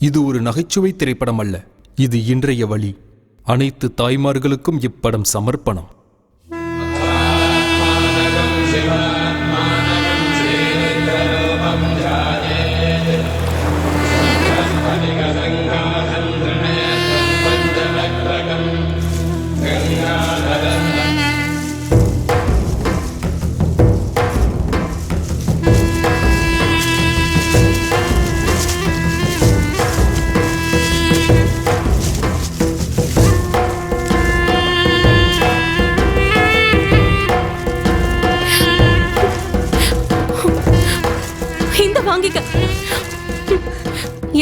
இது ஒரு நகைச்சுவை திரைப்படம் அல்ல, இது இன்றைய வழி. அனைத்து தாய்மார்களுக்கும் இப்படம் சமர்ப்பணம்.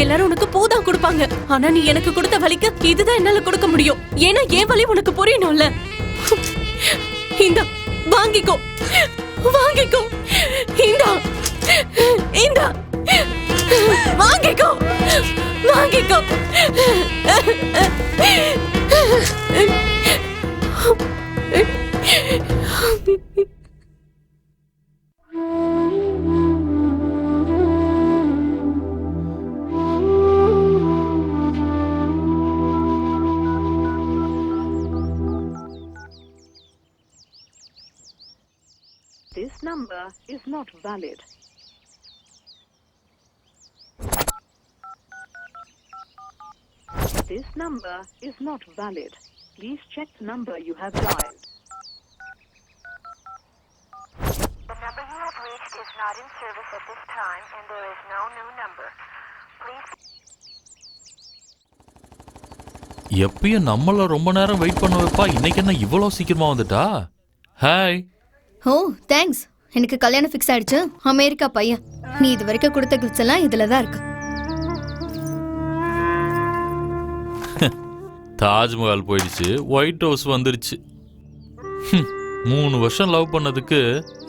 எல்லாரும் உனக்கு பூதான் கொடுப்பாங்க, ஆனா நீ எனக்கு கொடுத்த வலிக்கு இதுதான் என்னால கொடுக்க முடியும். ஏன்னா என் வலி உனக்கு புரியணும்ல. இந்த வாங்கிக்கோ, வாங்கிக்கோ, இந்த இந்த வாங்கிக்கோ, வாங்கிக்கோ. This number is not valid. This number is not valid. Please check the number you have dialed. The number you have reached is not in service at this time and there is no new number. Please. எப்பயும் நம்மள ரொம்ப நேரம் wait பண்ண வைப்பா, இன்னைக்கு என்ன இவ்வளவு சீக்கிரமா வந்துட்டா? ஹாய். ஓ தேங்க்ஸ். எனக்கு கல்யாணம் ஃபிக்ஸ் ஆயிடுச்சு. அமெரிக்கா பையன். நீ இது வரைக்கும் கொடுத்த கிஃப்ட்ஸ் எல்லாம் இதுல தான் இருக்கு. தாஜ்மஹால் போயிடுச்சு, ஒயிட் ஹவுஸ் வந்துருச்சு. 3 வருஷம் லவ் பண்ணதுக்கு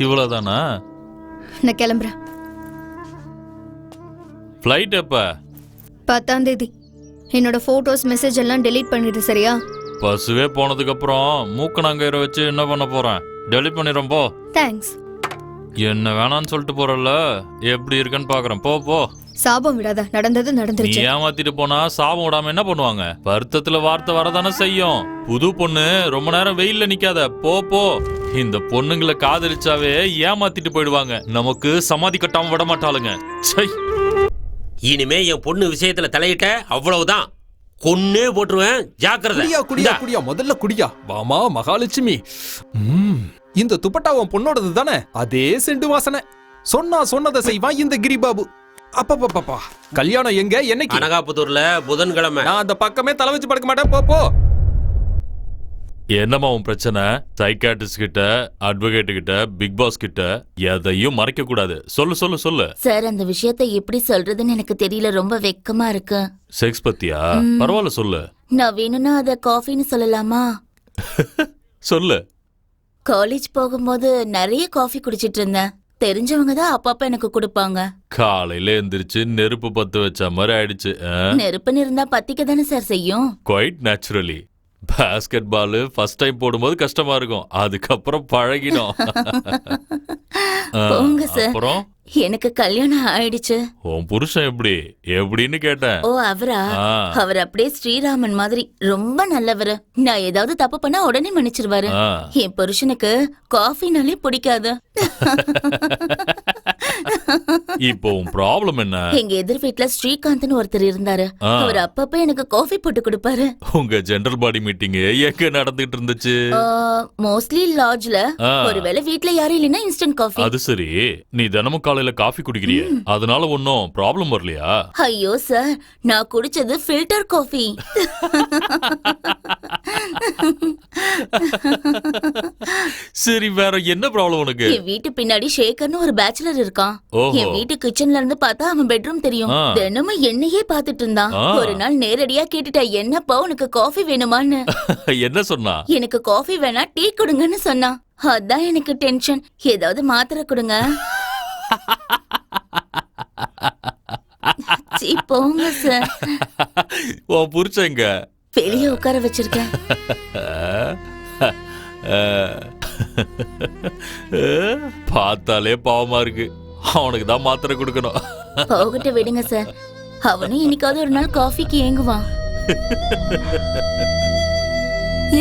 இவ்வளவுதானா? நான் கிளம்புறேன். ஃப்ளைட் எப்ப? 10ஆம் தேதி. என்னோட போட்டோஸ் மெசேஜ் எல்லாம் டெலீட் பண்ணிடு, சரியா? பஸ்ஸுவே போனதுக்கு அப்புறம் மூக்கணாங்கயிற வச்சு என்ன பண்ண போறேன்? டெலிட் பண்ணிடுறோம் போ. தேங்க்ஸ். என்ன வேணான்னு சொல்லிட்டு போறல, எப்படி இருக்குன்னு பாக்குறேன். போ போ. சாபம் விடாத, நடந்தது நீ நடந்துருச்சு. ஏமாத்திட்டு போனா சாபம் விடாம என்ன பண்ணுவாங்க? வருத்தத்துல வார்த்தை வரதானே செய்யும். புது பொண்ணு ரொம்ப நேரம் வெயில்ல நிக்காத, போ போ. இந்த பொண்ணுங்களை காதலிச்சாவே ஏமாத்திட்டு போயிடுவாங்க, நமக்கு சமாதி கட்டாம விட மாட்டாளுங்க. சை, இனிமே என் பொண்ணு விஷயத்துல தலையிட்ட அவ்வளவுதான், கொன்னே போட்டுருவேன். ஜாக்கிரதை. குடியா குடியா குடியா, முதல்ல குடியா. வாமா மகாலட்சுமி. இந்த துப்பட்டா உன் பொண்ணோடது தானே? அதே செண்டு வாசனை. சொன்னதை செய்வான் இந்த கிரிபாபு. அப்பப்பா, கல்யாணம் எங்க, என்னைக்கு? அனகாபுத்தூர்ல புதன்கிழமை. நான் அந்த பக்கமே தலை வச்சு படுக்க மாட்டேன். போ போ. என்னம்மா உன் பிரச்சனை? சைக்காட்ரிஸ்ட் கிட்ட, அட்வொகேட் கிட்ட, பிக் பாஸ் கிட்ட எதையும் மறைக்க கூடாது. சொல்லு சொல்லு சொல்லு. சார், அந்த விஷயத்தை எப்படி சொல்றதுன்னு எனக்கு தெரியல, ரொம்ப வெக்கமா இருக்கு. செக்ஸ் பத்தியா? பரவாயில்ல சொல்லு. நான் வேணும்னா அத காஃபின்னு சொல்லலாமா? சொல்லு. காலேஜ் போகும்போது நிறைய காஃபி குடிச்சிட்டு இருந்தேன். தெரிஞ்சவங்க தான் அப்பப்ப எனக்கு கொடுப்பாங்க. காலையில எந்திரிச்சு நெருப்பு பத்து வச்ச மாதிரி ஆயிடுச்சு. நெருப்புன்னு இருந்தா பத்திக்க தானே சார் செய்யும். Quite naturally. Basketball first time போடும்போது கஷ்டமா இருக்கும், அதுக்கப்புறம் பழகிடும். போங்க சார். அப்புறம் எனக்கு கல்யாணம் ஆயிடுச்சு. உன் புருஷன் எப்படின்னு கேட்டேன். ஓ அவரா? அவர் அப்படியே ஸ்ரீராமன் மாதிரி ரொம்ப நல்லவரு. நான் ஏதாவது தப்பு பண்ணா உடனே மன்னிச்சிருவாரு. என் புருஷனுக்கு காஃபினாலே பிடிக்காது. இப்போ உன் ப்ராப்ளம் என்ன? எங்க எதிர் வீட்டுல ஸ்ரீகாந்த்னு ஒருத்தர் இருந்தாரு. அவர் அப்பப்ப எனக்கு காஃபி போட்டு கொடுப்பாரு. உங்க ஜெனரல் பாடி மீட்டிங் எங்க நடந்துட்டு இருந்துச்சு? மோஸ்ட்லி லாட்ஜ்ல. ஒருவேளை வீட்ல யாரும் இல்லைன்னா இன்ஸ்டன்ட் காஃபி. அது சரி, நீ தினமும் காலையில காஃபி குடிக்கிறியே, அதனால ஒன்னும் ப்ராப்ளம் வரலையா? ஐயோ சார், நான் குடிச்சது ஃபில்டர் காஃபி. சரி, வேற என்ன ப்ராப்ளம் உனக்கு? என் வீட்டு பின்னாடி ஷேகர்னு ஒரு பேச்சுலர் இருக்கான். என் வீட்டு கிச்சன்ல இருந்து பார்த்தா அவன் பெட்ரூம் தெரியும். தினமும் என்னையே பாத்துட்டு இருந்தான். ஒரு நாள் நேரடியா கேட்டுட்டேன், என்னப்பா உனக்கு காஃபி வேணுமான்னு. என்ன சொன்னா? எனக்கு காஃபி வேணா டீ கொடுங்கன்னு சொன்னான். அதான் எனக்கு டென்ஷன். ஏதாவது மாத்திரை கொடுங்க. போங்க சார். உன் புருஷங்க வெளியே உட்கார வச்சிருக்கேன். பார்த்தாலே பாவமா இருக்கு. அவனுக்கு தான் மாத்திரை கொடுக்கணும். போகிட்ட விடுங்க சார். அவனும் இன்னைக்காவது ஒரு நாள் காஃபிக்கு ஏங்குவான்.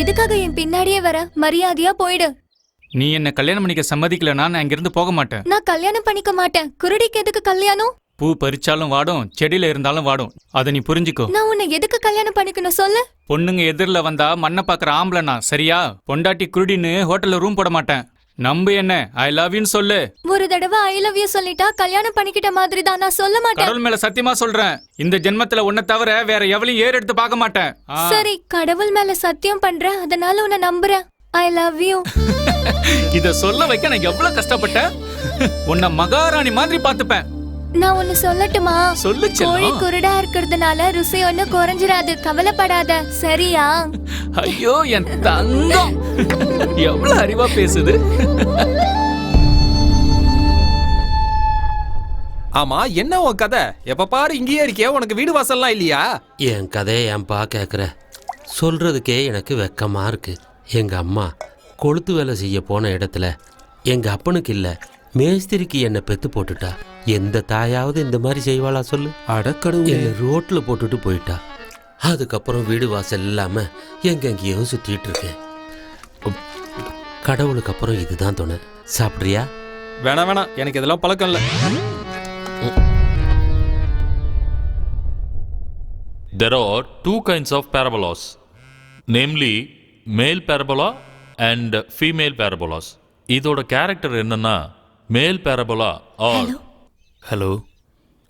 எதுக்காக என் பின்னாடியே வர? மரியாதையா போயிடு. நீ என்ன கல்யாணம் பண்ணிக்க சம்மதிக்கலனா நான் இங்கிருந்து போக மாட்டேன். நான் கல்யாணம் பண்ணிக்க மாட்டேன். குருடிக்கு எதுக்கு கல்யாணம்? பூ பறிச்சாலும் வாடும், செடியில இருந்தாலும் வாடும். அதை நீ புரிஞ்சுக்கோ. நான் உன்னை எதுக்கு கல்யாணம் பண்ணிக்கணும் சொல்லு? பொண்ணுங்க எதிரில வந்தா மண்ணை பாக்குற ஆம்பளனா, சரியா? பொண்டாட்டி குருடின்னு ஹோட்டல்ல ரூம் போட மாட்டேன். நம்பு என்ன, ஐ லவ் யூன்னு சொல்லு. ஒரு தடவை ஐ லவ் யூ சொல்லிட்டா கல்யாணம் பண்ணிக்கிட்ட மாதிரி தான். நான் சொல்ல மாட்டேன். கடவுள் மேல சத்தியமா சொல்றேன், இந்த ஜென்மத்துல உன்னை தவிர வேற எவளையும் ஏறு எடுத்து பார்க்க மாட்டேன். சரி, கடவுள் மேல சத்தியம் பண்றேன், அதனால உன்னை நம்புறேன். ஐ லவ் யூ. இத சொல்ல வைக்க நான் எவ்வளவு கஷ்டப்பட்டேன். உன்னை மகாராணி மாதிரி பாத்துப்பேன். நான் ஒன்னு சொல்லட்டுமா? சொல்லு செல்லம். கோழி குருடா இருக்கிறதுனால ருசி ஒண்ணு குறைஞ்சிராது, கவலைப்படாத, சரியா? ஐயோ என் தங்கம், எவ்வளவு அறிவா பேசுது. ஆமா, என்ன உன் கதை? எப்ப பாரு இங்கேயே இருக்கியா? உனக்கு வீடு வாசல்லாம் இல்லையா? என் கதையை ஏன்பா கேட்குற? சொல்றதுக்கே எனக்கு வெக்கமா இருக்கு. எங்க அம்மா கொளுத்து வேலை செய்ய போன இடத்துல எங்க அப்பனுக்கு இல்ல மேஸ்திரிக்கு என்னை பெத்து போட்டுட்டா. எந்த தாயாவது இந்த மாதிரி செய்வாளா சொல்லு? அடக்கடவுளே. என்னை ரோட்ல போட்டுட்டு போயிட்டா. அதுக்கப்புறம் வீடு வாசல் இல்லாம எங்கெங்கேயோ சுத்திட்டு இருக்கேன். கடவுளுக்கு அப்புறம் இதுதான் துணை. சாப்பிட்றியா? வேணாம், எனக்கு இதெல்லாம் பழக்கம் இல்ல. There are two kinds of parabolas, namely male parabola and female parabolas. இதோட கேரக்டர் என்னன்னா, மேல் parabola or hello,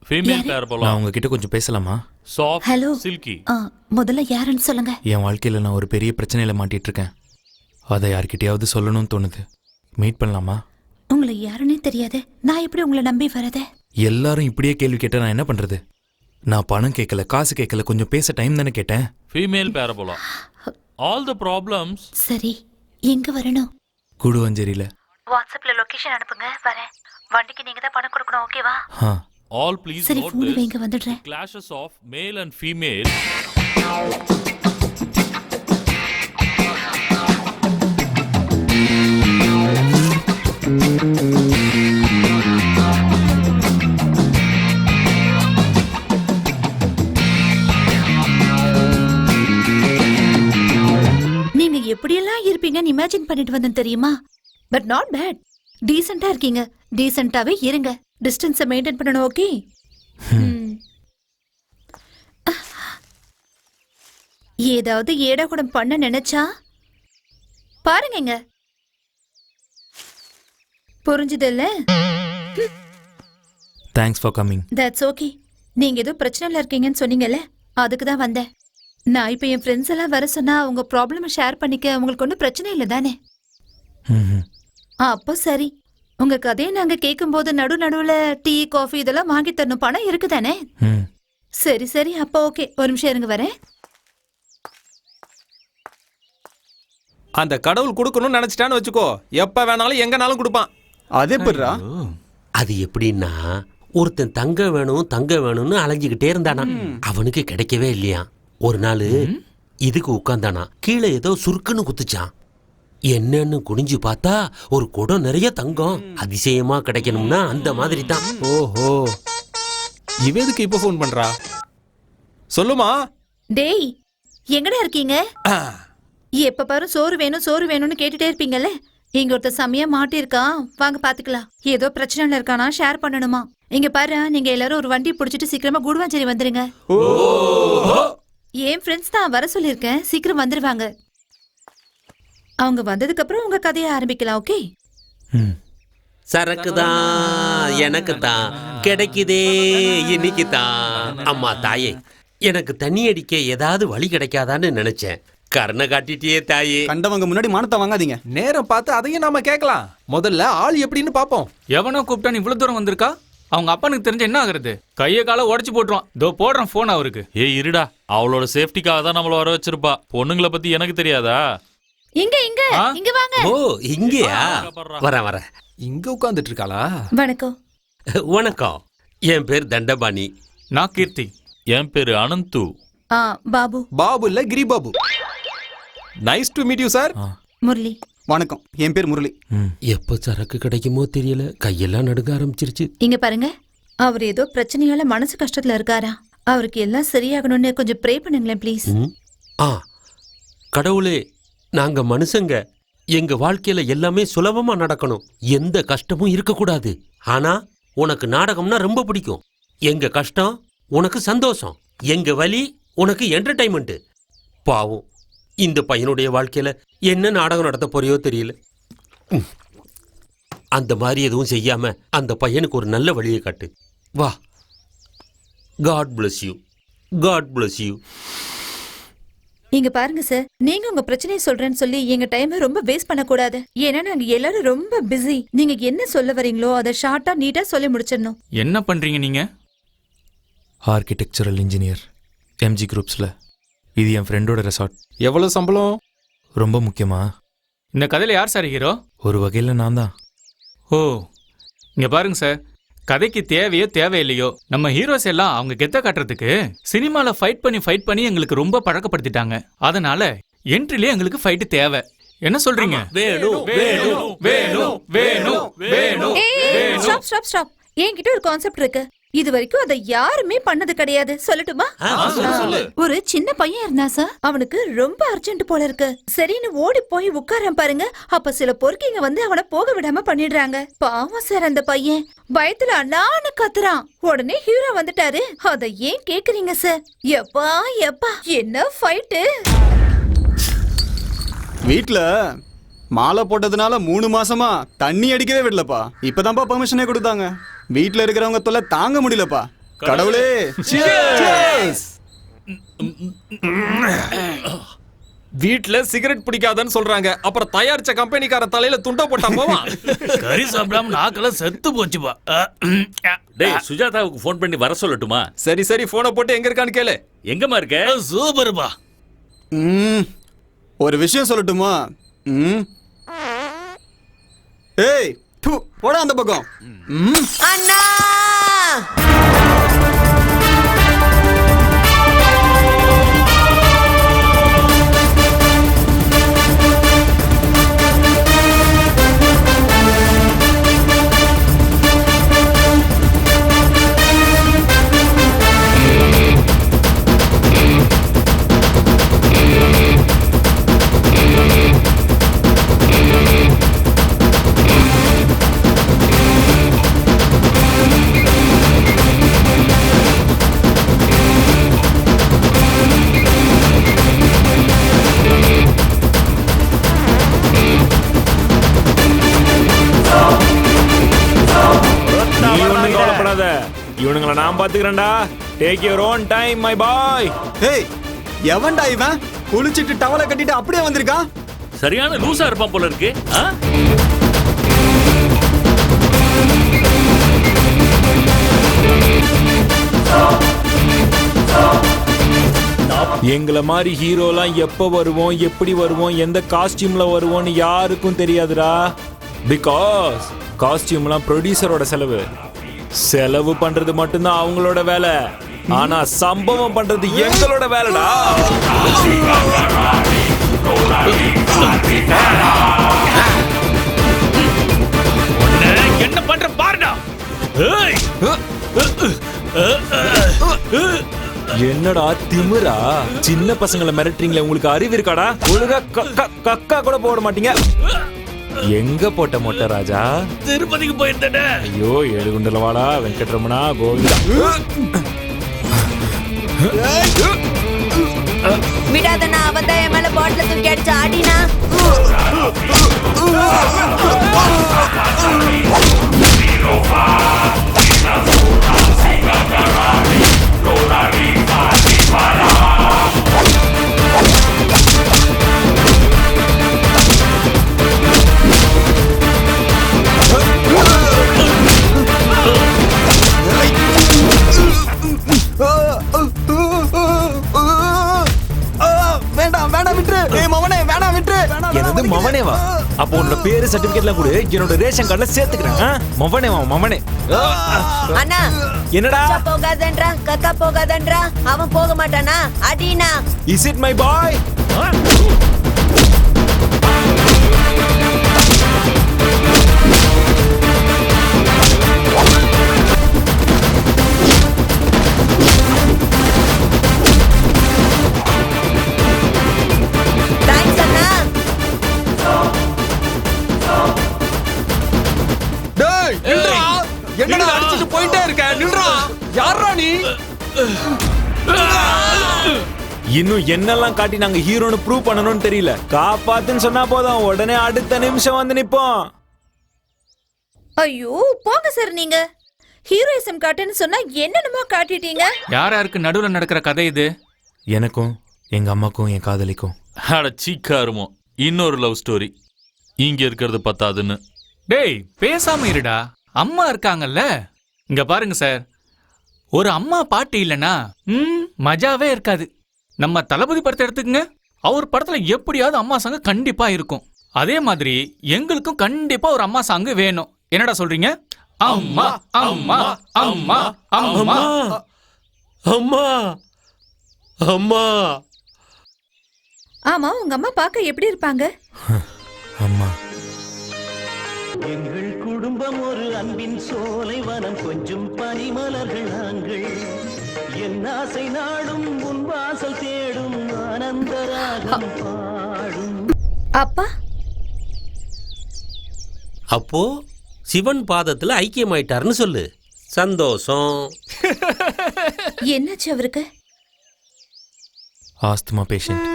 female parabola நான் உங்ககிட்ட கொஞ்சம் பேசலாமா? soft, Hello. silky. முதல்ல யாருன்னு சொல்லுங்க. என் வாழ்க்கையில் நான் ஒரு பெரிய பிரச்சனையில் மாட்டிட்டு இருக்கேன். அதை யார்கிட்டயாவது சொல்லணும்னு தோணுது. மீட் பண்ணலாமா? உங்களை யாருன்னே தெரியாது, நான் எப்படி உங்களை நம்பி வரது? எல்லாரும் இப்படியே கேள்வி கேட்டால் நான் என்ன பண்ணுறது? நான் பணம் கேட்கல, காசு கேட்கல, கொஞ்சம் பேச டைம் தானே கேட்டேன். Female parabola. All the problems. சரி, எங்க வரணும்? கூடுவஞ்சேரியில். வாட்ஸ்அப்ல லொகேஷன் அனுப்புங்க, வரேன். வண்டிக்கு நீங்க தான் பணம் கொடுக்கணும், ஓகேவா? All please சரி, note ஃபோன் this. வைங்க, வந்துடுறேன். Clashes of male and female. நீங்க எப்படியெல்லாம் இருப்பீங்கன்னு இமேஜின் பண்ணிட்டு வந்தேன் தெரியுமா? But not bad. டீசெண்டா இருக்கீங்க. டீசெண்டாவே இருங்க. டிஸ்டன்ஸை மெயின்டைன் பண்ணணும், ஓகே? ஏதாவது ஏடாகுடம் பண்ண நினைச்சா பாருங்க. புரிஞ்சுது இல்ல? Thanks for coming. That's okay. நீங்க ஏதோ பிரச்சனைல இருக்கீங்கன்னு சொன்னீங்கல்ல, அதுக்கு தான் வந்தேன். நான் இப்ப என் ஃப்ரெண்ட்ஸ் எல்லாம் வர சொன்னா உங்க ப்ராப்ளம் ஷேர் பண்ணிக்க உங்களுக்கு ஒன்றும் பிரச்சனை இல்லை தானே? அப்போ சரி. உங்க கதையை நாங்க கேட்கும்போது நடுவுல டீ காஃபி இதெல்லாம் வாங்கி தரணும், பணம் இருக்கு தானே? சரி சரி, அப்போ ஓகே. ஒரு நிமிஷம் இருங்க, வரேன். அந்த கடவுள் கொடுக்கணும்னு நினைச்சிட்டான்னு வச்சுக்கோ, எப்ப வேணாலும் எங்கனாலும் கொடுப்பான். அதே பிறா. அது எப்படின்னா, ஒருத்தன் தங்க வேணும்னு அலைஞ்சுக்கிட்டே இருந்தானா. அவனுக்கு கிடைக்கவே இல்லையா. ஒரு நாள் இதுக்கு உட்கார்ந்தானா, கீழே ஏதோ சுருக்குன்னு குத்துச்சான். என்னன்னு குனிஞ்சு பார்த்தா ஒரு குடம் நிறைய தங்கம். அதிசயமா கிடைக்கணும்னா அந்த மாதிரி தான். ஓஹோ, இவ எதுக்கு இப்ப ஃபோன் பண்றா? சொல்லுமா. டேய், எங்கடா இருக்கீங்க? எப்ப பாரு சோறு வேணும்னு கேட்டுட்டே இருப்பீங்கல்ல. இங்க ஒருத்த சமயம் மாட்டிருக்கான், வாங்க பாத்துக்கலாம். ஏதோ பிரச்சனைல இருக்கானா, ஷேர் பண்ணணுமா. இங்க பாரு, நீங்க எல்லாரும் ஒரு வண்டி பிடிச்சிட்டு சீக்கிரமா கூடுவாஞ்சேரி வந்துருங்க. என் ஃப்ரெண்ட்ஸ் தான் வர சொல்லியிருக்கேன், சீக்கிரம் வந்துருவாங்க. அவங்க வந்ததுக்கு அப்புறம் உங்க கதையை ஆரம்பிக்கலாம், ஓகே? சரக்கு தான் எனக்கு தான் கிடைக்குதே இன்னைக்கு தான். அம்மா தாயே, எனக்கு தண்ணி அடிக்க ஏதாவது வழி கிடைக்காதான்னு நினைச்சேன். கருணை காட்டிட்டியே தாயே. கண்டவங்க முன்னாடி மானத்தை வாங்காதீங்க. நேரம் பார்த்து அதையும் நாம கேட்கலாம். முதல்ல ஆள் எப்படின்னு பாப்போம். எவனோ கூப்பிட்டான் இவ்வளவு தூரம் வந்திருக்கா? அவங்க அப்பனுக்கு தெரிஞ்ச என்ன ஆகுறது? கையை காலை உடச்சு போட்டுருவான். இதோ போடுறான் போன் அவருக்கு. இருடா, அவளோட சேஃப்டிக்காக தான் நம்மள வர வச்சிருப்பா. பொண்ணுங்களை பத்தி எனக்கு தெரியாதா? இங்க வாங்க. ஓ, இங்கயா? வர இங்க உட்கார்ந்துட்டு இருக்காளா? வணக்கம். வணக்கம். என் பேர் தண்டபாணி. நான் கீர்த்தி. என் பேரு அனந்து. பாபு. பாபு இல்ல, Giribabu. Nice to meet you sir. Murali. வணக்கம், என் பேர் முரளி. எப்ப சரக்கு கிடைக்குமோ தெரியல, கையெல்லாம் நடுங்க ஆரம்பிச்சிருச்சு. இங்க பாருங்க, அவர் ஏதோ பிரச்சனையால மனசு கஷ்டத்துல இருக்காரா. அவருக்கு எல்லாம் சரியாகணும்னு கொஞ்சம் ப்ரே பண்ணுங்களேன் ப்ளீஸ். ஆ கடவுளே, நாங்க மனுஷங்க, எங்க வாழ்க்கையில எல்லாமே சுலபமா நடக்கணும், எந்த கஷ்டமும் இருக்கக்கூடாது. ஆனா உனக்கு நாடகம்னா ரொம்ப பிடிக்கும். எங்க கஷ்டம் உனக்கு சந்தோஷம், எங்க வலி உனக்கு என்டர்டைன்மெண்ட். பாவம், இந்த பையனுடைய வாழ்க்கையில என்ன நாடகம் நடத்த போறியோ தெரியல. அந்த மாதிரி எதுவும் செய்யாம அந்த பையனுக்கு ஒரு நல்ல வழியை காட்டு. வா. God bless you. God bless you. இங்க பாருங்க சார், நீங்க உங்க பிரச்சனையை சொல்றேன்னு சொல்லி எங்க டைமை ரொம்ப வேஸ்ட் பண்ண கூடாது. ஏன்னா நாங்க எல்லாரும் ரொம்ப பிஸி. நீங்க என்ன சொல்ல வரீங்களோ அதை ஷார்ட்டா நீட்டா சொல்லி முடிச்சிடணும். என்ன பண்றீங்க நீங்க? ஆர்கிடெக்சரல் இன்ஜினியர், எம்ஜி குரூப்ஸில். இது என் ஃப்ரெண்டோட ரெசார்ட். எவ்வளவு சம்பளம்? ரொம்ப முக்கியமா? இந்த கதையில யார் சார் ஹீரோ? ஒரு வகையில் நான் தான். ஓ, இங்க பாருங்க சார், கதைக்கு தேவையோ தேவையில்லையோ நம்ம ஹீரோஸ் எல்லாம் அவங்க கெத்த காட்டுறதுக்கு சினிமால ஃபைட் பண்ணி எங்களுக்கு ரொம்ப பழக்கப்படுத்திட்டாங்க. அதனால என்ட்ரிலே எங்களுக்கு ஃபைட் தேவை. என்ன சொல்றீங்க? வேணும் வேணும் வேணும் வேணும் வேணும். Stop stop stop. என்கிட்ட ஒரு கான்செப்ட் இருக்கு. இது வரைக்கும் அதை யாருமே பண்ணது கிடையாது. சொல்லட்டுமா? ஒரு சின்ன பையன் இருந்தா சார், அவனுக்கு ரொம்ப அர்ஜென்ட் போல இருக்கு. சரின்னு ஓடி போய் உட்காரன் பாருங்க. அப்ப சில பொறுக்கிங்க வந்து அவனை போக விடாம பண்ணிடுறாங்க. பாவம் சார், அந்த பையன் பயத்துல அண்ணான்னு கத்துறான். உடனே ஹீரோ வந்துட்டாரு. அத ஏன் கேக்குறீங்க சார்? எப்பா எப்பா என்ன ஃபைட்டு! வீட்ல மாலை போட்டதுனால 3 மாசமா தண்ணி அடிக்கவே விடலப்பா. இப்பதான்ப்பா பெர்மிஷனே கொடுத்தாங்க. வீட்ல இருக்கிறவங்க தொல்லை தாங்க முடியலப்பா. கடவுளே, வீட்ல சிகரெட் பிடிக்காதன்னு சொல்றாங்க, அப்புறம் தயாரிச்ச கம்பெனிக்கார தலையில துண்ட போட்டா போவான். கறி சாப்பிடாம நாக்கெல்லாம் செத்து போச்சுப்பா. டேய், சுஜாதாவுக்கு ஃபோன் பண்ணி வர சொல்லட்டுமா? சரி சரி, போனை போட்டு எங்க இருக்கான்னு கேளு. எங்கம்மா இருக்க? சூப்பர்ப்பா. ஒரு விஷயம் சொல்லட்டுமா? ஏய், போடா அந்த பக்கம். அண்ணா! இவனுங்களை நான் பாத்துக்கிறேன்டா. Take your own time my boy. ஏய், எவன்டா இவன்? குளிச்சிட்டு டவலை கட்டிட்டு அப்படியே வந்திருக்கான். சரியான லூசா இருப்பான் போல இருக்கு. எங்களை மாதிரி ஹீரோலாம் எப்ப வருவோம், எப்படி வருவோம், எந்த காஸ்டியூம்ல வருவோம்னு யாருக்கும் தெரியாதுடா. பிகாஸ் காஸ்டியூம்லாம் ப்ரொடியூசரோட செலவு பண்றது மட்டும்தான் அவங்களோட வேலை. ஆனா சம்பவம் பண்றது எங்களோட வேலைடா. என்ன பண்ற பாருடா. என்னடா திமிரா? சின்ன பசங்களை மிரட்டுறீங்களே, உங்களுக்கு அறிவு இருக்காடா? ஒழுங்கா கக்கா கூட போட மாட்டீங்க. எங்க போட்ட மொட்டை ராஜா? திருப்பதிக்கு போயிருந்தேன். ஐயோ, ஏழுகுண்டலவாடா, வெங்கட்ரமணா, கோவிந்தா. விடாதண்ணா, அவன் தான் என் மேல பாட்டில தூக்கி அடிச்சு ஆடினா. எனது மவனேவா? அப்போ உன்னோட பேரு சர்டிபிகேட்லாம் கூட என்னோட ரேஷன் கார்டுல சேர்த்துக்கிறேன். மவனேவா, மவனே. அண்ணா, என்னடா போகாதன்றா, கக்கா போகாதன்றா. அவன் போக மாட்டானா? அடினா. Is it my boy? யாரா நீ? இன்னும் என்னெல்லாம் காட்டி நாங்க ஹீரோன்னு ப்ரூவ் பண்ணணும்னு தெரியல. காப்பாத்துன்னு சொன்னா போதும், உடனே அடுத்த நிமிஷம் வந்து நிப்போம். ஐயோ போங்க சார், நீங்க ஹீரோயிசம் காட்டுன்னு சொன்னா என்னென்னமோ காட்டிட்டீங்க. யார் யாருக்கு நடுவுல நடக்கிற கதை இது? எனக்கும் எங்க அம்மாக்கும் என் காதலிக்கும். அட சீக்காருமோ, இன்னொரு லவ் ஸ்டோரி. இங்க இருக்கிறது பத்தாதுன்னு. டேய் பேசாம இருடா, அம்மா இருக்காங்கல்ல. இங்க பாருங்க சார், ஒரு அம்மா பாட்டு இல்லனா மஜாவே இருக்காது. நம்ம தளபதி படத்தை எடுத்துக்கங்க, அவர் படத்துல எப்படியாவது அம்மா சாங் கண்டிப்பா இருக்கும். அதே மாதிரி எங்களுக்கும் கண்டிப்பா ஒரு அம்மா சாங் வேணும். என்னடா சொல்றீங்க? அம்மா அம்மா அம்மா அம்மா அம்மா அம்மா. ஆமா, உங்க அம்மா பார்க்க எப்படி இருப்பாங்க? அம்மா. எங்கள் குடும்பம் ஒரு அன்பின் சோலை வனம், கொஞ்சம் பனிமலர்கள் நாங்கள். என் ஆசை நாடும் உன் வாசல் தேடும், ஆனந்தராகம் பாடும். அப்பா அப்போ சிவன் பாதத்துல ஐக்கியமாயிட்டாருன்னு சொல்லு. சந்தோஷம். என்னாச்சு அவருக்கு? Asthma patient.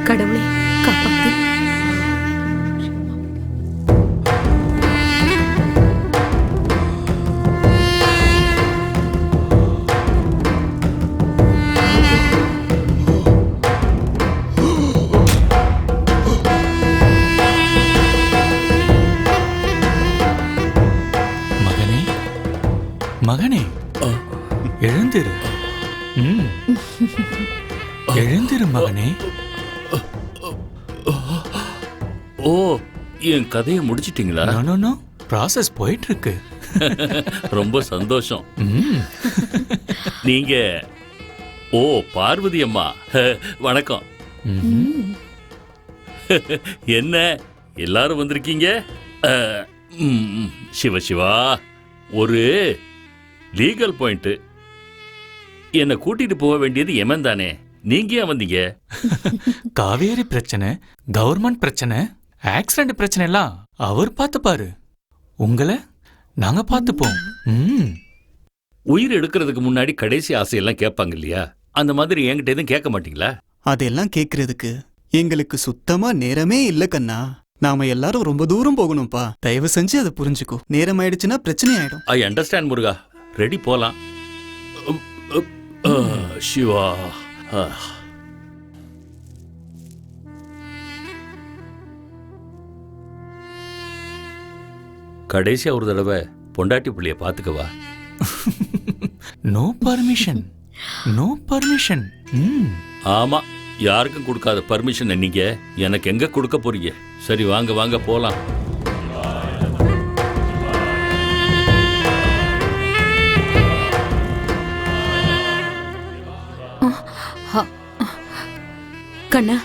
கடவுளே காப்பாத்து. மகனே எழுந்திரு. எழுந்திரு மகனே. ஓ, என் கதையை முடிச்சிட்டீங்களா? நோ, ப்ராசஸ் போயிட்டு இருக்கு. ரொம்ப சந்தோஷம். நீங்க ஓ பார்வதி அம்மா, வணக்கம். என்ன எல்லாரும் வந்திருக்கீங்க? சிவா, ஒரு லீகல் பாயிண்ட். என்னை கூட்டிட்டு போக வேண்டியது எமன் தானே, நீங்க ஏன் வந்தீங்க? காவேரி பிரச்சனை, கவர்மெண்ட் பிரச்சனை, ஆக்சிடென்ட் பிரச்சனை எல்லாம் அவர் பார்த்துப்பாரு. உங்களை நாங்க பார்த்துப்போம். உயிர் எடுக்கிறதுக்கு முன்னாடி கடைசி ஆசையெல்லாம் கேட்பாங்க இல்லையா? அந்த மாதிரி என்கிட்ட எதுவும் கேட்க மாட்டீங்களா? அதெல்லாம் கேட்கறதுக்கு எங்களுக்கு சுத்தமா நேரமே இல்ல கண்ணா. நாம எல்லாரும் ரொம்ப தூரம் போகணும்பா. தயவு செஞ்சு அதை புரிஞ்சுக்கோ. நேரம் ஆயிடுச்சுன்னா பிரச்சனை ஆயிடும். I understand Muruga. ரெடி, போலாம். சிவா, கடைசியா ஒரு தடவை பொண்டாட்டி பிள்ளைய பாத்துக்கவா. No permission, no permission. ஆமா, யாருக்கும் கொடுக்காத பர்மிஷன் நீங்க எனக்கு எங்க கொடுக்க போறீங்க? சரி, வாங்க வாங்க போலாம். கண்ணா,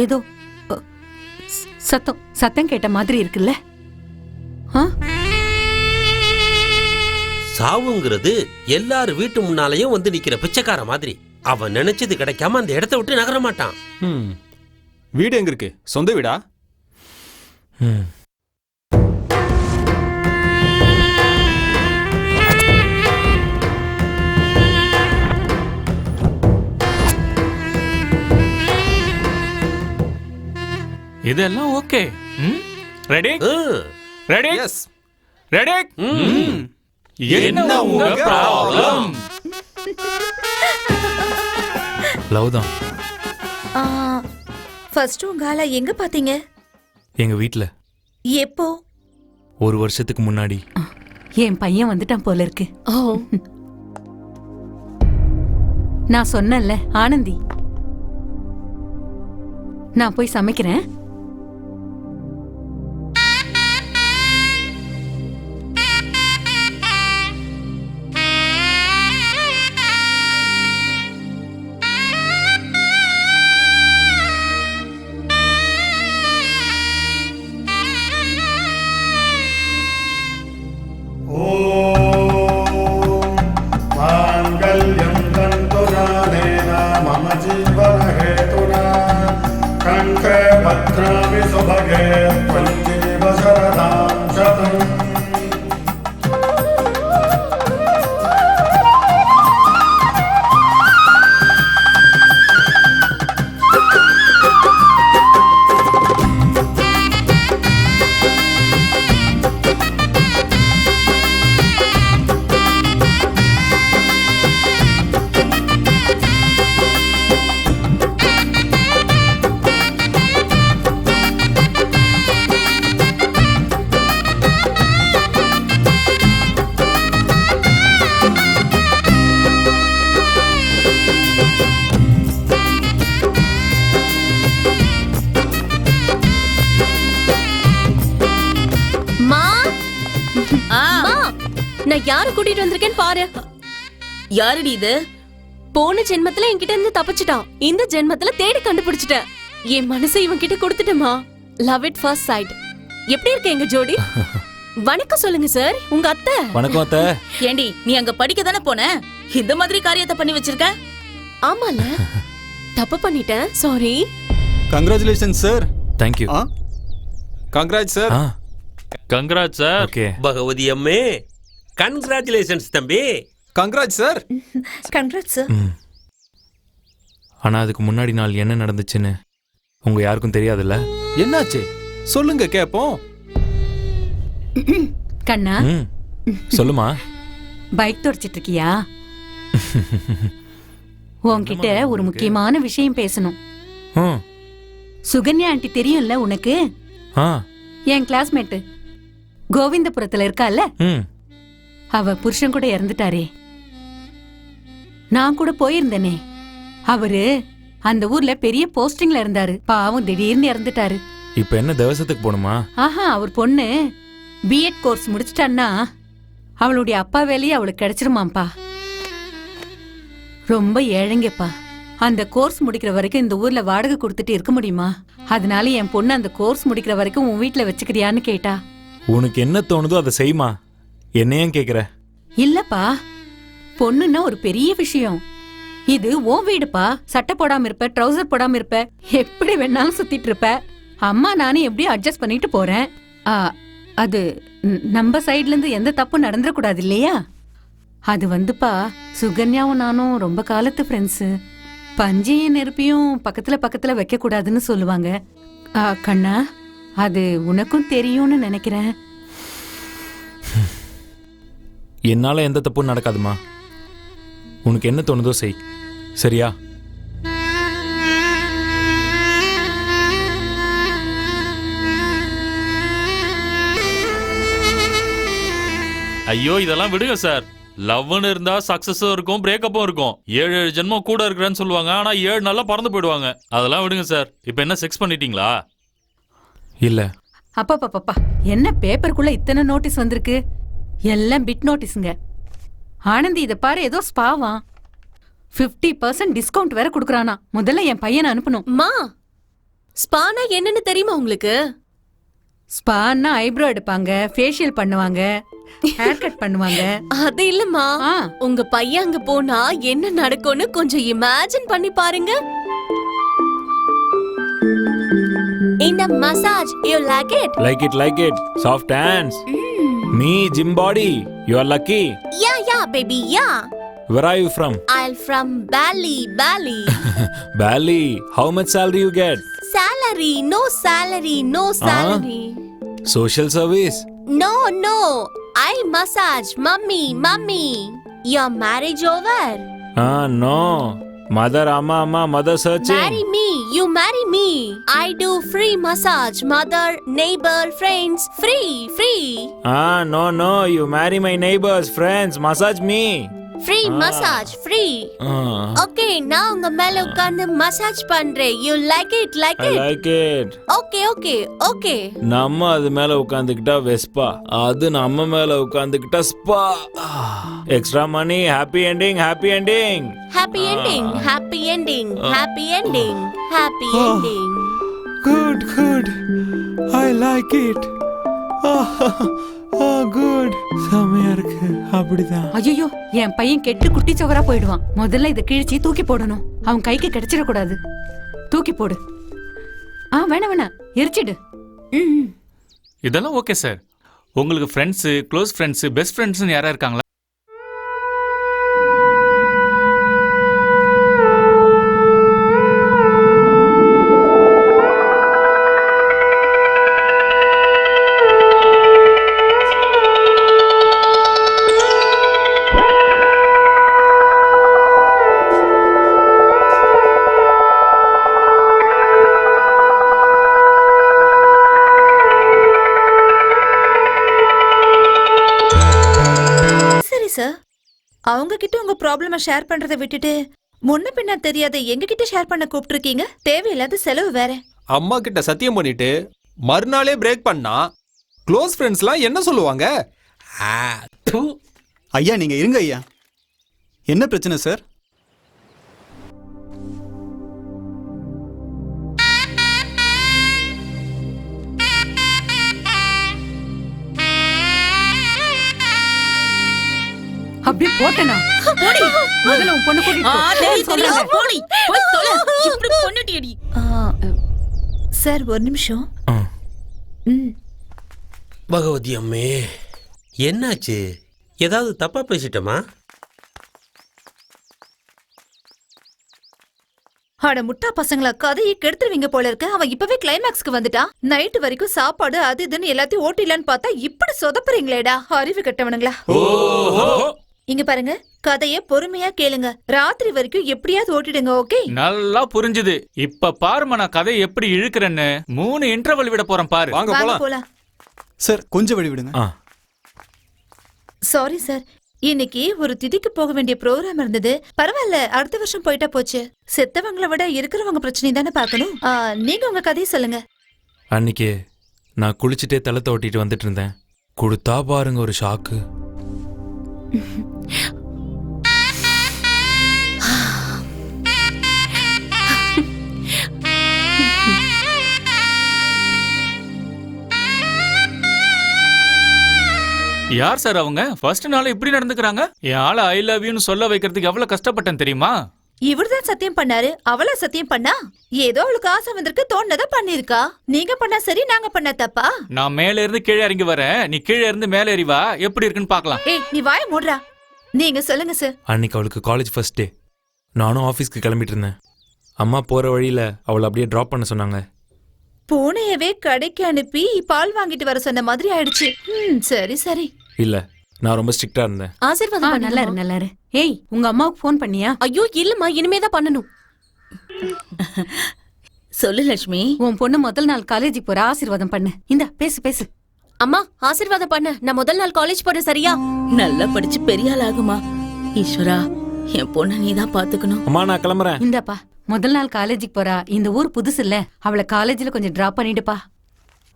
ஏதோ சத்தம் கேட்ட மாதிரி இருக்குல்ல? சாவுங்கிறது எல்லார் வீட்டு முன்னாலேயும் வந்து நிக்கிற பிச்சைக்கார மாதிரி. அவன் நினைச்சது கிடைக்காம அந்த இடத்த விட்டு நகர மாட்டான். வீடு எங்க இருக்கு? சொந்த வீடா? இதெல்லாம் okay. Ready ready yes ready. என்ன உங்க ப்ராப்ளம்? லவ் தான். ஃபர்ஸ்ட் உங்க ஆளை எங்க பாத்தீங்க? எங்க வீட்ல. எப்போ? ஒரு வருஷத்துக்கு முன்னாடி. என் பையன் வந்துட்டான் போல இருக்கு. நான் சொன்னேன்ல, ஆனந்தி. நான் போய் சமைக்கிறேன். मम जीवन हेतुना कंठे बद्ध நான் யார கூட்டிட்டு வந்திருக்கேன்னு பாரு. யாருடி இது? போன ஜென்மத்துல என்கிட்ட இருந்து தப்பிச்சிட்டான். இந்த ஜென்மத்துல தேடி கண்டுபிடிச்சிட்டேன். என் மனசை இவன் கிட்ட கொடுத்துட்டேமா. Love it first sight. எப்படி இருக்கு எங்க ஜோடி? வணக்கம் சொல்லுங்க சார். உங்க அத்தை. வணக்கம் அத்தை. ஏண்டி நீ அங்க படிக்க தானே போன? இந்த மாதிரி காரியத்தை பண்ணி வச்சிருக்க? ஆமால, தப்பு பண்ணிட்டேன். Sorry. Congratulation sir. Thank you. Congrat sir. Congrat sir. Okay. Bhagavathi அம்மே கங்க்ராச்சுலேஷன்ஸ் தம்பி. Congrat sir. Congrats sir. ஆனா அதுக்கு முன்னாடி நாள் என்ன நடந்துச்சுன்னு உங்க யாருக்கும் தெரியாதுல்ல? என்னாச்சு சொல்லுங்க கேப்போம். கண்ணா, சொல்லுமா. பைக் தொடச்சிட்டு இருக்கியா? உன்கிட்ட ஒரு முக்கியமான விஷயம் பேசணும். சுகன்யா ஆண்டி தெரியும்ல உனக்கு? என் கிளாஸ்மேட்டு கோவிந்தபுரத்துல இருக்கால, அவ புருஷன் கூட இறந்துட்டாரே. நான் கூட போயிருந்தேனே. அவரு அந்த ஊர்ல பெரிய போஸ்டிங்ல இருந்தாரு. பாவம் திடீர்னு இறந்துட்டாரு. இப்ப என்ன தேவசத்துக்கு போணுமா? ஆஹா, அவர் பொண்ணு பிஎட் கோர்ஸ் முடிச்சிட்டான்னா அவளுடைய அப்பா வேலையே அவளுக்கு கிடைச்சிருமாப்பா. ரொம்ப ஏழைங்கப்பா. அந்த கோர்ஸ் முடிக்கிற வரைக்கும் இந்த ஊர்ல வாடகை கொடுத்துட்டு இருக்க முடியுமா? அதனால என் பொண்ணு அந்த கோர்ஸ் முடிக்கிற வரைக்கும் உன் வீட்டுல வச்சுக்கிறியான்னு கேட்டா. உனக்கு என்ன தோணுதோ அதை செய்யுமா. என்னையும் கேக்குற? இல்லப்பா, பொண்ணுன்னா ஒரு பெரிய விஷயம். இது உன் வீடுப்பா. சட்டை போடாம இருப்ப, ட்ரௌசர் போடாம இருப்ப, எப்படி வேணாலும் சுத்திட்டு இருப்ப. அம்மா நானும் எப்படியும் அட்ஜஸ்ட் பண்ணிட்டு போறேன். அது நம்ம சைட்ல இருந்து எந்த தப்பும் நடந்துடக்கூடாது இல்லையா? அது வந்துப்பா, சுகன்யாவும் நானும் ரொம்ப காலத்து ஃப்ரெண்ட்ஸு. பஞ்சையும் நெருப்பியும் பக்கத்துல பக்கத்துல வைக்க கூடாதுன்னு சொல்லுவாங்க. கண்ணா, அது உனக்கும் தெரியும்னு நினைக்கிறேன். என்னால எந்த தப்பும் நடக்காதுமா. உனக்கு என்ன தோணுதோ செய், சரியா? ஐயோ இதெல்லாம் விடுங்க சார். லவ்னு இருந்தா சக்சஸும் இருக்கும், பிரேக்கப்பும் இருக்கும். 7 ஜென்மம் கூட இருக்கிறேன்னு சொல்லுவாங்க, ஆனா 7 நாளா பறந்து போயிடுவாங்க. அதெல்லாம் விடுங்க சார். இப்ப என்ன செக்ஸ் பண்ணிட்டீங்களா? இல்ல. அப்பா, என்ன பேப்பருக்குள்ள இத்தனை நோட்டீஸ் வந்திருக்கு? எல்லாம் பிட் நோட்டீஸுங்க. ஆனந்தி, இத பாரு, ஏதோ ஸ்பாவா 50% டிஸ்கவுண்ட் வேற குடுக்கறானா. முதல்ல என் பையனை அனுப்பணும். மா, ஸ்பானா என்னன்னு தெரியுமா உங்களுக்கு? ஸ்பான்னா ஐப்ரோ எடுப்பாங்க, ஃபேஷியல் பண்ணுவாங்க, ஹேர் கட் பண்ணுவாங்க. அது இல்லம்மா, உங்க பையன் அங்க போனா என்ன நடக்கும்னு கொஞ்சம் இமேஜின் பண்ணி பாருங்க. இந்த massage, you like it? Like it. Soft hands. Me, gym body. You are lucky. Yeah, baby, yeah. Where are you from? I'm from Bali. Bali. How much salary you get? Salary, no salary. Social service? No. I massage, mummy. Your marriage over? No. Mother, amma, mother searching. Marry me, you marry me. I do free massage, mother, neighbor, friends, free. No, you marry my neighbors, friends, massage me. Free massage, free. Okay, நான் உங்க மேல உட்கார்ந்து massage பண்றேன். You like it? I like it. Okay. நம்ம அது மேல உட்கார்ந்துக்கிட்டா Vespa, அது நம்ம மேல உட்கார்ந்துக்கிட்டா spa. Extra money, happy ending. Happy ending. Good. I like it. Good. செமையா இருக்கு. அப்படிதான். ஐயோ, என் பையன் கெட்டு குட்டி சவரா போயிடுவான். முதல்ல இதை கிழிச்சி தூக்கி போடணும். அவன் கைக்கு கிடைச்சிடக்கூடாது. தூக்கி போடு. வேணாம், எரிச்சிடு. இதெல்லாம் ஓகே சார். உங்களுக்கு ஃப்ரெண்ட்ஸு, க்ளோஸ் ஃப்ரெண்ட்ஸு, பெஸ்ட் ஃப்ரெண்ட்ஸ்னு யாரா இருக்காங்களா? அவங்க கிட்ட உங்க ப்ராப்ளம ஷேர் பண்றதை விட்டுட்டு முன்ன பின்ன தெரியாத எங்க கிட்ட ஷேர் பண்ண கூப்பிட்டுருக்கீங்க. தேவையில்லாத செலவு வேற. அம்மா கிட்ட சத்தியம் பண்ணிட்டு மறுநாளே பிரேக் பண்ணா க்ளோஸ் ஃப்ரெண்ட்ஸ்லாம் என்ன சொல்லுவாங்க? ஐயா நீங்க இருங்க ஐயா. என்ன பிரச்சனை சார்? அப்படியே போட்டேனா? போடி. முதல்ல உன் பொண்ணு கூட்டிட்டு போ. இப்படி பொண்ணுட்டியடி. சார் ஒரு நிமிஷம். பகவதி அம்மே, என்னாச்சு? ஏதாவது தப்பா பேசிட்டோமா? ஆட முட்டா பசங்களா, கதையை கெடுத்துருவீங்க போல இருக்கு. அவன் இப்பவே கிளைமேக்ஸ்க்கு வந்துட்டான். நைட்டு வரைக்கும் சாப்பாடு அது இதுன்னு எல்லாத்தையும் ஓட்டிடலான்னு பார்த்தா இப்படி சொதப்புறீங்களேடா, அறிவு கெட்டவனுங்களா. இங்க பாருங்க, கதையை பொறுமையா கேளுங்க. ராத்திரி வரைக்கும் எப்படியாவது ஓட்டிடுங்க. ஓகே? நல்லா புரிஞ்சுது. இப்ப பாருமா நான் கதையை எப்படி இழுக்கிறேன்னு. 3 இன்டர்வல் விட போறேன் பாரு. வாங்க போலாம். சார் கொஞ்சம் வழி விடுங்க. சாரி சார், இன்னைக்கு ஒரு திதிக்கு போக வேண்டிய ப்ரோக்ராம் இருந்தது. பரவாயில்ல, அடுத்த வருஷம் போயிட்டா போச்சு. செத்தவங்களை விட இருக்கிறவங்க பிரச்சனை தானே பார்க்கணும். நீங்க உங்க கதையை சொல்லுங்க. அன்னைக்கு நான் குளிச்சுட்டே தலை ஓட்டிட்டு வந்துட்டு இருந்தேன். கொடுத்தா பாருங்க ஒரு ஷாக்கு. யார் சார் அவங்க? ஃபர்ஸ்ட் நாள் இப்படி நடந்துக்கிறாங்க. என் ஆளை ஐ லவ் யூன்னு சொல்ல வைக்கிறதுக்கு எவ்வளவு கஷ்டப்பட்டேன் தெரியுமா? இவர்தான் சத்தியம் பண்ணாரு, அவளா சத்தியம் பண்ணா? ஏதோ அவளுக்கு ஆசை வந்திருக்கு, தோணுனத பண்ணிருக்கா. நீங்க பண்ணா சரி, நாங்க பண்ண தப்பா? நான் மேல இருந்து கீழே இறங்கி வரேன், நீ கீழே இருந்து மேல ஏறி வா. எப்படி இருக்குன்னு பாக்கலாம். ஏய், நீ வாய மூடுறா. நீங்க சொல்லுங்க சார். அன்னைக்கு அவளுக்கு காலேஜ் ஃபர்ஸ்ட் டே. நானும் ஆஃபீஸ்க்கு கிளம்பிட்டு இருந்தேன். அம்மா போற வழியில அவளை அப்படியே டிராப் பண்ண சொன்னாங்க. பூனையவே கடைக்கு அனுப்பி பால் வாங்கிட்டு வர சொன்ன மாதிரி ஆயிடுச்சு. சரி சரி. இல்ல, நான் ரொம்ப ஸ்ட்ரிக்ட்டா இருந்தேன். ஆசீர்வாதம் நல்லா இரு, நல்லா இரு. ஏய், உங்க அம்மாவுக்கு ஃபோன் பண்ணியா? ஐயோ இல்லம்மா, இனிமே தான் பண்ணணும். சொல்லு லட்சுமி. உன் பொண்ணு முதல் நாள் காலேஜுக்கு போற, ஆசீர்வாதம் பண்ணு. இந்த பேசு பேசு. அம்மா ஆசீர்வாதம் பண்ண. நான் முதல் நாள் காலேஜ் போறேன், சரியா? நல்லா படிச்சு பெரிய ஆள் ஆகுமா. ஈஸ்வரா, என் பொண்ணை நீதான் பாத்துக்கணும். அம்மா நான் கிளம்புறேன். இந்தாப்பா, முதல் நாள் காலேஜுக்கு போறா. இந்த ஊர் புதுசு இல்ல, அவளை காலேஜ்ல கொஞ்சம் டிராப் பண்ணிடுப்பா.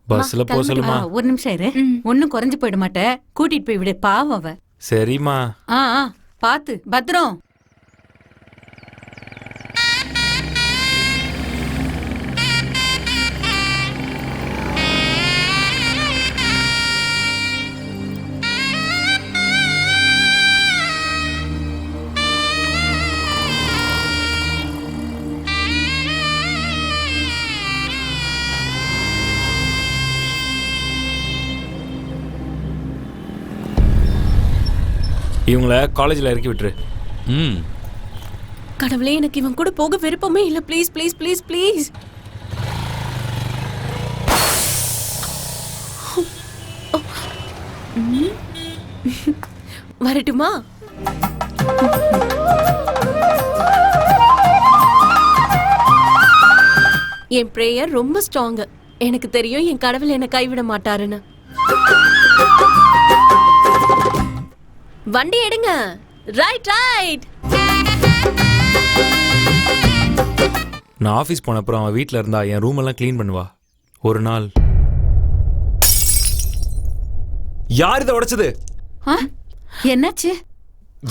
பஸ்ல போ சொல்லுமா. ஒரு நிமிஷம் இரு. ஒன்னும் குறைஞ்சு போயிட மாட்டே. கூட்டிட்டு போய் விடு, பாவம் அவ. சரிம்மா. பாத்து பத்திரம். இவங்கள காலேஜ்ல இறக்கி விட்டுரு. கடவுளே, எனக்கு இவன் கூட போக விருப்பமே இல்ல. Please please please please. வரட்டுமா? என் பிரேயர் ரொம்ப ஸ்ட்ராங். எனக்கு தெரியும் என் கடவுள் என்னை கைவிட மாட்டாருன்னு. வண்டி எடுங்க. Right right. நான் ஆஃபீஸ் போன அப்புறம் அவன் வீட்டில் இருந்தா என் ரூம் எல்லாம் க்ளீன் பண்ணுவா. ஒரு நாள் யார் இதை உடைச்சது? என்னாச்சு?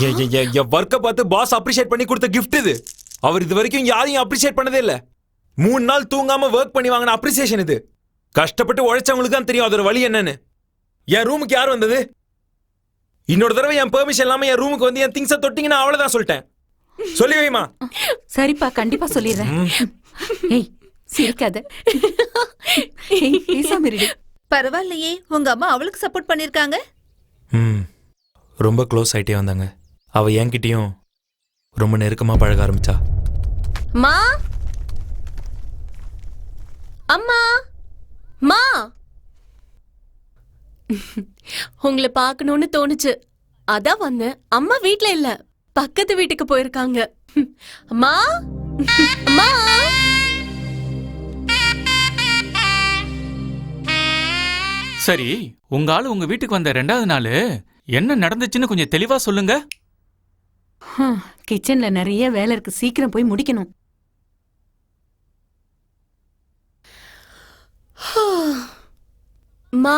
என் ஒர்க்கை பார்த்து பாஸ் அப்ரிஷியேட் பண்ணி கொடுத்த கிஃப்ட் இது. அவர் இது வரைக்கும் யாரையும் அப்ரிஷியேட் பண்ணதே இல்லை. 3 நாள் தூங்காம ஒர்க் பண்ணி வாங்கின அப்ரிசியேஷன் இது. கஷ்டப்பட்டு உழைச்சவங்களுக்கு தான் தெரியும் அதோட வழி என்னன்னு. என் ரூமுக்கு யார் வந்தது? இன்னொரு தடவை என் பெர்மிஷன் இல்லாம என் ரூமுக்கு வந்து என் திங்ஸை தொட்டிங்கன்னா அவ்வளவுதான் சொல்லிட்டேன். சொல்லி வைமா. சரிப்பா, கண்டிப்பா சொல்லிடுறேன். ஏய், சிரிக்காத. ஏய், பேசாம இரு. பரவாயில்லையே, உங்க அம்மா அவளுக்கு சப்போர்ட் பண்ணிருக்காங்க. ரொம்ப க்ளோஸ் ஆயிட்டே வந்தாங்க. அவ என்கிட்டயும் ரொம்ப நெருக்கமா பழக ஆரம்பிச்சா. மா, அம்மா, மா, உங்களை பார்க்கணும்னு தோணுச்சு, அதான் வந்தேன். அம்மா வீட்ல இல்ல, பக்கத்து வீட்டுக்கு போயிருக்காங்க. அம்மா, அம்மா. சரி, உங்க ஆளு உங்க வீட்டுக்கு வந்த 2வது நாள் என்ன நடந்துச்சுன்னு கொஞ்சம் தெளிவா சொல்லுங்க. கிச்சன்ல நிறைய வேலை இருக்கு, சீக்கிரம் போய் முடிக்கணும். மா,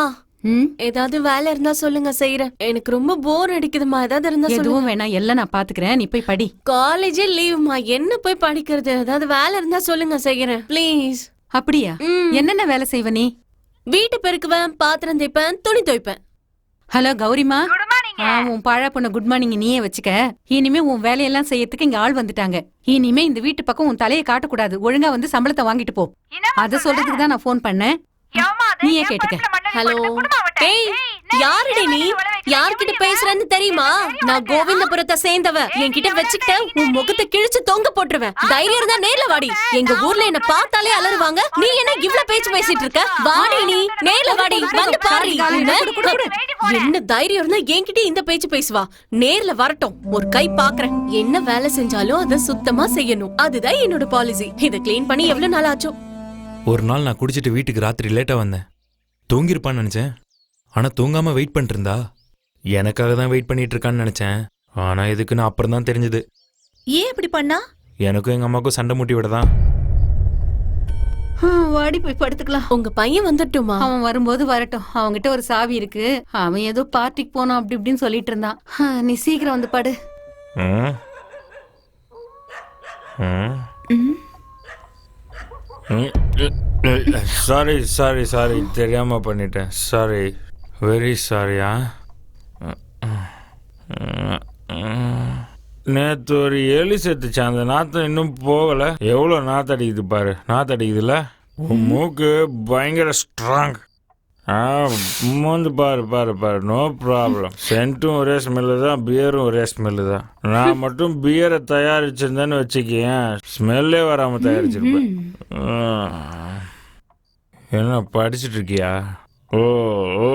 ஏதாவது வேலை இருந்தா சொல்லுங்க, செய்யறேன். எனக்கு ரொம்ப போர் அடிக்குதுமா. ஏதாவது இருந்தா எதுவும் சொல்லுங்க. வேணாம், எல்லாம் நான் பாத்துக்கிறேன். நீ போய் படி. காலேஜே லீவுமா, என்ன போய் படிக்கிறது? ஏதாவது வேலை இருந்தா சொல்லுங்க, செய்யறேன் ப்ளீஸ். அப்படியா? என்னென்ன வேலை செய்வ நீ? வீட்டு பெருக்குவேன், பாத்திரம் தேய்ப்பேன், துணி துவைப்பேன். ஹலோ கௌரிமா, உன் பாழா பொண்ண குட் மார்னிங் நீயே வச்சுக்க. இனிமே உன் வேலையெல்லாம் செய்யறதுக்கு இங்க ஆள் வந்துட்டாங்க. இனிமே இந்த வீட்டு பக்கம் உன் தலையை காட்டக்கூடாது. ஒழுங்கா வந்து சம்பளத்தை வாங்கிட்டு போ. அத சொல்றதுக்கு தான் நான் போன் பண்ணேன். நீயே கேட்டுக்க. ஹலோ, ஏய் யாருடி நீ? யார்கிட்ட பேசுறேன்னு தெரியுமா? நான் கோவிந்தபுரத்தை சேர்ந்தவ. என்கிட்ட வச்சுக்கிட்ட உன் முகத்தை கிழிச்சு தொங்க போட்டுருவேன். தைரியம் இருந்தா நேர்ல வாடி. எங்க ஊர்ல என்ன பார்த்தாலே அலறுவாங்க. நீ என்ன இவ்ளோ பேச்சு பேசிட்டு இருக்க? வாடி நீ, நேர்ல வாடி, வந்து பாரு. என்ன தைரியம் இருந்தா என்கிட்ட இந்த பேச்சு பேசுவா? நேர்ல வரட்டும், ஒரு கை பாக்குறேன். என்ன வேலை செஞ்சாலும் அதை சுத்தமா செய்யணும். அதுதான் என்னோட பாலிசி. இதை கிளீன் பண்ணி எவ்வளவு நாள் ஆச்சோ? ஒரு நாள் நான் குடிச்சிட்டு வீட்டுக்கு ராத்திரி லேட்டா வந்தேன். தூங்கிருப்பான்னு நினைச்சேன். ஆனா தூங்காம வெயிட் பண்ணிட்டு இருந்தா. எனக்காக தான் வெயிட் பண்ணிட்டு இருக்கான்னு நினைச்சேன். ஆனா இதுக்குன்னு அப்புறம் தான் தெரிஞ்சது. ஏன் இப்படி பண்ணா? எனக்கும் எங்க அம்மாக்கும் சண்டை மூட்டி விடதான். வாடி போய் படுத்துக்கலாம். உங்க பையன் வந்துட்டுமா? அவன் வரும்போது வரட்டும். அவன்கிட்ட ஒரு சாவி இருக்கு. அவன் ஏதோ பார்ட்டிக்கு போனோம் அப்படி இப்படின்னு சொல்லிட்டு இருந்தான். நீ சீக்கிரம் வந்து படு. சாரி சாரி சாரி, தெரியாம பண்ணிட்டேன். சாரி, வெரி சாரியா. நேற்று ஒரு எலி செத்துச்சு. அந்த நாத்தம் இன்னும் போகல. எவ்வளோ நாத்தடிக்குது பாரு. நாத்தடிக்குதுல்ல. உன் மூக்கு பயங்கர ஸ்ட்ராங். மூந்து பாரு பாரு பாரு, நோ ப்ராப்ளம். சென்ட்டும் ஒரே ஸ்மெல்லு தான், பியரும் ஒரே ஸ்மெல்லு தான். நான் மட்டும் பியரை தயாரிச்சிருந்தேன்னு வச்சுக்கேன், ஸ்மெல்லே வராம தயாரிச்சிருப்பேன். என்ன படிச்சுட்டு இருக்கியா? ஓ ஓ,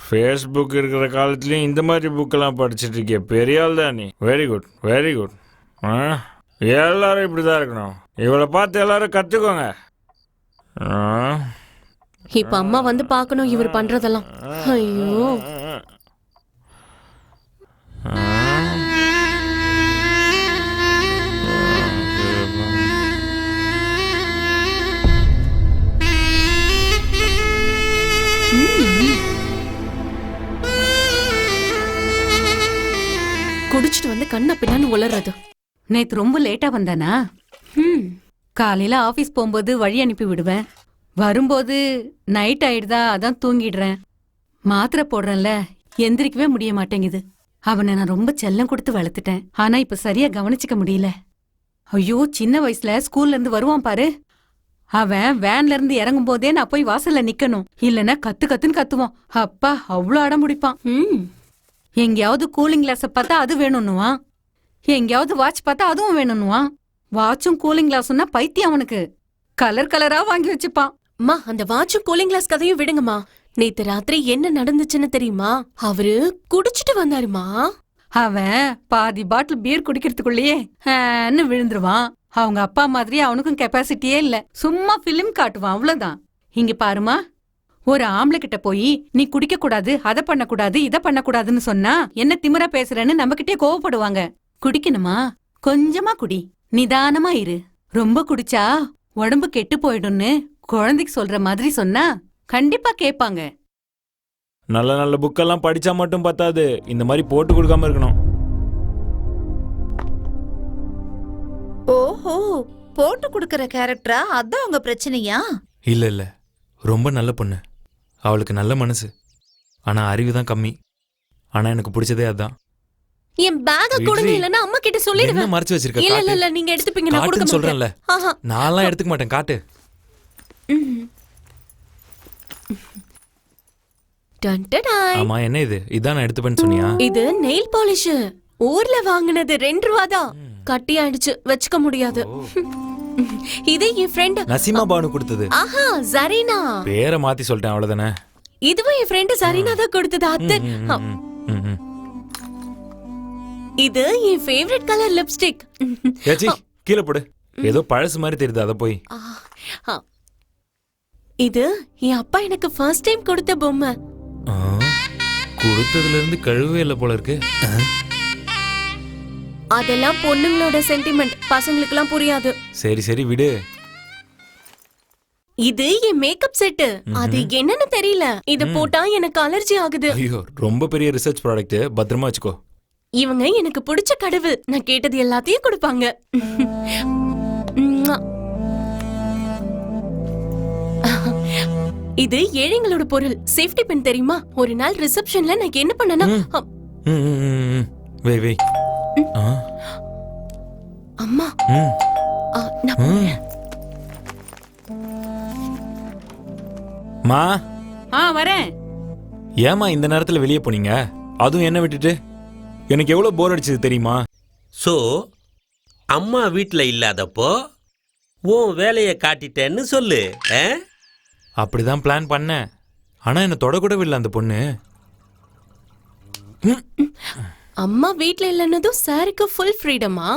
ஃபேஸ்புக் இருக்கிற காலத்துலயும் இந்த மாதிரி புக்கெல்லாம் படிச்சுட்டு இருக்கியா? பெரிய ஆள் தான் நீ. Very good very good. எல்லாரும் இப்படிதான் இருக்கணும். இவளை பார்த்து எல்லாரும் கத்துக்கோங்க. இப்ப அம்மா வந்து பாக்கணும் இவர் பண்றதெல்லாம். ஐயோ, குடிச்சிட்டு வந்து கண்ண பின்னான்னு உளறது. நேத்து ரொம்ப லேட்டா வந்தானா? காலையில ஆபீஸ் போகும்போது வழி அனுப்பி விடுவேன். வரும்போது நைட் ஆயிடுதா, அதான் தூங்கிடுறேன். மாத்திரை போடுறேன்ல, எந்திரிக்கவே முடிய மாட்டேங்குது. அவனை நான் ரொம்ப செல்லம் கொடுத்து வளர்த்துட்டேன். ஆனா இப்ப சரியா கவனிச்சுக்க முடியல. ஐயோ, சின்ன வயசுல ஸ்கூல்ல இருந்து வருவான் பாரு. அவன் வேன்ல இருந்து இறங்கும் போதே நான் போய் வாசல்ல நிக்கணும். இல்லன்னா கத்து கத்துன்னு கத்துவான். அப்பா, அவ்வளவு அடம் முடிப்பான். எங்கேயாவது கூலிங் கிளாஸ பார்த்தா அது வேணும்னுவான். எங்கேயாவது வாட்ச் பார்த்தா அதுவும் வேணும்னுவான். வாட்சும் கூலிங் கிளாஸ்னா பைத்தியம் அவனுக்கு. கலர் கலரா வாங்கி வச்சுப்பான். அம்மா, அந்த வாட்சும் கூலிங் கிளாஸ் கதையும் விடுங்கம்மா. நேத்து ராத்திரி என்ன நடந்துச்சுன்னு தெரியுமா? அவரு குடிச்சிட்டு வந்தாருமா. அவன் பாதி பாட்டில் பீர் குடிக்கிறதுக்குள்ளேயே விழுந்துருவான். அவங்க அப்பா மாதிரி அவனுக்கும் கெப்பாசிட்டியே இல்ல. சும்மா பிலிம் காட்டுவான், அவ்வளவுதான். இங்க பாருமா, ஒரு ஆம்பளை கிட்ட போய் நீ குடிக்க கூடாது, அதை பண்ணக்கூடாது, இதை பண்ணக்கூடாதுன்னு சொன்னா என்ன திமிரா பேசுறேன்னு நம்ம கிட்டே கோவப்படுவாங்க. குடிக்கணுமா, கொஞ்சமா குடி, நிதானமா இரு. ரொம்ப குடிச்சா உடம்பு கெட்டு போயிடும்னு குழந்தைக்கு சொல்ற மாதிரி சொன்னா கண்டிப்பா கேட்பாங்க. நல்ல நல்ல புக்கெல்லாம் படிச்சா மட்டும் பத்தாது, இந்த மாதிரி போட்டு கொடுக்காம இருக்கணும். ஓஹோ, போட்டு கொடுக்கற கேரக்டரா? அதான் உங்க பிரச்சனையா? இல்ல இல்ல, ரொம்ப நல்ல பொண்ணு. அவளுக்கு நல்ல மனசு, ஆனா அறிவு தான் கம்மி. ஆனா எனக்கு பிடிச்சதே அதான். என் பேக்க கொடுங்க, இல்லனா அம்மா கிட்ட சொல்லிடுவேன். என்ன மறைச்சு வச்சிருக்க? இல்ல இல்ல இல்ல, நீங்க எடுத்துப்பீங்க, நான் கொடுக்க மாட்டேன். சொல்றேன்ல, நான்லாம் எடுத்துக்க மாட்டேன். காட்டு. ஆமா, என்ன இது? இதான் நான் எடுத்துப்பேன்னு சொன்னியா? இது நெயில் பாலிஷ். ஊர்ல வாங்குனது 2 ரூபா தான். கட்டி ஆயிடுச்சு, வச்சுக்க முடியாது. இது என் ஃப்ரெண்ட் நசீமா பானு கொடுத்தது. ஆஹா, ஜரீனா. பேரை மாத்தி சொல்லிட்டேன், அவ்வளவுதானே. இதுவும் என் ஃப்ரெண்ட் ஜரீனா தான் கொடுத்தது. அத்தை, இது என் ஃபேவரட் கலர் லிப்ஸ்டிக். ஏச்சி, கீழே போடு. ஏதோ பழசு மாதிரி தெரியுது, அத போய். இது என் அப்பா எனக்கு ஃபர்ஸ்ட் டைம் கொடுத்த பொம்மை. கொடுத்ததுல இருந்து கழுவே இல்ல போல இருக்கு. அதெல்லாம் பொண்ணுங்களோட சென்டிமெண்ட், பசங்களுக்குலாம் புரியாது. சரி சரி, விடு. இது என் மேக்கப் செட். அது என்னன்னு தெரியல. இது போட்டா எனக்கு அலர்ஜி ஆகுது. ஐயோ ரொம்ப பெரிய ரிசர்ச் ப்ராடக்ட், பத்திரமா வச்சுக்கோ. இவங்க எனக்கு பிடிச்ச கடவுள். நான் கேட்டது எல்லாத்தையும் கொடுப்பாங்க. இது ஏழைங்களோட பொருள். சேஃப்டி பின் தெரியுமா? ஒரு நாள் ரிசப்ஷன்ல நான் என்ன பண்ணனா, வை வை. அம்மா நான் மா வரேன். ஏமா இந்த நேரத்துல வெளியே போனீங்க, அதுவும் என்ன விட்டுட்டு? எனக்கு எவ்வளவு போர் அடிச்சது தெரியுமா? ஸோ அம்மா வீட்டில் இல்லாதப்போ உன் வேலையை காட்டிட்டேன்னு சொல்லு. அப்படிதான் பிளான் பண்ணேன். ஆனா என்ன தொடக்கூடவே இல்லை அந்த பொண்ணு. அம்மா வீட்ல இல்லன்னதும் சாருக்கு ஃபுல் ஃப்ரீடமா?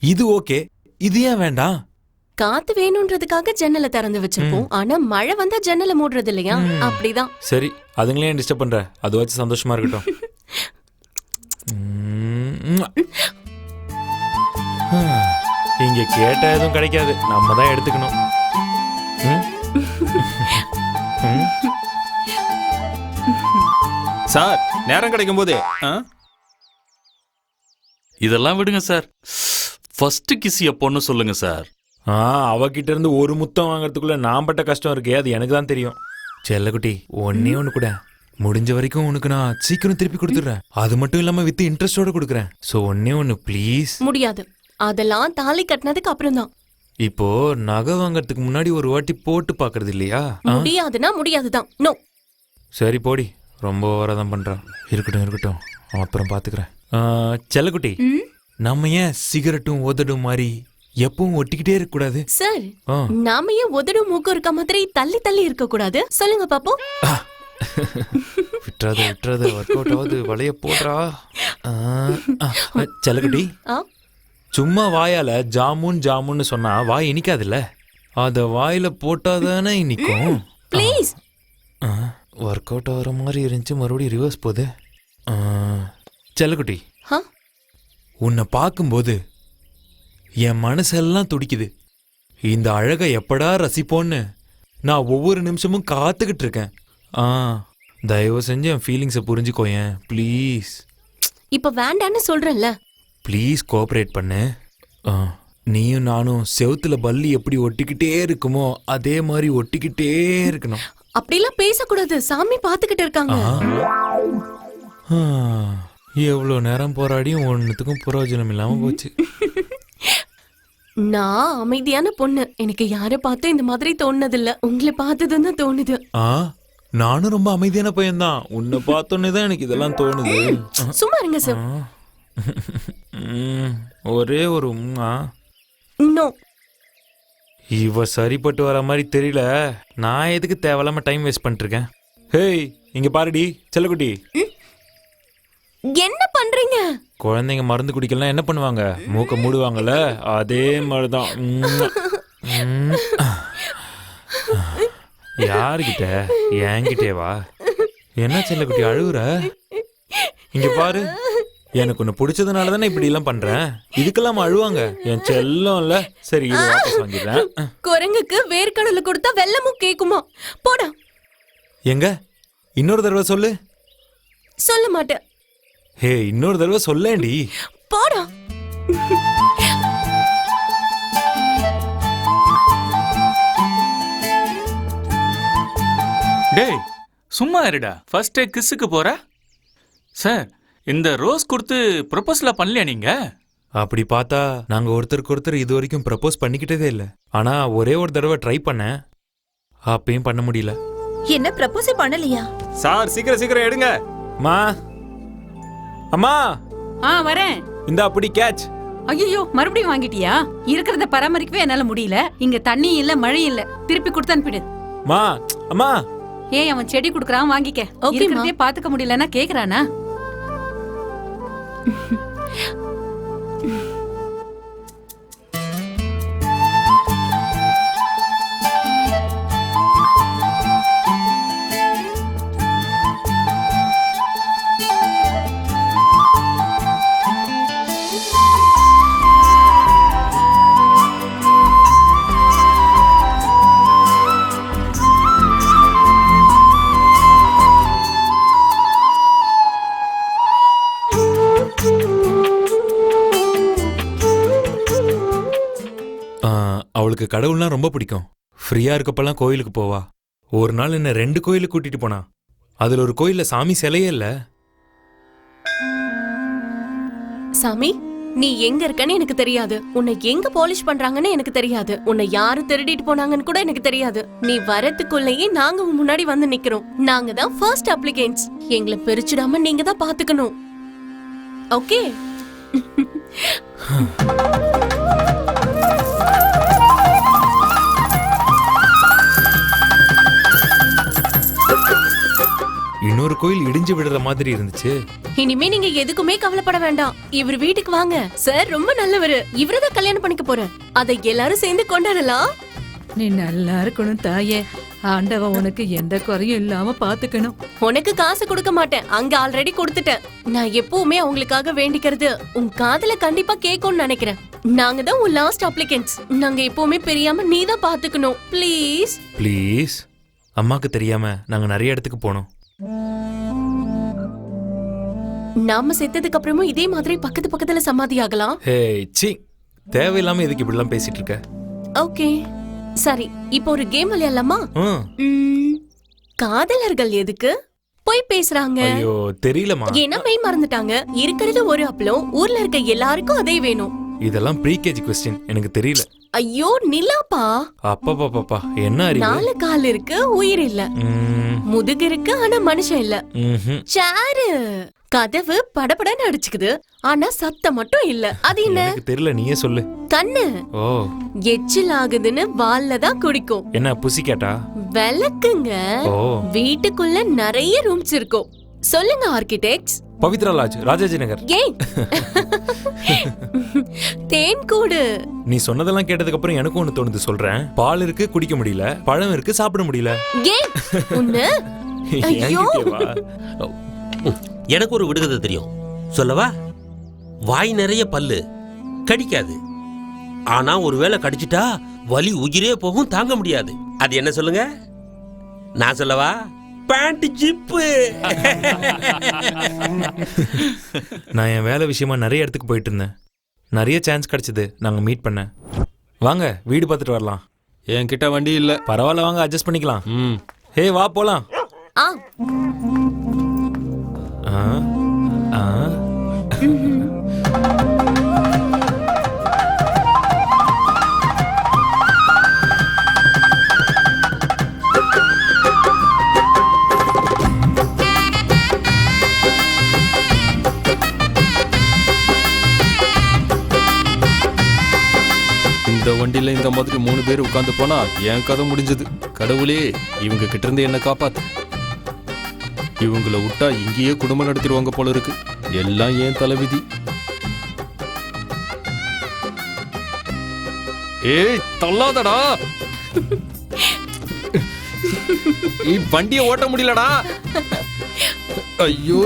இது ஓகே, இது ஏன் வேண்டாம்? காத்து வேணும்ன்றதுக்காக ஜன்னலை திறந்து வச்சிருப்போம். ஆனா மழை வந்தா ஜன்னலை மூடுறது இல்லையா? அப்படிதான். சரி, அதுங்களே டிஸ்டர்ப் பண்ற, அது வச்சு சந்தோஷமா இருக்கட்டும். இங்க கேட்ட எதுவும் கிடைக்காது, நம்ம தான் எடுத்துக்கணும். சார் நேரம் கிடைக்கும் போதே இதெல்லாம் விடுங்க சார். ஃபர்ஸ்ட் கிஸ் எப்போன்னு சொல்லுங்க சார். அவகிட்ட இருந்து ஒரு முத்தம் வாங்கறதுக்குள்ள நான் பட்ட கஷ்டம் இருக்கே, அது எனக்கு தான் தெரியும். செல்லக்குட்டி, ஒன்னே ஒண்ணு கூட, முடிஞ்ச வரைக்கும் உனக்கு நான் சீக்கிரம் திருப்பி கொடுத்துடுறேன். அது மட்டும் இல்லாம வித் இன்ட்ரெஸ்டோட கொடுக்குறேன். சோ ஒன்னே ஒண்ணு ப்ளீஸ். முடியாது, அதெல்லாம் தாலி கட்டினதுக்கு அப்புறம் தான். இப்போ நகை வாங்கறதுக்கு முன்னாடி ஒரு வாட்டி போட்டு பாக்குறது இல்லையா? முடியாதுன்னா முடியாதுதான். நோ. சரி போடி, ரொம்ப ஓவராதான் பண்றான். இருக்கட்டும் இருக்கட்டும், அப்புறம் பாத்துக்கிறேன். செல்லக்குட்டி, நம்ம ஏன் சிகரெட்டும் உதடும் மாதிரி எப்பவும் ஒட்டிக்கிட்டே இருக்க கூடாது? சார், நாம ஏன் உதடும் மூக்கம் இருக்க மாதிரி தள்ளி தள்ளி இருக்க கூடாது? சொல்லுங்க பாப்போம். விட்டுறாத விட்டுறாத, ஒர்க் அவுட் ஆகுது, வளைய போடுறா. செல்லக்குட்டி, சும்மா வாயால ஜாமுன் ஜாமுன்னு சொன்னா வாய் இனிக்காதுல்ல, அத வாயில போட்டாதானே இனிக்கும். ப்ளீஸ். ஒர்க் அவுட் ஆகிற மாதிரி இருந்துச்சு, மறுபடியும் ரிவர்ஸ் போகுது. செல்லக்குட்டி, உன்னை பார்க்கும்போது என் மனசெல்லாம் துடிக்குது. இந்த அழகை எப்படா ரசிப்போன்னு நான் ஒவ்வொரு நிமிஷமும் காத்துக்கிட்டு இருக்கேன். தயவு செஞ்சு என் ஃபீலிங்ஸை புரிஞ்சுக்கோயேன் ப்ளீஸ். இப்ப வேண்டான்னு சொல்றேன்ல. ப்ளீஸ் கோஆப்ரேட் பண்ணு. நீயும் நானும் செவுத்துல பல்லி எப்படி ஒட்டிக்கிட்டே இருக்குமோ அதே மாதிரி ஒட்டிக்கிட்டே இருக்கணும். அப்படிலாம் பேசக்கூடாது, சாமி பாத்துக்கிட்டு இருக்காங்க. எவ்வளோ நேரம் போராடியும் ஒன்னுத்துக்கும் பிரயோஜனம் இல்லாம போச்சு. நான் அமைதியான பொண்ணு, எனக்கு யாரை பார்த்து இந்த மாதிரி தோணுனதில்ல. உங்களை பார்த்ததுன்னு தோணுது. நானும் ரொம்ப அமைதியான பையன்தான், உன்னை பார்த்தோன்னே தான் எனக்கு இதெல்லாம் தோணுது. சும்மா இருங்க சார். ஒரே ஒரு நோ. இவ சரிப்பட்டு வர மாதிரி தெரியல. நான் எதுக்கு தேவையில்லாம டைம் வேஸ்ட் பண்ணிட்டு இருக்கேன்? ஹேய், இங்க பாருடி செல்லக்குட்டி. என்ன பண்றீங்க? குழந்தைங்க மருந்து குடிக்கலாம் என்ன பண்ணுவாங்க? மூக்க மூடுவாங்கல்ல, அதே மாதிரிதான். யாருகிட்ட? என்கிட்டே வா. என்ன செல்லக்குட்டி அழுகுற? இங்க பாரு, எனக்கு ஒண்ணு பிடிச்சதுனால தானே இப்படி எல்லாம் பண்றேன். இதுக்கெல்லாம் அழுவாங்க என் செல்லம் இல்ல. சரி, இது வாபஸ் வாங்கிடுறேன். குரங்குக்கு வேர்க்கடலை கொடுத்தா வெள்ளமும் கேக்குமா? போடா. எங்க இன்னொரு தடவை சொல்லு. சொல்ல மாட்டேன். ஹே, இன்னொரு தடவை சொல்லேண்டி. போடா. டேய் சும்மா இருடா. ஃபர்ஸ்ட் கிஸ்ஸுக்கு போற சார். இந்த ரோஸ் கொடுத்து ப்ரொபோஸ்ல பண்ணலையா நீங்க? அப்படி பார்த்தா நாங்க ஒருத்தருக்கு ஒருத்தர் இது வரைக்கும் ப்ரப்போஸ் பண்ணிக்கிட்டதே இல்லை. ஆனா ஒரே ஒரு தடவை ட்ரை பண்ணேன், அப்பயும் பண்ண முடியல. என்ன ப்ரப்போஸ் பண்ணலையா? சார் சீக்கிரம் சீக்கிரம் எடுங்க. மா, அம்மா. வரேன். இந்த அப்படி கேட்ச். ஐயோ, மறுபடியும் வாங்கிட்டியா? இருக்கிறத பராமரிக்கவே என்னால முடியல. இங்க தண்ணி இல்ல, மழை இல்ல. திருப்பி கொடுத்து அனுப்பிடு. மா, அம்மா. ஏய், அவன் செடி குடுக்கறான், வாங்கிக்க. இருக்கிறதே பாத்துக்க முடியலன்னா கேக்குறானா? அவளுக்கு கடவுள்னா ரொம்ப பிடிக்கும். ஃப்ரீயா இருக்கப்பெல்லாம் கோயிலுக்கு போவா. ஒரு நாள் என்ன 2 கோயிலுக்கு கூட்டிட்டு போனா. அதுல ஒரு கோயில்ல சாமி சிலையே இல்ல. சாமி, நீ எங்க இருக்கன்னு எனக்கு தெரியாது. உன்னை எங்க பாலிஷ் பண்றாங்கன்னு எனக்கு தெரியாது. உன்னை யாரு திருடிட்டு போனாங்கன்னு கூட எனக்கு தெரியாது. நீ வரதுக்குள்ளேயே நாங்க உன் முன்னாடி வந்து நிக்கிறோம். நாங்க தான் ஃபர்ஸ்ட் அப்ளிகன்ட்ஸ். எங்களை பிரிச்சிடாம நீங்க தான் பாத்துக்கணும். ஓகே? இன்னொரு கோயில் இடிஞ்சு விடுற மாதிரி இருந்துச்சு. இனிமே நீங்க எதுக்குமே கவலைப்பட வேண்டாம். இவர் வீட்டுக்கு வாங்க. சார் ரொம்ப நல்லவரு. இவரதான் கல்யாணம் பண்ணிக்க போறேன். அதை எல்லாரும் சேர்ந்து கொண்டாடலாம். நீ நல்லா இருக்கணும் தாயே. ஆண்டவன் உனக்கு எந்த குறையும் இல்லாம பாத்துக்கணும். உனக்கு காசு கொடுக்க மாட்டேன். அங்க ஆல்ரெடி கொடுத்துட்டேன். நான் எப்பவுமே அவங்களுக்காக வேண்டிக்கிறது உன் காதுல கண்டிப்பா கேட்கும்னு நினைக்கிறேன். நாங்க தான் உன் லாஸ்ட் அப்ளிகன்ட்ஸ். நாங்க எப்பவுமே பிரியாம நீ தான் பாத்துக்கணும். Please please. அம்மாக்கு தெரியாம நாங்க நிறைய இடத்துக்கு போனோம். நாம செத்ததுக்கு அப்புறமும் இதே மாதிரி பக்கத்து பக்கத்துல சமாதி ஆகலாம். ஹே சி, தேவையில்லாம எதுக்கு இப்படிலாம் பேசிட்டு இருக்க? ஓகே சரி, இப்போ ஒரு கேம் விளையாடலாமா? காதலர்கள் எதுக்கு போய் பேசுறாங்க? ஐயோ தெரியலமா. ஏன்னா மெய் மறந்துட்டாங்க. இருக்கிறது ஒரு அப்பளம். ஊர்ல இருக்க எல்லாருக்கும் அதே வேணும். இதெல்லாம் ப்ரீகேஜி क्वेश्चन. எனக்கு தெரியல. ஐயோ நிலாப்பா. அப்பா என்ன அறிவு? 4 கால் இருக்கு, உயிர் இல்ல. முதுகு இருக்கு, ஆனா மனுஷன் இல்ல. சாரு கதவு படபடன்னு அடிச்சுக்குது, ஆனா சத்தம் மட்டும் இல்ல. அது என்ன? எனக்கு தெரியல, நீயே சொல்லு. கண்ணு. ஓ. எச்சில் ஆகுதுன்னு வால்ல தான் குடிக்கும். என்ன புசி கேட்டா? விளக்குங்க. ஓ. வீட்டுக்குள்ள நிறைய ரூம்ஸ் இருக்கும். சொல்லுங்க ஆர்கிடெக்ட்ஸ். பவித்ரா லாட்ஜ், ராஜாஜி நகர். ஏய் தேன் கூடு. நீ சொன்னதெல்லாம் கேட்டதுக்கு அப்புறம் எனக்கு ஒன்னு தோணுது, சொல்றேன். பால் இருக்கு குடிக்க முடியல, பழம் இருக்கு சாப்பிட முடியல. ஏய் உன்ன ஐயோ. எனக்கு ஒரு விடுகதை தெரியும், சொல்லவா? வாய் நிறைய பல்லு, கடிக்காது. ஆனா ஒருவேளை கடிச்சிட்டா வலி உயிரே போகும், தாங்க முடியாது. அது என்ன சொல்லுங்க? நான் சொல்லவா? Pant zip. நான் என் வேலை விஷயமா நிறைய இடத்துக்கு போயிட்டு இருந்தேன். நிறைய சான்ஸ் கிடைச்சது நாங்க மீட் பண்ண. வாங்க வீடு பார்த்துட்டு வரலாம். என்கிட்ட வண்டி இல்ல. பரவாயில்ல, வாங்க அட்ஜஸ்ட் பண்ணிக்கலாம். ஹே வா போலாம். ஆ ஆ இந்த வண்டியில இந்த மாதிரி 3 பேர் உட்கார்ந்து போனா என் கதை முடிஞ்சது. கடவுளே, இவங்க கிட்ட இருந்து என்ன காப்பாத்து. இவங்கள விட்டா இங்கேயே குடும்பம் நடத்திடுவாங்க போல இருக்கு. எல்லாம் ஏன் தலைவிதி. ஏய் தள்ளாதடா. வண்டிய ஓட்ட முடியலடா. ஐயோ.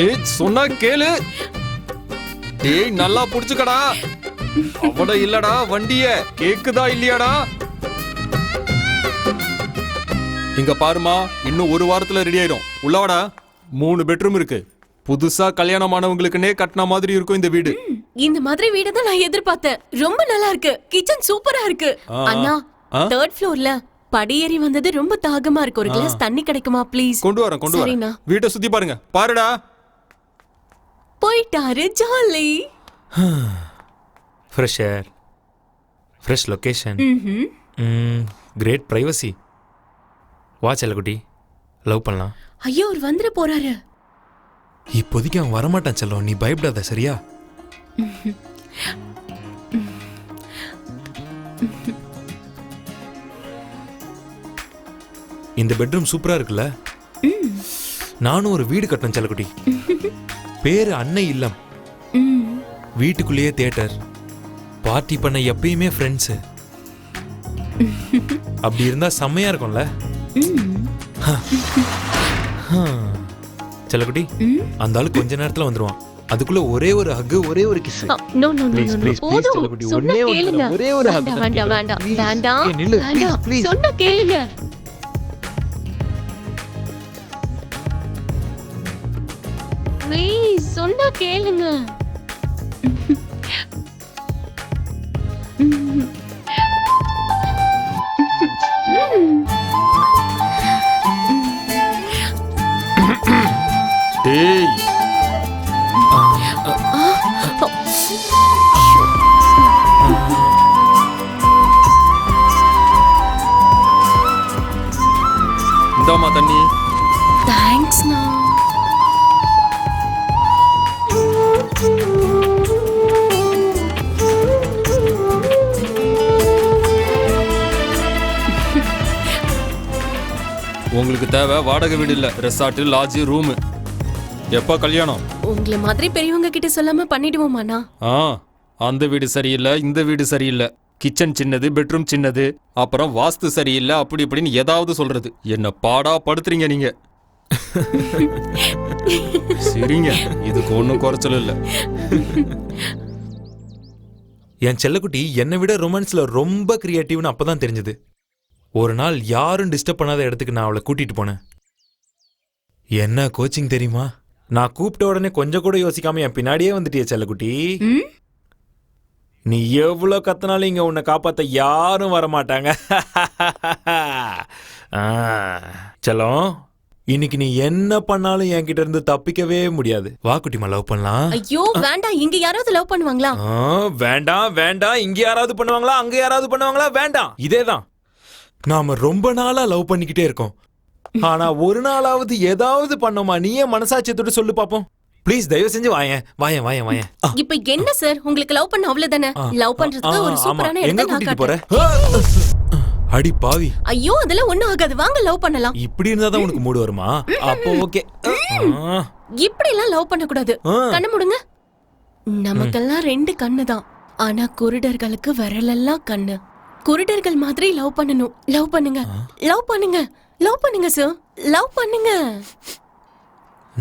ஏய் சொன்னா கேளு. ஏய் நல்லா புடிச்சுக்கடா. அவட இல்லடா வண்டிய. கேக்குதா இல்லையாடா? இங்க பாருமா, இன்னும் 1 வாரத்துல ரெடி ஆயிடும். உள்ளவாடா. 3 பெட்ரூம் இருக்கு. புதுசா கல்யாணம் ஆனவங்களுக்குனே கட்டின மாதிரி இருக்கும் இந்த வீடு. இந்த மாதிரி வீடு தான் நான் எதிர்பார்த்தேன். ரொம்ப நல்லா இருக்கு. கிச்சன் சூப்பரா இருக்கு. அண்ணா 3rd ஃப்ளோர்ல படியேறி வந்தது ரொம்ப தாகமா இருக்கு. ஒரு கிளாஸ் தண்ணி கிடைக்குமா ப்ளீஸ்? கொண்டு வரேன். வீட்டை சுத்தி பாருங்க. பாருடா. போயிட்டாரு jolly. Fresh air, fresh location, great privacy. வா செல்லக்குட்டி, லவ் பண்ணலாம். ஐயோ அவர் வந்துட போறாரு. இப்போதைக்கு அவன் வரமாட்டான் செல்லம், நீ பயப்படாத சரியா? இந்த பெட்ரூம் சூப்பரா இருக்குல்ல? நானும் ஒரு வீடு கட்டணும் செல்லக்குட்டி. பேரு அன்னை இல்லம். வீட்டுக்குள்ளேயே தியேட்டர், பார்ட்டி பண்ண எப்பயுமே ஃப்ரெண்ட்ஸ். அப்படி இருந்தா செம்மையா இருக்கும்ல? செல்லக்குட்டி, அந்த ஆளு கொஞ்ச நேரத்துல வந்துருவான். அதுக்குள்ள ஒரே ஒரு ஹக், ஒரே ஒரு kiss. No no no no. போதும். சொன்னா கேளுங்க. ஒரே ஒரு ஹக். வேண்டாம் வேண்டாம் வேண்டாம். வேண்டாம். சொன்னா கேளுங்க. ப்ளீஸ் சொன்னா கேளுங்க. டேய் இந்தாம்மா தண்ணி. தேங்க்ஸ்ண்ணா. உங்களுக்கு தேவை வாடகை வீடு இல்ல, ரெசார்ட், லாட்ஜ், ரூம். எப்ப கல்யாணம்? உங்களை மாதிரி பெரியவங்க கிட்ட சொல்லாம பண்ணிடுவோமாண்ணா? அந்த வீடு சரியில்லை, இந்த வீடு சரியில்லை, கிச்சன் சின்னது, பெட்ரூம் சின்னது, அப்புறம் வாஸ்து சரியில்லை, அப்படி இப்படின்னு ஏதாவது சொல்றது. என்ன பாடா படுத்துறீங்க நீங்க. சரிங்க, இதுக்கு ஒன்றும் குறைச்சல் இல்லை. என் செல்லக்குட்டி என்னை விட ரொமான்ஸ்ல ரொம்ப கிரியேட்டிவ்னு அப்பதான் தெரிஞ்சது. ஒரு நாள் யாரும் டிஸ்டர்ப் பண்ணாத இடத்துக்கு நான் அவளை கூட்டிட்டு போனேன். என்ன கோச்சிங் தெரியுமா? நான் கூப்பிட்ட உடனே கொஞ்சம் கூட யோசிக்காம என் பின்னாடியே வந்துட்டிய செல்லக்குட்டி. நீ எவ்வளவு கத்தினாலும் இங்க உன்னை காப்பாத்த யாரும் வரமாட்டாங்க. செல்லம், இன்னைக்கு நீ என்ன பண்ணாலும் என்கிட்ட இருந்து தப்பிக்கவே முடியாது. வா குட்டிமா, லவ் பண்ணலாம். ஐயோ வேண்டாம், இங்க யாராவது லவ் பண்ணுவாங்களா? வேண்டாம் வேண்டாம், இங்க யாராவது பண்ணுவாங்களா, அங்க யாராவது பண்ணுவாங்களா? வேண்டாம். இதேதான், நாம ரொம்ப நாளா லவ் பண்ணிக்கிட்டே இருக்கோம். ஆனா ஒரு நாளாவது ஏதாவது பண்ணோமா? நீயே மனசாட்சியத்தோட சொல்லு பாப்போம். ப்ளீஸ் தயவு செஞ்சு வாயேன் வாயேன் வாயேன் வாயேன். இப்ப என்ன சார், உங்களுக்கு லவ் பண்ண அவ்வளவுதானே? லவ் பண்றதுக்கு ஒரு சூப்பரான எங்க இடத்தை நான் கூட்டிட்டு போற? காட்டுறேன். அடி பாவி. ஐயோ அதெல்லாம் ஒண்ணும் ஆகாது, வாங்க லவ் பண்ணலாம். இப்படி இருந்தாதான் உனக்கு மூடு வருமா? அப்போ ஓகே. இப்படி எல்லாம் லவ் பண்ண கூடாது. கண்ணு மூடுங்க. நமக்கெல்லாம் 2 கண்ணு தான், ஆனா குருடர்களுக்கு விரலெல்லாம் கண்ணு. குருடர்கள் மாதிரி லவ் பண்ணணும். லவ் பண்ணுங்க, லவ் பண்ணுங்க, லவ் பண்ணுங்க சார், லவ் பண்ணுங்க.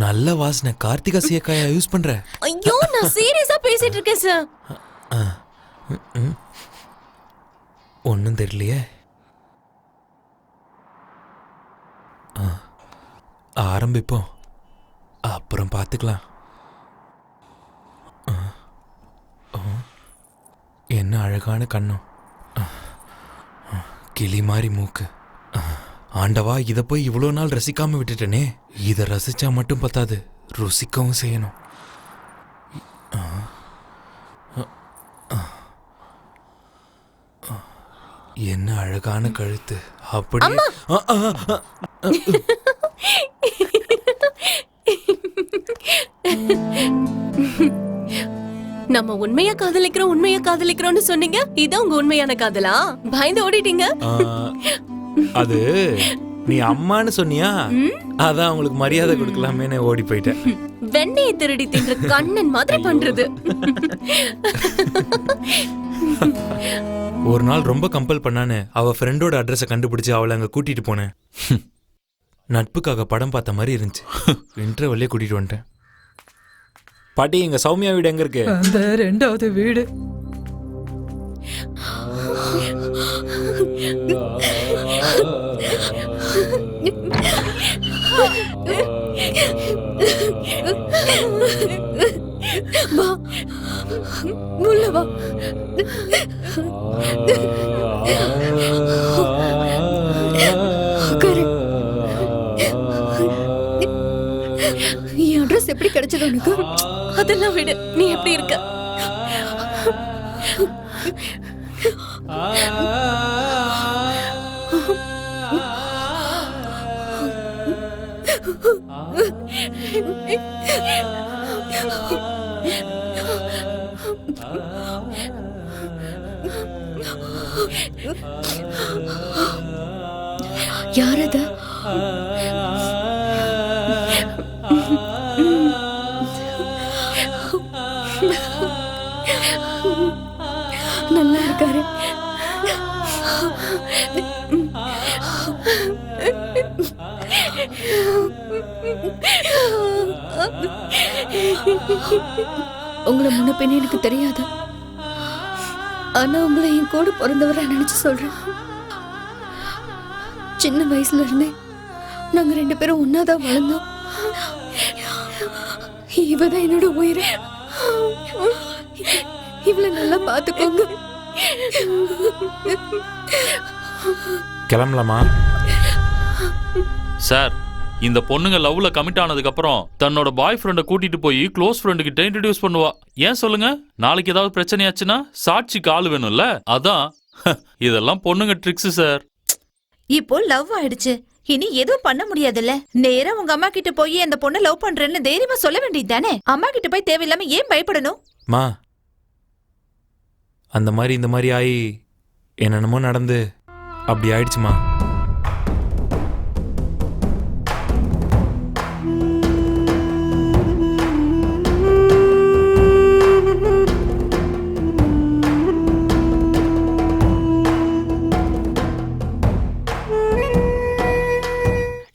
நல்ல வாசனை. கார்த்திகா சீயக்காயா யூஸ் பண்ற? ஐயோ நான் சீரியஸா பேசிட்டு இருக்கேன் சார். ஒன்னும் தெரியலையே. ஆரம்பிப்போம், அப்புறம் பார்த்துக்கலாம். என்ன அழகான கண்ணம், கிளி மாதிரி மூக்கு. ஆண்டவா, இதை போய் இவ்வளோ நாள் ரசிக்காம விட்டுட்டனே. இதை ரசிச்சா மட்டும் பத்தாது, ருசிக்கவும் செய்யணும். என்ன அழகான கழுத்து. அப்படி நம்ம உண்மையா காதலிக்கிறோம்னு சொன்னீங்க. இதான் உங்க உண்மையான காதலா? பயந்து ஓடிட்டீங்க. அது நீ அம்மான்னு சொன்னியா, அதான் உங்களுக்கு மரியாதை கொடுக்கலாமே ஓடி போயிட்டேன். வெண்ணையை திருடி தின்ற கண்ணன் மாதிரி பண்றது. ஒரு நாள் ரொம்ப கம்பல் பண்ணானு அவ ஃப்ரெண்டோட அட்ரஸை கண்டுபிடிச்சு அவளை அங்க கூட்டிட்டு போனேன். நட்புக்காக படம் பார்த்த மாதிரி இருந்துச்சு. இன்டர்வெல்லே கூட்டிட்டு வந்துட்டேன். பாட்டி, எங்க சௌமியா வீடு எங்க இருக்கு? அந்த 2வது வீடு. வா, உள்ள வா. என் அட்ரஸ் எப்படி கிடைச்சது உனக்கு? அதெல்லாம் விடு, நீ எப்படி இருக்க? யார் அது? நல்லா இருக்காரு. உங்களை முன்ன பின்ன எனக்கு தெரியாது, ஆனா உங்களை என் கூட பிறந்தவரை நினைச்சு சொல்றேன். சின்ன வயசுல இருந்தே நாங்க 2 பேரும் ஒன்னாதான் வளர்ந்தோம். இவதான் என்னோட உயிர். இவளை நல்லா பாத்துக்கோங்க. கிளம்பலாமா? சார், இந்த பொண்ணுங்க லவ்ல கமிட் ஆனதுக்கு அப்புறம் தன்னோட பாய் ஃப்ரெண்ட கூட்டிட்டு போய் க்ளோஸ் ஃப்ரெண்டு கிட்ட இன்ட்ரடியூஸ் பண்ணுவா. ஏன் சொல்லுங்க? நாளைக்கு ஏதாவது பிரச்சனையாச்சுன்னா சாட்சிக்கு ஆள் வேணும்ல, அதான். இதெல்லாம் பொண்ணுங்க ட்ரிக்ஸ் சார். இப்போ லவ் ஆயிடுச்சு, இனி எதுவும் பண்ண முடியாதுல்ல. நேரா உங்க அம்மா கிட்ட போய் அந்த பொண்ணை லவ் பண்றேன்னு தைரியமா சொல்ல வேண்டியது தானே. அம்மா கிட்ட போய் தேவையில்லாம ஏன் பயப்படணும்? மா, அந்த மாதிரி இந்த மாதிரி ஆகி என்னென்னமோ நடந்து அப்படி ஆயிடுச்சுமா.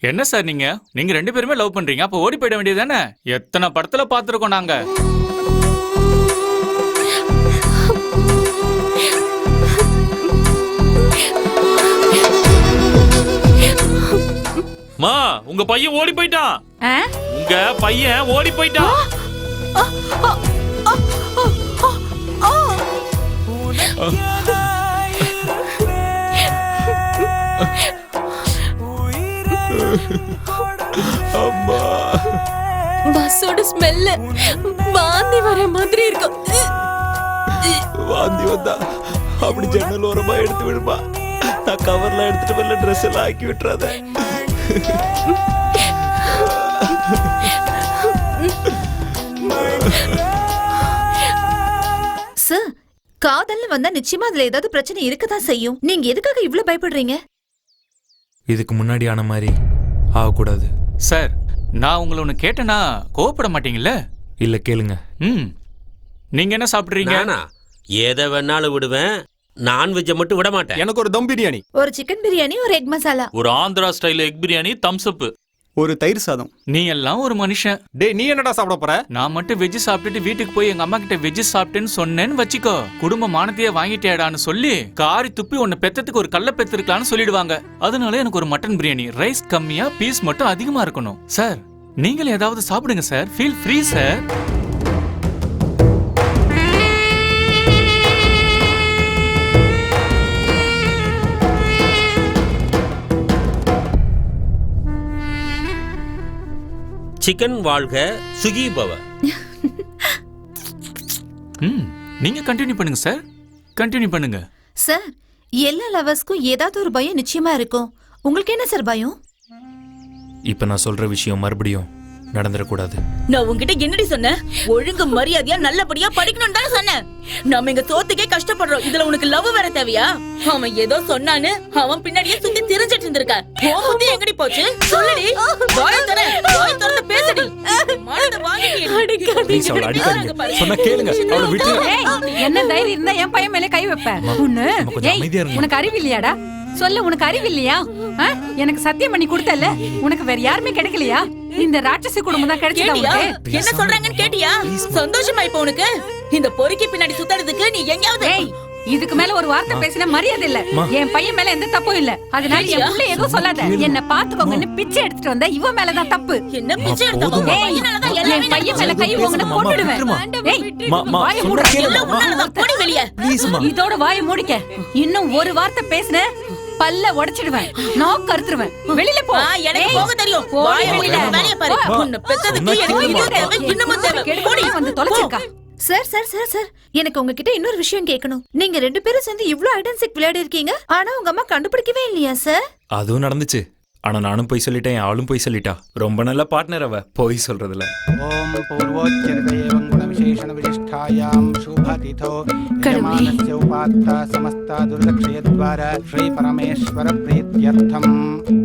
என்ன சார் நீங்க ரெண்டு பேருமே லவ் பண்றீங்க, அப்ப ஓடி போயிட வேண்டியது தானே? எத்தனை படத்துல பாத்துருக்கோம் நாங்க. மா, உங்க பையன் ஓடி போயிட்டான். உங்க பையன் ஓடி போயிட்டான். பஸ்ஸோட ஸ்மெல்ல வாந்தி வர மாதிரி இருக்கும். வாந்தி வந்தா அப்படி ஜன்னல் ஓரமா எடுத்து விடுமா. நான் கவர்ல எடுத்துட்டு வரல, ட்ரெஸ் எல்லாம் ஆக்கி விட்டுறாத. சார், காதல்னு வந்தா நிச்சயமா அதுல ஏதாவது பிரச்சனை இருக்கதான் செய்யும். நீங்க எதுக்காக இவ்ளோ பயப்படுறீங்க? இதுக்கு முன்னாடி ஆன மாதிரி ஆகக்கூடாது. சார், நான் உங்களை ஒண்ணு கேட்டேன்னா கோவப்பட மாட்டீங்கல்ல? இல்ல, கேளுங்க. நீங்க என்ன சாப்பிடுறீங்க? எதை வேணாலும் விடுவேன், நான்வெஜ்ஜை மட்டும் விட மாட்டேன். எனக்கு ஒரு தம் பிரியாணி, ஒரு சிக்கன் பிரியாணி, ஒரு எக் மசாலா, ஒரு Andhra style egg biryani, Thums அப், ஒரு தயிர் சாதம். நீ எல்லாம் ஒரு மனுஷன். டேய், நீ என்னடா சாப்பிட போற? நான் மட்டும் வெஜ் சாப்பிட்டுட்டு வீட்டுக்கு போய் எங்க அம்மா கிட்ட வெஜ் சாப்பிட்டேன்னு சொன்னேன்னு வச்சுக்கோ, குடும்ப மானத்தையே வாங்கிட்டேடான்னு சொல்லி காரி துப்பி உன்னை பெத்ததுக்கு ஒரு கல்ல பெத்திருக்கலான்னு சொல்லிடுவாங்க. அதனால எனக்கு ஒரு மட்டன் பிரியாணி, ரைஸ் கம்மியா, பீஸ் மட்டும் அதிகமா இருக்கணும். சார், நீங்களே ஏதாவது சாப்பிடுங்க sir, feel free sir. Chicken வாழ்க, சுகி பவ. நீங்க கண்டினியூ பண்ணுங்க சார், கண்டினியூ பண்ணுங்க. சார், எல்லா லவர்ஸ்க்கும் ஏதாவது ஒரு பயம் நிச்சயமா இருக்கும். உங்களுக்கு என்ன சார் பயம்? இப்ப நான் சொல்ற விஷயம் மறுபடியும் நடந்துடக்கூடாது. நான் உன்கிட்ட என்னடி சொன்னேன்? ஒழுங்கு மரியாதையா நல்லபடியா படிக்கணும்னு தானே சொன்னேன். நாம இங்க சோத்துக்கே கஷ்டப்படுறோம், இதுல உனக்கு லவ் வேற தேவையா? அவன் ஏதோ சொன்னான்னு அவன் பின்னாடியே சுத்தி திரிஞ்சிட்டு இருந்திருக்க. உன் புத்தி எங்கடி போச்சு? சொல்லுடி, வாய் திறந்து பேசுடி. மனத வாங்கிடி. ப்ளீஸ், அவளை அடிக்காதீங்க. சொன்னா கேளுங்க, அவளை விட்டுருங்க. என்ன தைரியம் இருந்தா என் பையன் மேல கை வைப்ப? உனக்கு அறிவு இல்லையாடா? சொல்ல, உனக்கு அறிவு இல்லையா? எனக்கு சத்தியம் பண்ணி கொடுத்தல, உனக்கு வேற யாருமே கிடைக்கலையா? இந்த ராட்சசி குடும்பம் தான் கிடைச்சதா? என்ன சொல்றாங்கன்னு கேட்டியா? சந்தோஷமா இப்ப உனக்கு? இந்த பொறுக்கி பின்னாடி சுத்தறதுக்கு நீ எங்கயாவது? இதுக்கு மேல ஒரு வார்த்தை பேசினா மரியாதை இல்ல. என் பையன் மேல எந்த தப்பும் இல்ல, அதனால என் புள்ள எதுவும் சொல்லாத. என்ன பாத்துக்கோங்கன்னு பிச்சை எடுத்துட்டு வந்த இவ மேலதான் தப்பு. என்ன பிச்சை எடுத்தா? என் பையன் மேல கை ஓங்கன கொன்னுடுவேன். இதோட வாயை மூடிக்க. இன்னும் ஒரு வார்த்தை பேசுன பல்ல உடைச்சிடுவேன், நாக்கு அறுத்துடுவேன். வெளியில போ. எனக்கு போக தெரியும். வாயை வெளியில வேலைய பாரு. உன்னை பெத்ததுக்கு எனக்கு இன்னும் தேவை, இன்னும் தேவை. போடி வந்து தொலைச்சிருக்கா. சார் சார் சார் சார், எனக்கு உங்ககிட்ட இன்னொரு விஷயம் கேட்கணும். நீங்க ரெண்டு பேரும் சேர்ந்து இவ்ளோ ஹைட் அண்ட் சீக் விளையாடி இருக்கீங்க, ஆனா உங்க அம்மா கண்டுபிடிக்கவே இல்லையா சார்? அதுவும் நடந்துச்சு. ஆனா நானும் போய் சொல்லிட்டேன், அவளும் போய் சொல்லிட்டா. ரொம்ப நல்ல பார்ட்னர் அவ, போய் சொல்றதுல. ஓம் பூர்வோச்சரிதேவம் குணவிசேஷண விசிஷ்டாயாம் சுபதிதோ யஜமானஸ்ய உபாத்தா சமஸ்தா துர்தக்ஷயத்வார ஸ்ரீ பரமேஸ்வர ப்ரீத்யர்த்தம்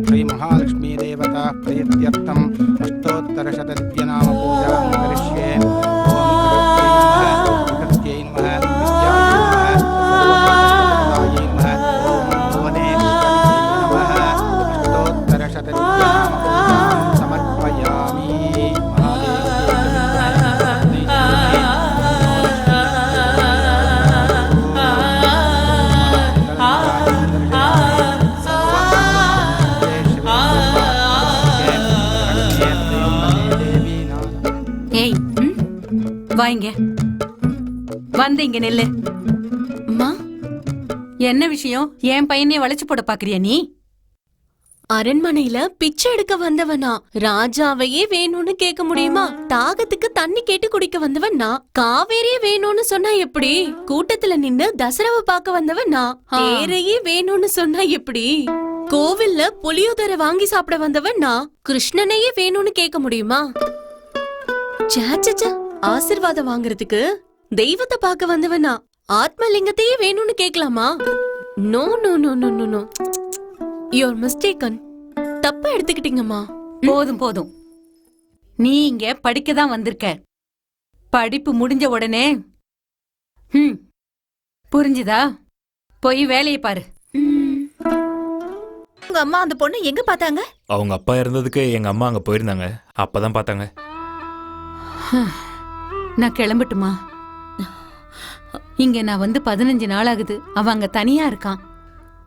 ஸ்ரீ மகாலட்சுமி தேவதா ப்ரீத்யர்த்தம் அஷ்டோத்தர சதத்யநாம பூஜாம் கரிஷ்யே. வாங்க, வந்து இங்க நெல்லு. என்ன விஷயம்? என் பையனே வளைச்சு போட பாக்குறியா நீ? அரண்மனையில பிச்சை எடுக்க வந்தவனா ராஜாவையே வேணும்னு கேட்க முடியுமா? தாகத்துக்கு தண்ணி கேட்டு குடிக்க வந்தவன் நான். காவேரியே வேணும்னு சொன்னா எப்படி? கூட்டத்துல நின்னு தசராவை பார்க்க வந்தவன் நான். தேரையே வேணும்னு சொன்னா எப்படி? கோவில்ல புளியோதரை வாங்கி சாப்பிட வந்தவன் நான். கிருஷ்ணனையே வேணும்னு கேட்க முடியுமா? சாச்சா, ஆசீர்வாதம் வாங்குறதுக்கு தெய்வத்தை பார்க்க வந்தவனா ஆத்மலிங்கத்தையே வேணும்னு கேட்கலாமா? No no no no no no, you're mistaken. தப்பா எடுத்துக்கிட்டீங்கம்மா. போதும் போதும், நீ இங்க படிக்க தான் வந்திருக்க. படிப்பு முடிஞ்ச உடனே புரிஞ்சுதா? போய் வேலையை பாரு. உங்க அம்மா அந்த பொண்ணு எங்க பார்த்தாங்க? அவங்க அப்பா இறந்ததுக்கு எங்க அம்மா அங்க போயிருந்தாங்க, அப்பதான் பார்த்தாங்க. நான் கிளம்பட்டுமா? இங்க நான் வந்து 15 நாள் ஆகுது. அவன் அங்க தனியா இருக்கான்.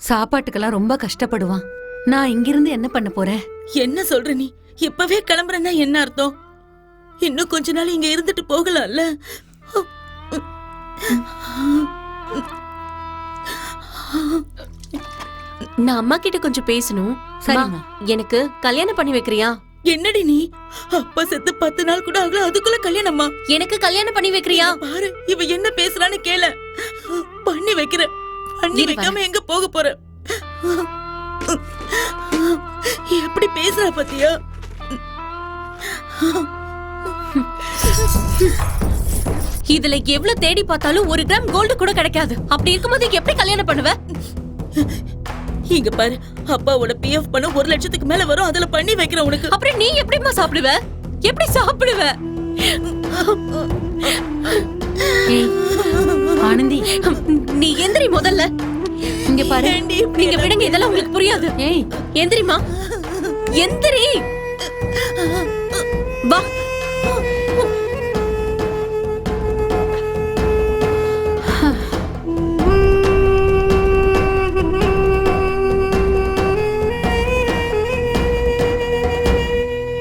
சாப்பாட்டுக்கெல்லாம் ரொம்ப கஷ்டப்படுவான். நான் இங்கிருந்து என்ன பண்ண போறேன்? என்ன சொல்ற நீ? இப்பவே கிளம்புறேன்னா என்ன அர்த்தம்? இன்னும் கொஞ்ச நாள் இங்க இருந்துட்டு போகலாம்ல? நான் அம்மா கிட்ட கொஞ்சம் பேசணும். சரிம்மா. எனக்கு கல்யாணம் பண்ணி வைக்கிறியா? என்னடி நீ? அப்பா செத்து 10 நாள் கூட ஆகல, அதுக்குள்ள கல்யாணமா? எனக்கு கல்யாணம் பண்ணி வைக்கிறியா? பாரு, இவ என்ன பேசுறான்னு கேள. பண்ணி வைக்கிற. பண்ணி வைக்காம எங்க போக போற? எப்படி பேசுற பாத்தியா? இதுல எவ்வளவு தேடி பார்த்தாலும் 1 கிராம் கோல்டு கூட கிடைக்காது. அப்படி இருக்கும்போது எப்படி கல்யாணம் பண்ணுவ? இங்க பாரு, அப்பாவோட பிஎஃப் பணம் 1 லட்சத்துக்கு மேல வரும். அதுல பண்ணி வைக்கிற உனக்கு. அப்புறம் நீ எப்படிமா சாப்பிடுவ? எப்படி சாப்பிடுவ? ஆனந்தி, நீ எந்திரி முதல்ல. இங்க பாரு. நீங்க விடுங்க, இதெல்லாம் உங்களுக்கு புரியாது. ஏய், எந்திரிமா, எந்திரி. வா.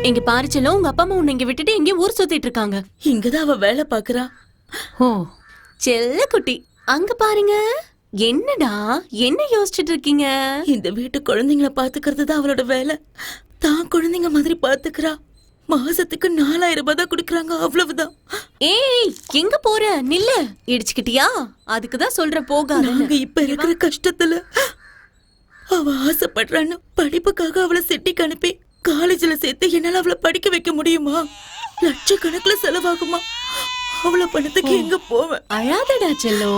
இங்க பாரு செல்லம், உங்க அப்பா அம்மா உன்னை இங்க விட்டுட்டு எங்க ஊர் சுத்திட்டு இருக்காங்க. இங்கதான் அவ வேலை பாக்குறா. ஓ செல்ல குட்டி, அங்க பாருங்க. என்னடா, என்ன யோசிச்சுட்டு இருக்கீங்க? இந்த வீட்டு குழந்தைங்களை பாத்துக்கிறது தான் அவளோட வேலை. தான் குழந்தைங்க மாதிரி பாத்துக்கிறா. மாசத்துக்கு 4000 ரூபாய் தான் குடுக்கறாங்க, அவ்வளவுதான். ஏய், எங்க போற? நில்லு. இடிச்சுக்கிட்டியா? அதுக்குதான் சொல்ற போகாத. நாங்க இப்ப இருக்கிற கஷ்டத்துல அவ ஆசைப்படுறான்னு படிப்புக்காக அவளை சிட்டிக்கு அனுப்பி காலேஜ்ல சேர்த்து என்னால அவளை படிக்க வைக்க முடியுமா? லட்சக்கணக்குல செலவாகுமா? அவ்வளவு பணத்துக்கு எங்க போவேன்? அழாதடா செல்லோ,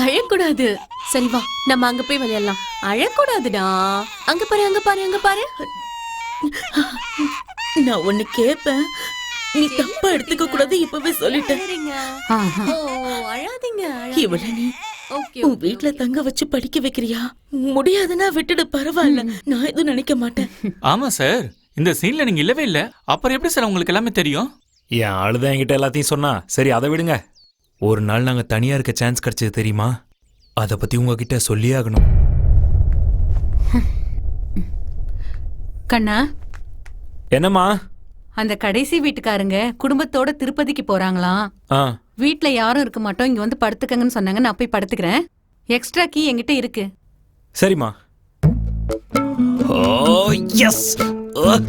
அழக்கூடாது. சரி வா, நம்ம அங்க போய் விளையாடலாம். அழக்கூடாதுடா. அங்க பாரு, அங்க பாரு, அங்க பாரு. நான் ஒண்ணு கேப்பேன், நீ தப்பா எடுத்துக்க கூடாது. இப்பவே சொல்லிட்டேன். அழாதீங்க. இவள நீ உன் வீட்டுல தங்க வச்சு படிக்க வைக்கிறியா? முடியாதுன்னா விட்டுடு, பரவாயில்ல. நான் எதுவும் நினைக்க மாட்டேன். ஆமா சார், இந்த சீன்ல நீங்க இல்லவே இல்ல. அப்புறம் எப்படி சார் உங்களுக்கு எல்லாமே தெரியும்? என் ஆளுதான் என்கிட்ட எல்லாத்தையும் சொன்னா. சரி, அதை விடுங்க. ஒரு நாள் நாங்க தனியா இருக்க சான்ஸ் கிடைச்சது தெரியுமா? அதை பத்தி உங்ககிட்ட சொல்லியே ஆகணும். கண்ணா, என்னம்மா? அந்த கடைசி வீட்டுக்காரங்க குடும்பத்தோட திருப்பதிக்கு போறாங்களாம். வீட்ல யாரும் இருக்க மாட்டோம், இங்க வந்து படுத்துக்கங்கன்னு சொன்னாங்க. நான் போய் படுத்துக்கிறேன். எக்ஸ்ட்ரா கீ என்கிட்ட இருக்கு. சரிம்மா. ஓ எஸ்.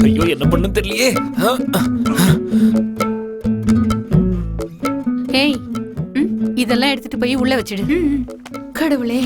ஐயோ, என்ன பண்ணு தெரியலையே. ஏய், இதெல்லாம் எடுத்துட்டு போய் உள்ள வச்சிடு. கடவுளே.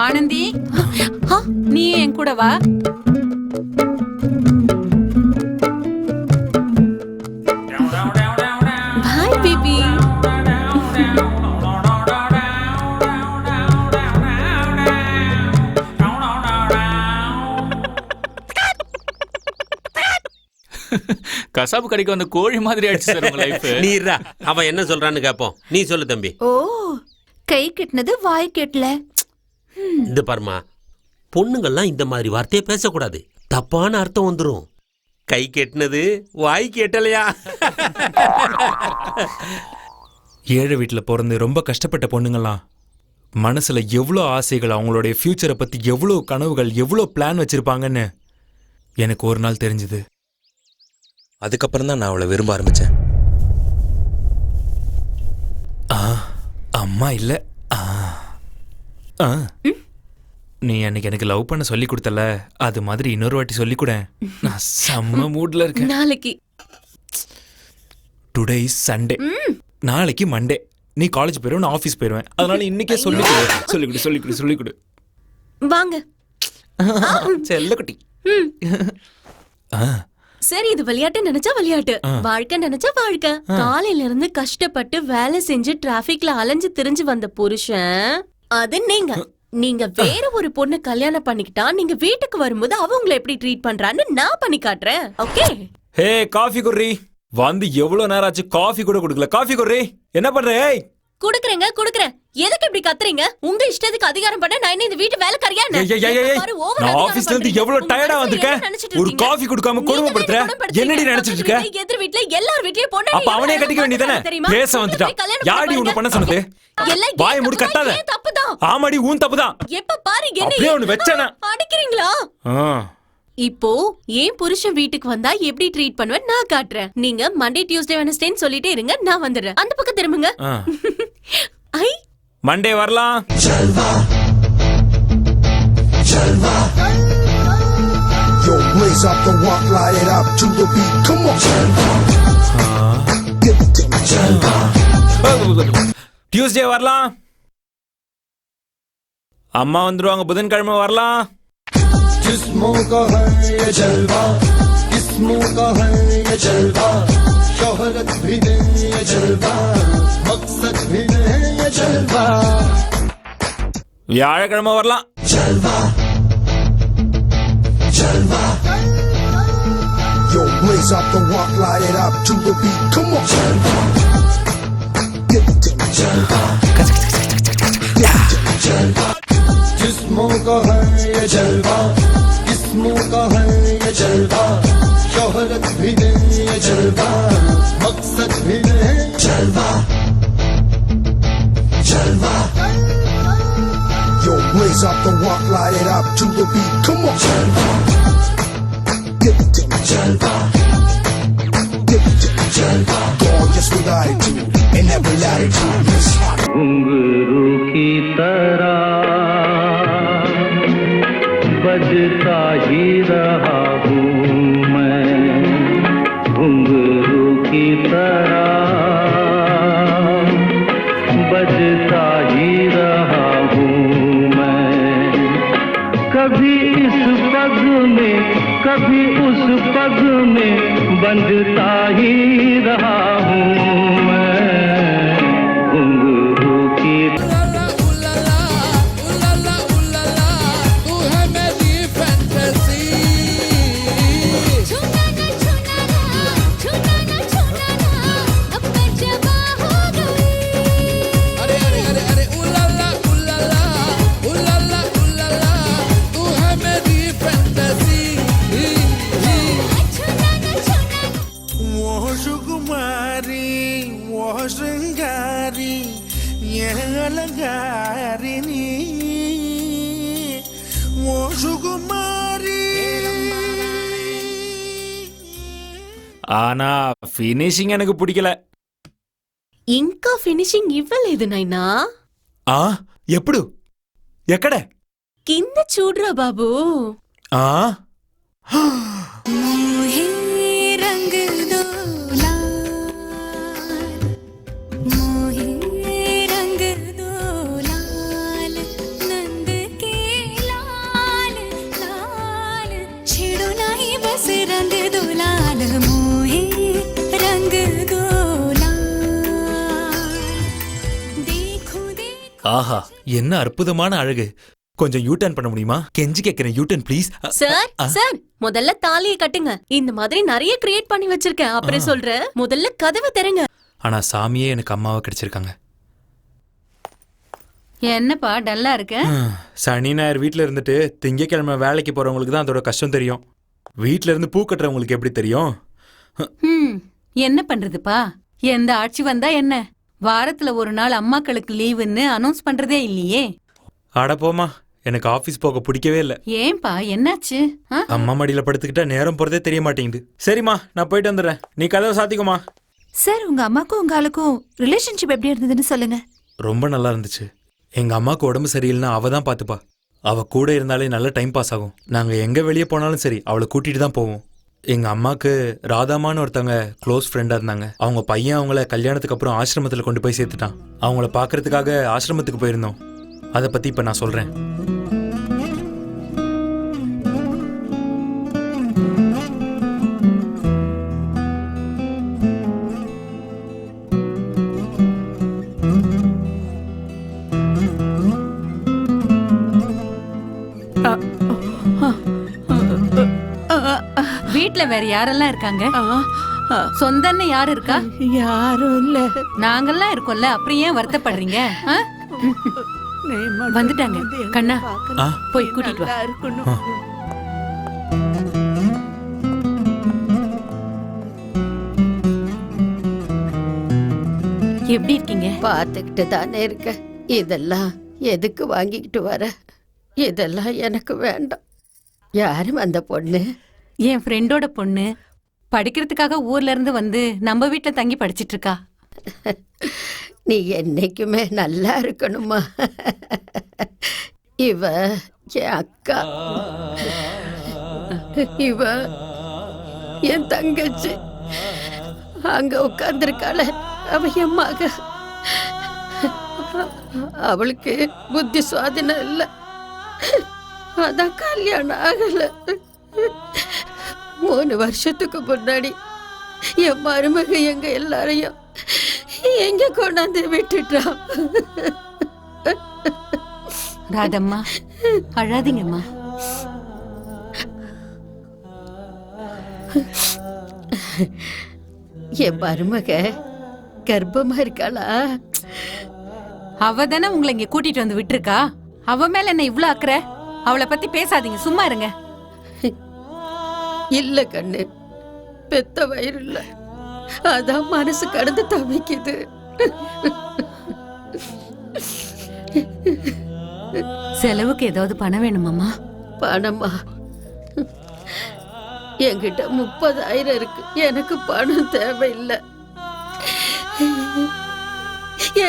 ஆனந்தி, நீ என் கூட வா. Bye baby. கசாப்பு கடைக்கு வந்த கோழி மாதிரி ஆயிடுச்சு சார் உங்க லைஃப். நீ இருடா, அவன் என்ன சொல்றான்னு கேப்போம். நீ சொல்லு தம்பி. ஓ, கை கெட்டினது வாய் கெட்டல. இந்த பாருமா, பொண்ணுங்கள்லாம் இந்த மாதிரி வார்த்தையை பேசக்கூடாது, தப்பான அர்த்தம் வந்துடும். கை கெட்டினது வாய் கேட்டலையா? ஏழை வீட்டில் பிறந்து ரொம்ப கஷ்டப்பட்ட பொண்ணுங்களாம் மனசுல எவ்வளோ ஆசைகள், அவங்களுடைய ஃபியூச்சரை பத்தி எவ்வளோ கனவுகள், எவ்வளோ பிளான் வச்சிருப்பாங்கன்னு எனக்கு ஒரு நாள் தெரிஞ்சுது. அதுக்கப்புறம் தான் நான் அவளை விரும்ப ஆரம்பிச்சேன். அம்மா இல்ல, நீ அன்னைக்கு எனக்கு லவ் பண்ண சொல்லி கொடுத்தல, அது மாதிரி இன்னொரு வாட்டி சொல்லி கூட. நான் செம்ம மூட்ல இருக்கேன். நாளைக்கு டுடே இஸ் சண்டே, நாளைக்கு மண்டே. நீ காலேஜ் போயிருவேன், நான் ஆஃபீஸ் போயிருவேன். அதனால இன்னைக்கே சொல்லிக்கொடு. வாங்க செல்லக்குட்டி. சரி, இது விளையாட்டு நினைச்சா விளையாட்டு, வாழ்க்கை நினைச்சா வாழ்க்கை. காலையில இருந்து கஷ்டப்பட்டு வேலை செஞ்சு டிராபிக்ல அலைஞ்சு திரிஞ்சு வந்த புருஷன் அது நீங்க வேற ஒரு பொண்ணு கல்யாணம் பண்ணிக்கிட்டா நீங்க வீட்டுக்கு வரும்போது அவ உங்களை எப்படி ட்ரீட் பண்றான்னு நான் பண்ணி காட்டுறேன். ஓகே? ஹே, காஃபி குர்ரி. வந்து எவ்வளவு நேரம் ஆச்சு, காஃபி கூட குடுக்கல. காஃபி குர்ரி, என்ன பண்ற? குடுக்குறேன். எதுக்கு இப்படி கத்துறீங்க? உங்க இஷ்டத்துக்கு அதிகாரம் பண்ண நான் இந்த வீட்டு வேலைக்காரியா? நான் ஆபீஸ்ல இருந்து எவ்வளவு டயர்டா வந்திருக்கேன், ஒரு காஃபி குடுக்காம கொடுமைப்படுத்துற. என்னடி நினைச்சிட்டு இருக்க? எதிர் வீட்ல எல்லார் வீட்லயும் பொண்ணு. அப்ப அவனே கட்டிக்க வேண்டியதானே? பேச வந்துட்டா. யாரடி உன்னை பண்ண சொன்னது? வாயை மூடி கத்தாத. ஆமாடி, உன் தப்புதான். எப்ப பாரு என்ன அப்படியே ஒன்னு வெச்சனா அடிக்கிறீங்களா? இப்போ ஏன் புருஷன் வீட்டுக்கு வந்தா எப்படி ட்ரீட் பண்ணுவேன் நான் காட்டுறேன். நீங்க மண்டே டியூஸ்டே வெட்னஸ்டேன்னு சொல்லிட்டே இருங்க, நான் வந்துடுறேன். அந்த பக்கம் திரும்புங்க. ஐ, மண்டே வரலாம். Yo, blaze up the walk, light it up to the beat. Come on. Tuesday வரலாம். அம்மா வந்துருவாங்க, புதன்கிழமை வரலாம். जिस्मों का है ये जलवा, जिस्मों का है ये जलवा, शोहरत भी नहीं ये जलवा, मकसद भी नहीं ये जलवा. வியாழக்கிழமை வரலாம். जलवा, जलवा. Yo, blaze up the walk, light it up to the beat. Come on. जलवा, जलवा, जलवा. जिस्मों का है ये जलवा, जिस्मों का है ये जलवा, शोहरत भी नहीं ये जलवा, मकसद भी नहीं जलवा, जलवा. Yo, blaze up the walk, light it up to the beat. Come on. जलवा, जलवा, जलवा. Gorgeous with attitude in every latitude. Miss घुंघरू की तरह बजता ही रहा हूँ मैं, घुंघरू की तरह बजता ही रहा हूँ मैं. कभी इस पग में कभी उस पग में बंधता ही रहा हूँ मैं, घुंघरू की ஆனா ஃபினிஷிங் எனக்கு பிடிக்கல. ఇంకా ఫినిషింగ్ ఇవ్వలేదు నైనా. ఎప్పుడు ఎక్కడ? కింద చూడరా బాబు. ஆஹா, என்ன அற்புதமான அழகு. கொஞ்சம் யூ டர்ன் பண்ண முடியுமா? கெஞ்சி கேட்கிறேன், you turn please. Sir sir முதல்ல தாலியை கட்டுங்க. இந்த மாதிரி நிறைய கிரியேட் பண்ணி வச்சிருக்கேன், அப்புறம் சொல்றேன். முதல்ல கதவை திறங்க. ஆனா சாமியே எனக்கு அம்மாவை கிடைச்சிருக்காங்க. என்னப்பா டல்லா இருக்க? சனி ஞாயிறு வீட்டில் இருந்துட்டு திங்கக்கிழமை வேலைக்கு போறவங்களுக்கு தான் அதோட கஷ்டம் தெரியும். வீட்டில இருந்து பூ கட்டுறவங்களுக்கு எப்படி தெரியும்? என்ன பண்றதுப்பா? எந்த ஆட்சி வந்தா என்ன, வாரத்துல ஒரு நாள் அம்மாக்களுக்கு லீவுன்னு அனௌன்ஸ் பண்றதே இல்லையே. அட போமா, எனக்கு ஆபீஸ் போக பிடிக்கவே இல்லை. ஏன்பா என்னாச்சு? அம்மா மடியில படுத்துக்கிட்டா நேரம் போறதே தெரிய மாட்டேங்குது. சரிம்மா, நான் போயிட்டு வந்துடுறேன், நீ கதவை சாத்திக்குமா. சார், உங்க அம்மாக்கும் உங்க ஆளுக்கும் ரிலேஷன்ஷிப் எப்படி இருந்ததுன்னு சொல்லுங்க. ரொம்ப நல்லா இருந்துச்சு. எங்க அம்மாவுக்கு உடம்பு சரியில்லைன்னா அவ தான் பாத்துப்பா. அவ கூட இருந்தாலே நல்ல டைம் பாஸ் ஆகும். நாங்க எங்க வெளியே போனாலும் சரி அவளை கூட்டிட்டு தான் போவோம். எங்க அம்மாக்கு ராதாமான்னு ஒருத்தவங்க க்ளோஸ் ஃப்ரெண்டா இருந்தாங்க. அவங்க பையன் அவங்கள கல்யாணத்துக்கு அப்புறம் ஆசிரமத்துல கொண்டு போய் சேர்த்துட்டான். அவங்கள பாக்குறதுக்காக ஆசிரமத்துக்கு போயிருந்தோம். அதை பத்தி இப்ப நான் சொல்றேன். வீட்ல வேற யாரெல்லாம் இருக்காங்க? சொந்தன்னு யாரு இருக்கா? யாரும் இல்ல. நாங்கெல்லாம் இருக்கோம்ல, அப்புறம் ஏன் வருத்தப்படுறீங்க? வந்துட்டாங்க. கண்ணா போய் கூட்டிட்டு வா. எப்படி இருக்கீங்க? பாத்துக்கிட்டு தானே இருக்க. இதெல்லாம் எதுக்கு வாங்கிக்கிட்டு வர? இதெல்லாம் எனக்கு வேண்டாம். யாரும் அந்த பொண்ணு? என் ஃப்ரெண்டோட பொண்ணு. படிக்கிறதுக்காக ஊர்ல இருந்து வந்து நம்ம வீட்டுல தங்கி படிச்சிட்டு இருக்கா. நீ என்னைக்குமே நல்லா இருக்கணுமா. இவ என் அக்கா, இவ என் தங்கச்சி. அங்க உட்கார்ந்துருக்காள, அவ என் மக. அவளுக்கு புத்தி சுவாதீனம் இல்ல, அதான் கல்யாணம் ஆகல. 3 வருஷத்துக்கு முன்னாடி என் மருமக எங்க எல்லாரையும் எங்க கொண்டாந்து விட்டுட்டான். ராதம்மா, அழாதீங்கம்மா. என் மருமக கர்ப்பமா இருக்காளா? அவ தானே உங்களை இங்க கூட்டிட்டு வந்து விட்டுருக்கா. அவ மேல என்ன இவ்ளோ அக்கறை? அவளை பத்தி பேசாதீங்க, சும்மா இருங்க. இல்ல கண்ணு, பெத்த வயிறு இல்ல, அதான் மனசு கடந்து தவிக்குது. செலவுக்கு ஏதாவது பணம் வேணுமாமா? பணமா? என்கிட்ட 30,000 இருக்கு. எனக்கு பணம் தேவையில்லை.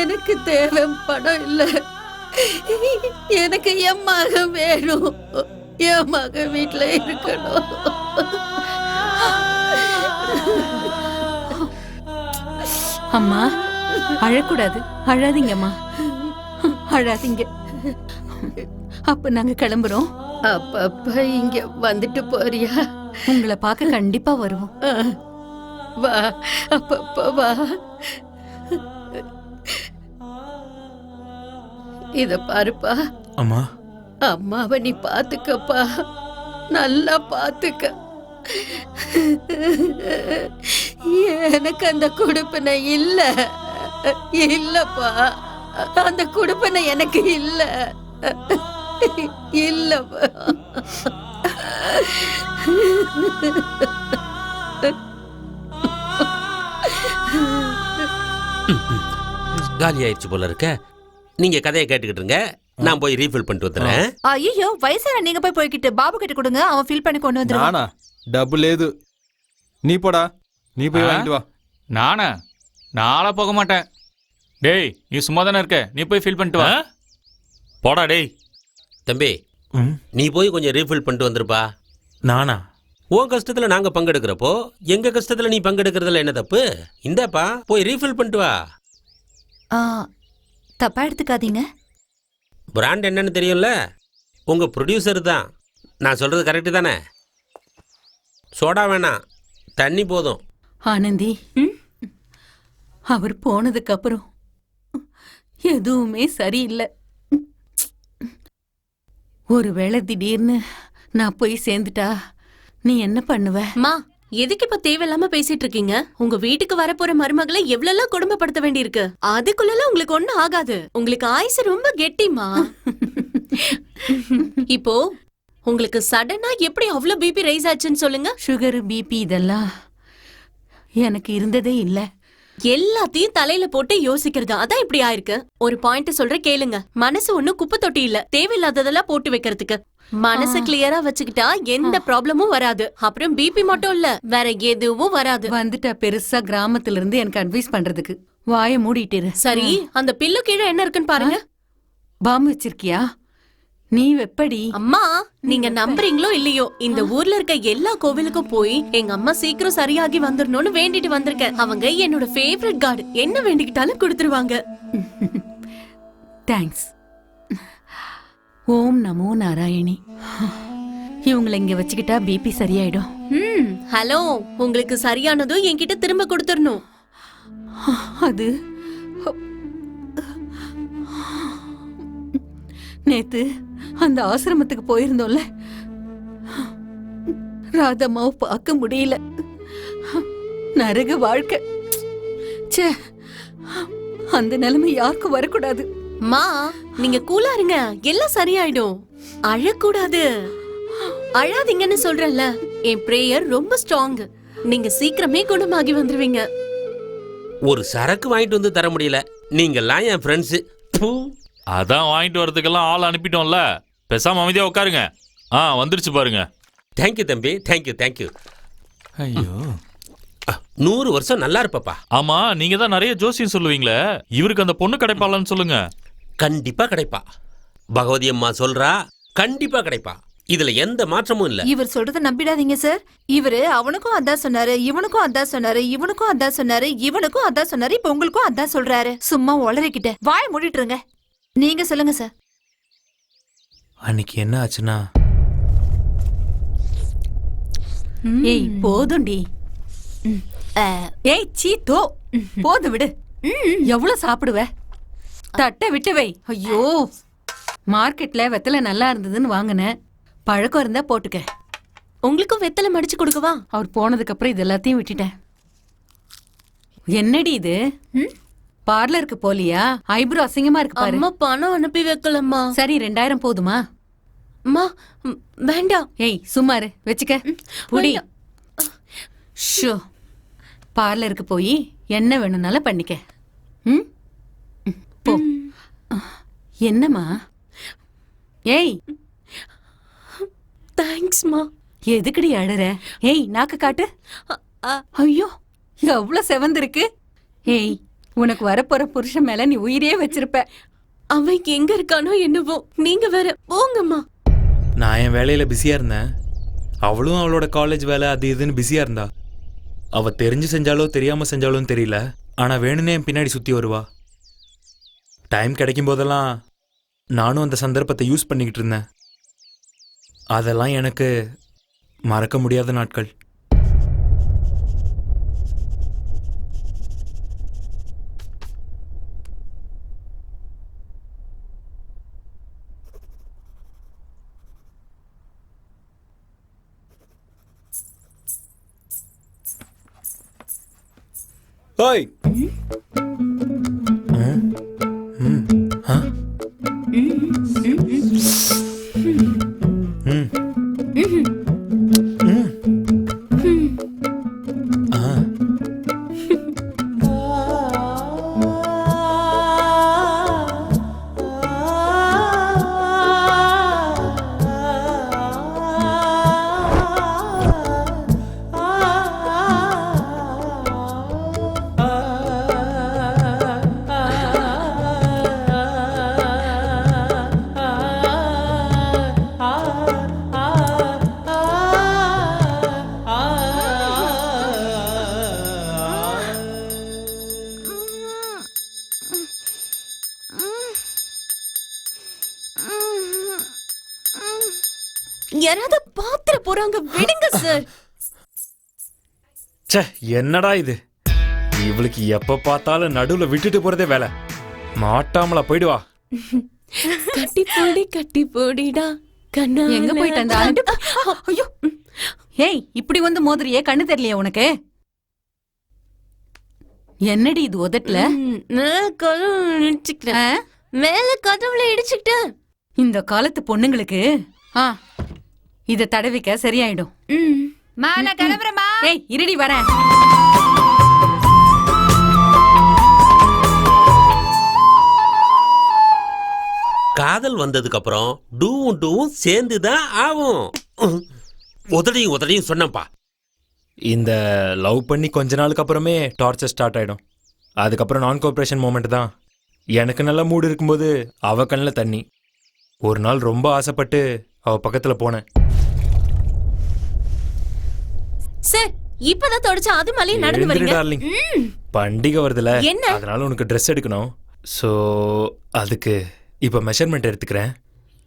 எனக்கு தேவை பணம் இல்ல. எனக்கு என் மகன் வேணும். என் மகன் வீட்டுல இருக்கணும். அம்மா அழக்கூடாது, அழாதீங்கம்மா, அழாதீங்க. அப்ப நாங்க கிளம்புறோம். அப்பப்ப இங்க வந்துட்டு போறியா? உங்களை பார்க்க கண்டிப்பா வருவோம். வா, அப்பப்ப வா. இத பாருப்பா. அம்மா, அம்மாவை நீ பாத்துக்கப்பா, நல்லா பாத்துக்க. எனக்கு அந்த குடுப்பனை இல்ல, இல்லப்பா. அந்த குடுப்பனை எனக்கு இல்ல, இல்லப்பா. காலி ஆயிடுச்சு போல இருக்க. நீங்க கதையை கேட்டுக்கிட்டு இருங்க, நான் போய் ரீஃபில் பண்ணிட்டு வந்துடுறேன். ஐயோ, வயசான நீங்க போய்கிட்டு பாபு கிட்ட கொடுங்க, அவன் ஃபில் பண்ணி கொண்டு வந்துருவான். நானா? டபுள் ஏது. நீ போடா, நீ போய் வாங்கிட்டு வா. நானா? நாளா போக மாட்டேன். டேய், நீ சும்மா தானே இருக்க, நீ போய் ஃபில் பண்ணிட்டு வா. போடா டேய். தம்பி, நீ போய் கொஞ்சம் ரீஃபில் பண்ணிட்டு வந்துருப்பா. நானா? உன் கஷ்டத்துல நாங்க பங்கெடுக்கிறப்போ எங்க கஷ்டத்துல நீ பங்கெடுக்கிறதுல என்ன தப்பு? இந்தாப்பா, போய் ரீஃபில் பண்ணிட்டு வா. தப்பா எடுத்துக்காதீங்க. பிராண்ட் என்னன்னு தெரியும்ல, உங்க ப்ரொடியூசர் தான். நான் சொல்றது கரெக்டு தானே? சோடா வேணாம், தண்ணி போதும். ஆனந்தி, அவர் போனதுக்கு அப்புறம் எதுவுமே சரியில்லை. ஒருவேளை திடீர்னு நான் போய் சேர்ந்துட்டா நீ என்ன பண்ணுவ? மா, எதுக்கு இப்ப தேவையில்லாம பேசிட்டு இருக்கீங்க? உங்க வீட்டுக்கு வரப்போற மருமகளை எவ்வளவு கொடுமைப்படுத்த வேண்டியிருக்கு. அதுக்குள்ள உங்களுக்கு ஒண்ணும் ஆகாது. உங்களுக்கு ஆயுசு ரொம்ப கெட்டிமா. இப்போ உங்களுக்கு சடனா எப்படி அவ்வளவு பிபி ரைஸ் ஆச்சுன்னு சொல்லுங்க. சுகர், பிபி இதெல்லாம் எனக்கு இருந்ததே இல்ல. எல்லாத்தையும் தலையில போட்டு யோசிக்கிறது அதான் இப்படி ஆயிருக்கு. ஒரு பாயிண்ட் சொல்ற கேளுங்க. மனசு ஒண்ணும் குப்பை தொட்டி இல்ல தேவையில்லாததெல்லாம் போட்டு வைக்கிறதுக்கு. மனசு கிளியரா வச்சுக்கிட்டா எந்த ப்ராப்ளமும் வராது. அப்புறம் பிபி மட்டும் இல்ல, வேற எதுவும் வராது. வந்துட்டா பெருசா கிராமத்துல இருந்து எனக்கு அட்வைஸ் பண்றதுக்கு. வாய மூடிட்டு. சரி, அந்த பில்லு கீழே என்ன இருக்குன்னு பாருங்க. பாம்பு வச்சிருக்கியா? நீ வெப்படி. அம்மா, நீங்க நம்புறீங்களோ இல்லையோ, இந்த ஊர்ல இருக்க எல்லா கோவிலுக்கும் போய் எங்க அம்மா சீக்கிரம் சரியாகி வந்துடணும்னு வேண்டிட்டு வந்திருக்கேன். அவங்க என்னோட ஃபேவரட் காட். என்ன வேண்டிக்கிட்டாலும் கொடுத்துருவாங்க. தேங்க்ஸ். ஓம் நமோ நாராயணி. இவங்களை இங்க வச்சுக்கிட்டா பிபி சரியாயிடும். ஹலோ, உங்களுக்கு சரியானதும் என்கிட்ட திரும்ப கொடுத்துடணும். அது நேத்து அந்த ஆசிரமத்துக்கு போயிருந்தோம்ல, ராதம்மாவை பார்க்க முடியல. நரக வாழ்க்கை. ச்சே, அந்த நிலைமை யாருக்கும் வரக்கூடாது. மா, நீங்க கூலா இருங்க, எல்லாம் சரியாயிடும். அழக்கூடாது. அழாதீங்கன்னு சொல்றேன்ல. என் பிரேயர் ரொம்ப ஸ்ட்ராங். நீங்க சீக்கிரமே குணமாகி வந்துருவீங்க. ஒரு சரக்கு வாங்கிட்டு வந்து தர முடியல. நீங்கெல்லாம் என் ஃப்ரெண்ட்ஸ். அதான் வாங்கிட்டு வரதுக்கெல்லாம் ஆள் அனுப்பிட்டோம்ல. பேசாம அமைதியா உட்காருங்க. வந்துருச்சு பாருங்க. தேங்க்யூ தம்பி, தேங்க்யூ தேங்க்யூ. ஐயோ, 100 வருஷம் நல்லா இருப்பப்பா. ஆமா, நீங்க தான் நிறைய ஜோசியம் சொல்லுவீங்களே, இவருக்கு அந்த பொண்ணு கிடைப்பாளான்னு சொல்லுங்க. கண்டிப்பா கிடைப்பா. பகவதி அம்மா சொல்றா, கண்டிப்பா கிடைப்பா. இதுல எந்த மாற்றமும் இல்ல. இவர் சொல்றத நம்பிடாதீங்க சார். இவரு அவனுக்கும் அதான் சொன்னாரு, இவனுக்கும் அதான் சொன்னாரு, இவனுக்கும் அதான் சொன்னாரு, இவனுக்கும் அதான் சொன்னாரு, இப்ப உங்களுக்கும் அதான் சொல்றாரு. சும்மா உளறிக்கிட்ட வாய மூடிட்டுருங்க. நீங்க சொல்லுங்க சார். அன்னைக்கு என்ன ஆச்சுன்னா, ஏய் போதும்டி. ஏய் சீத்தோ, போது விடு. எவ்வளவு சாப்பிடுவ? தட்டை விட்டு வை. ஐயோ, மார்க்கெட்ல வெத்தலை நல்லா இருந்ததுன்னு வாங்கினேன். பழக்கம் இருந்தா போட்டுக்க. உங்களுக்கும் வெத்தலை மடிச்சு கொடுக்கவா? அவர் போனதுக்கு அப்புறம் இது எல்லாத்தையும் விட்டுட்டேன். என்னடி இது? பார்லருக்கு போலியா? ஐப்ரோ அசிங்கமா இருக்கு பாரு. அம்மா பணம் அனுப்பி வைக்கலம்மா. சரி, 2000 போதுமா? அம்மா வேண்டாம். ஏய் சும்மாரு, வச்சுக்க. புடி. ஷோ, பார்லருக்கு போய் என்ன வேணும்னாலும் பண்ணிக்க. போ. என்னம்மா? ஏய், தேங்க்ஸ்மா. எதுக்குடி அழற? ஏய், நாக்கு காட்டு. ஐயோ, எவ்வளவு செவந்திருக்கு. ஏய், உனக்கு வரப்போற புருஷன் மேல நீ உயிரே வச்சிருப்ப. அவன் எங்க இருக்கானோ என்னவோ. நீங்க வேற போங்கம்மா. நான் என் வேலையில பிஸியா இருந்தேன். அவளும் அவளோட காலேஜ் வேலை அது இதுன்னு பிஸியா இருந்தா. அவ தெரிஞ்சு செஞ்சாலோ தெரியாம செஞ்சாலும் தெரியல, ஆனா வேணும்னே என் பின்னாடி சுத்தி வருவா. டைம் கிடைக்கும் போதெல்லாம் நானும் அந்த சந்தர்ப்பத்தை யூஸ் பண்ணிக்கிட்டு இருந்தேன். அதெல்லாம் எனக்கு மறக்க முடியாத நாட்கள். ஓய், யாராவது பாத்திர போறாங்க, விடுங்க சார். ச்சே, என்னடா இது? இவளுக்கு எப்ப பார்த்தாலும் நடுவுல விட்டுட்டு போறதே வேலை. மாட்டாமலா போயிடுவா. கட்டி போடி கட்டி போடிடா, கண்ணா எங்க போயிட்டு அந்த ஐயோ ஏய் இப்படி வந்து மோதிரியே கண்ணு தெரியலையா உனக்கு? என்னடி இது உதட்டல? மேல கதவுல இடிச்சுக்கிட்டேன். இந்த காலத்து பொண்ணுங்களுக்கு இத தடவிக்க சரியாயிடும். நான் கிளம்புறேம்மா. ஏய் இருடி வரேன். காதல் வந்ததுக்கு அப்புறம் டூவும் டூவும் சேர்ந்துதான் ஆகும். உதடியும் சொன்னப்பா. இந்த லவ் பண்ணி கொஞ்ச நாளுக்கு அப்புறமே டார்ச்சர் ஸ்டார்ட் ஆயிடும். அதுக்கப்புறம் நான் கோஆப்ரேஷன் மூமெண்ட் தான். எனக்கு நல்ல மூடு இருக்கும்போது அவ கண்ணில் தண்ணி. ஒரு நாள் ரொம்ப ஆசைப்பட்டு அவ பக்கத்துல போனேன். சார் இப்பதான் தொடச்ச அது மலையை நடந்து வரீங்க. டார்லிங், பண்டிகை வருதுல, என்ன? அதனால உனக்கு ட்ரெஸ் எடுக்கணும். ஸோ அதுக்கு இப்ப மெஷர்மெண்ட் எடுத்துக்கிறேன்.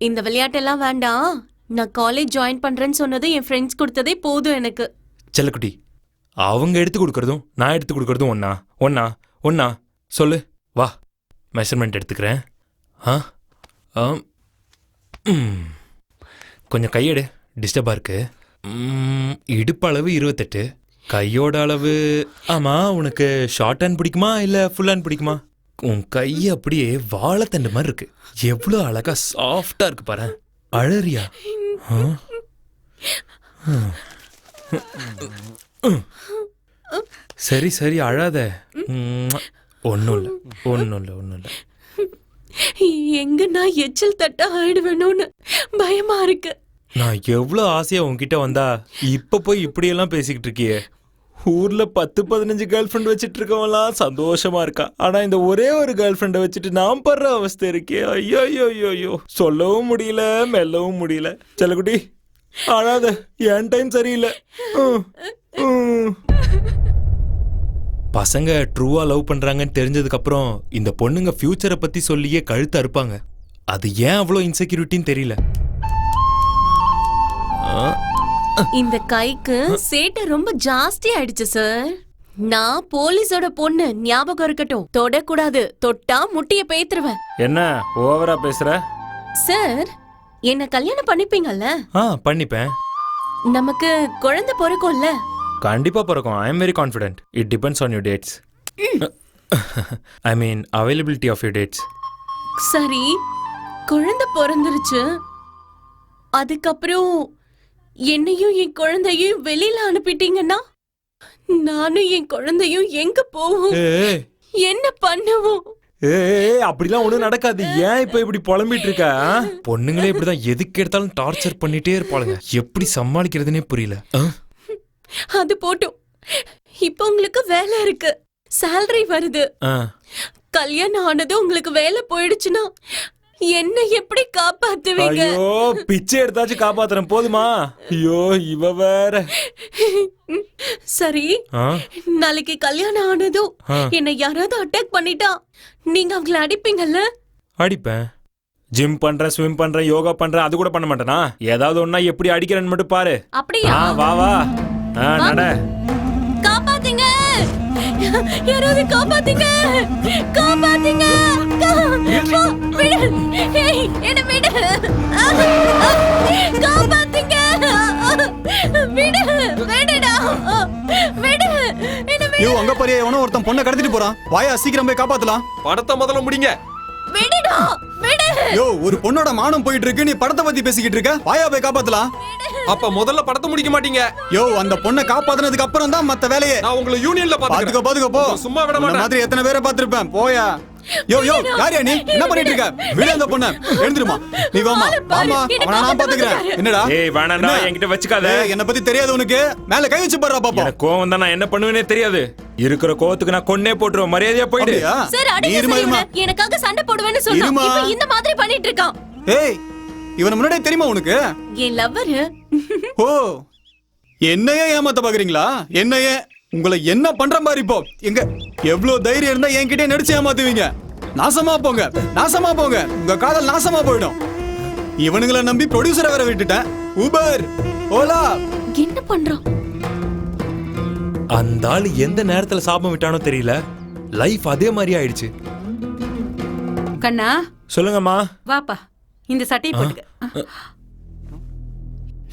இந்த விளையாட்டெல்லாம் வேண்டாம். நான் காலேஜ் ஜாயின் பண்றேன்னு சொன்னது என் ஃப்ரெண்ட்ஸ் கொடுத்ததே போதும் எனக்கு. செல்லக்குட்டி, அவங்க எடுத்து கொடுக்கறதும் நான் எடுத்து கொடுக்கறதும் ஒன்னா ஒன்னா ஒன்னா சொல்லு. வா மெஷர்மெண்ட் எடுத்துக்கிறேன். கொஞ்சம் கையெடு, டிஸ்டர்பாக இருக்கு. இடுப்பு அளவு 28, கையோட அளவு. ஆமா, உனக்கு ஷார்ட் ஹேண்ட் பிடிக்குமா இல்லை ஃபுல் ஹேண்ட் பிடிக்குமா? உன் கை அப்படியே வாழைத்தண்டு மாதிரி இருக்கு. எவ்வளோ அழகா சாஃப்டா இருக்கு பாரு. அழறியா? சரி சரி அழாத. ஒன்றும் இல்லை ஒன்றும் இல்லை ஒன்றும் இல்லை. எங்க நான் எச்சல் தட்ட ஆயிடுவேணும்னு பயமா இருக்கு. நான் எவ்வளோ ஆசையா உன்கிட்ட வந்தா இப்ப போய் இப்படியெல்லாம் பேசிக்கிட்டு இருக்கியே. ஊர்ல 10-15 கேர்ள் ஃப்ரெண்ட் வச்சுட்டு இருக்கவங்களாம் சந்தோஷமா இருக்கா. ஆனா இந்த ஒரே ஒரு கேர்ள் ஃப்ரெண்டை வச்சுட்டு நான் படுற அவஸ்தை இருக்கே. ஐயோ ஐயோ ஐயோ, சொல்லவும் முடியல மெல்லவும் முடியல. செல்லக்குட்டி அழாத, என் டைம் சரியில்லை. பசங்க ட்ரூவா லவ் பண்றாங்கன்னு தெரிஞ்சதுக்கு அப்புறம் இந்த பொண்ணுங்க ஃபியூச்சரை பத்தி சொல்லியே கழுத்து அறுப்பாங்க. அது ஏன் அவ்வளோ இன்செக்யூரிட்டின்னு தெரியல. இந்த கைக்கு சேட்டை ரொம்ப ஜாஸ்தி ஆயிடுச்சு சார். நான் போலீஸோட பொண்ணு, ஞாபகம் இருக்கட்டும். தொடக்கூடாது, தொட்டா முட்டிய பேத்துருவேன். என்ன ஓவரா பேசுற? சார் என்ன கல்யாணம் பண்ணிப்பீங்கல்ல? பண்ணிப்பேன். நமக்கு குழந்தை பிறக்கும்ல? கண்டிப்பா பிறக்கும். I am very confident. It depends on your dates. I mean availability of your dates. சரி, குழந்தை பிறந்துருச்சு. அதுக்கப்புறம் என்னையும் என் குழந்தையும் வெளியில அனுப்பிட்டீங்கன்னா நானும் என் குழந்தையும் எங்க போவோம்? என்ன பண்ணுவோம்? அப்படிலாம் ஒண்ணும் நடக்காது. ஏன் இப்ப இப்படி புலம்பிட்டு இருக்க? பொண்ணுங்களே இப்படிதான் எதுக்கு எடுத்தாலும் டார்ச்சர் பண்ணிட்டே இருப்பாளுங்க. எப்படி சமாளிக்கிறதுனே புரியல. அது போட்டும், இப்ப உங்களுக்கு வேலை இருக்கு, சேலரி வருது. கல்யாணம் ஆனது உங்களுக்கு வேலை போயிடுச்சுன்னா என்ன எப்படி காப்பாத்துவீங்க? ஐயோ, பிச்சை எடுத்தாச்சும் காப்பாத்துறேன் போதுமா? ஐயோ இவ வேற. சரி, நாளைக்கு கல்யாணம் ஆனதும் என்ன யாராவது அட்டாக் பண்ணிட்டா நீங்க அவங்கள அடிப்பீங்கல்ல? அடிப்பேன். ஜிம் பண்றேன், ஸ்விம் பண்றேன், யோகா பண்றேன், அது கூட பண்ண மாட்டேனா? ஏதாவது ஒன்னா எப்படி அடிக்கிறேன்னு மட்டும் பாரு. அப்படியா? வா வா நட. காப்பாத்துங்க, யாராவது காப்பாத்துங்க, காப்பாத்துங்க. என்ன விடு, காப்பாத்துங்க, விடு, விடுடா, விடு, என்ன விடு. யோ அங்க பாரு, எவனோ ஒருத்தன் பொண்ணை கடத்திட்டு போறான். வாயா சீக்கிரம் போய் காப்பாத்தலாம். படத்தை முதல்ல முடிங்க. விடுடா, விடு. யோ ஒரு பொண்ணோட மானம் போயிட்டு இருக்கு, நீ படத்தை பத்தி பேசிக்கிட்டு இருக்க. வாயா போய் காப்பாத்தலாம். அப்ப முதல்ல படத்தை முடிக்க மாட்டீங்க. யோ அந்த பொண்ணை காப்பாத்துனதுக்கு அப்புறம் தான் மத்த வேலையே. நான் உங்களை யூனியன்ல பாத்துக்க பாத்துக்க போ. சும்மா விட மாட்டேன். மாதிரி எத்தனை பேரை பாத்திருப்பேன். போயா. யோ யோ யாரியா நீ? என்ன பண்ணிட்டு இருக்க? விடு அந்த பொண்ணை. எழுந்துருமா. நீ வாமா வாமா, அவனை நான் பாத்துக்கிறேன். என்னடா? ஏய் வேணாடா, என்கிட்ட வச்சுக்காத. என்ன பத்தி தெரியாது உனக்கு? மேல கை வச்சு பாறா பாப்பா. எனக்கு கோவம் தான், நான் என்ன பண்ணுவேனே தெரியாது. இருக்கிற கோவத்துக்கு நான் கொன்னே போட்டுருவேன். மரியாதையா போயிடு. சார் அடிங்க, எனக்காக சண்டை போடுவேன்னு சொன்னா இப்போ இந்த மாதிரி பண்ணிட்டு இருக்கான். ஏய் இவன முன்னாடியே தெரியுமா உனக்கு? என் லவ்வர். ஓ என்னையே ஏமாத்த பாக்குறீங்களா? என்னையே உங்களை என்ன பண்ற மாதிரி இப்போ? எங்க எவ்வளவு தைரியம் இருந்தா என்கிட்ட நடிச்சு ஏமாத்துவீங்க? நாசமா போங்க, நாசமா போங்க. உங்க காதல் நாசமா போயிடும். இவனுங்களை நம்பி ப்ரொடியூசரை வேற விட்டுட்டேன். ஊபர், ஓலா. என்ன பண்றான் அந்த ஆளு? எந்த நேரத்துல சாபம் விட்டானோ தெரியல. லைஃப் அதே மாதிரி ஆயிடுச்சு. கண்ணா சொல்லுங்கம்மா. வாப்பா, இந்த சட்டையை போட்டுக்க.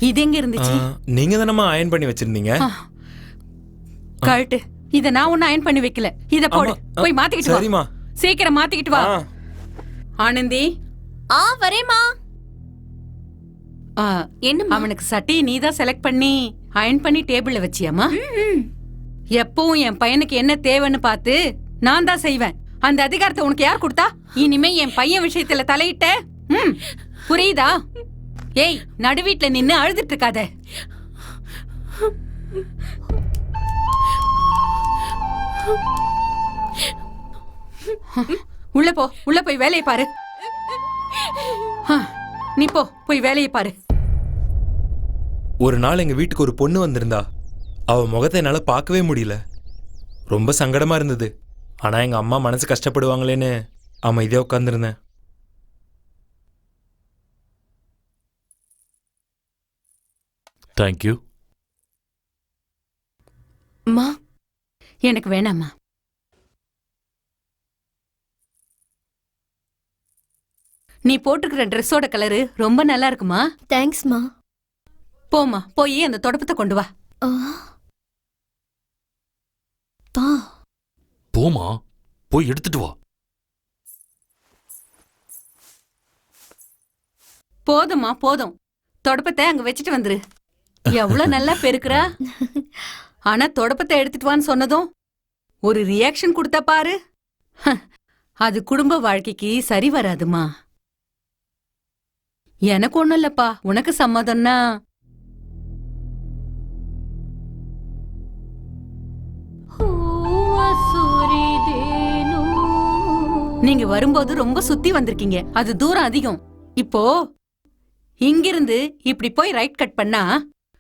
இது எங்க இருந்துச்சு? நீங்க தானம்மா அயன் பண்ணி வச்சிருந்தீங்க. கழட்டு. இத நான் ஒண்ணு அயன் பண்ணி வைக்கல. இத போடு. போய் மாத்திக்கிட்டு வா. சரிம்மா. சீக்கிரம் மாத்திக்கிட்டு வா. ஆனந்தி. வரேம்மா. என்ன அவனுக்கு சட்டையை நீ தான் செலக்ட் பண்ணி அயன் பண்ணி டேபிள்ல வச்சியாமா? எப்பவும் என் பையனுக்கு என்ன தேவைன்னு பார்த்து நான் தான் செய்வேன். அந்த அதிகாரத்தை உனக்கு யார் கொடுத்தா? இனிமே என் பையன் விஷயத்துல தலையிட்ட புரியுதா? ஏய், நடுவீட்ல நின்னு அழுதுட்டு இருக்காத. உள்ள போ. உள்ள போய் வேலையை பாரு. நீ போ, போய் வேலையை பாரு. ஒரு நாள் எங்க வீட்டுக்கு ஒரு பொண்ணு வந்திருந்தா. அவ முகத்தை என்னால பார்க்கவே முடியல. ரொம்ப சங்கடமா இருந்தது. ஆனா எங்க அம்மா மனசு கஷ்டப்படுவாங்களேன்னு அமைதியா உட்கார்ந்துருந்தேன். தேங்க்யூ. அம்மா, எனக்கு வேணாம்மா. நீ போட்டிருக்கிற ட்ரெஸ்ஸோட கலரு ரொம்ப நல்லா இருக்குமா? தேங்க்ஸ்மா. போமா, போய் அந்த தொடப்பத்தை கொண்டு வா. போமா, போய் எடுத்துட்டு வா. போதுமா, போதும். தொடப்பத்தை அங்க வச்சுட்டு வந்துரு. எவ்வளவு நல்லா பெருக்குறா. ஆனா தொடப்பத்தை எடுத்துட்டு வான்னு சொன்னதும் ஒரு ரியாக்ஷன் கொடுத்தா பாரு. அது குடும்ப வாழ்க்கைக்கு சரி வராதுமா. எனக்கு ஒண்ணும் இல்லப்பா, உனக்கு சம்மதம்னா. நீங்க வரும்போது ரொம்ப சுத்தி வந்திருக்கீங்க. அது தூரம் அதிகம். இப்போ இங்கிருந்து இப்படி போய் ரைட் கட் பண்ணா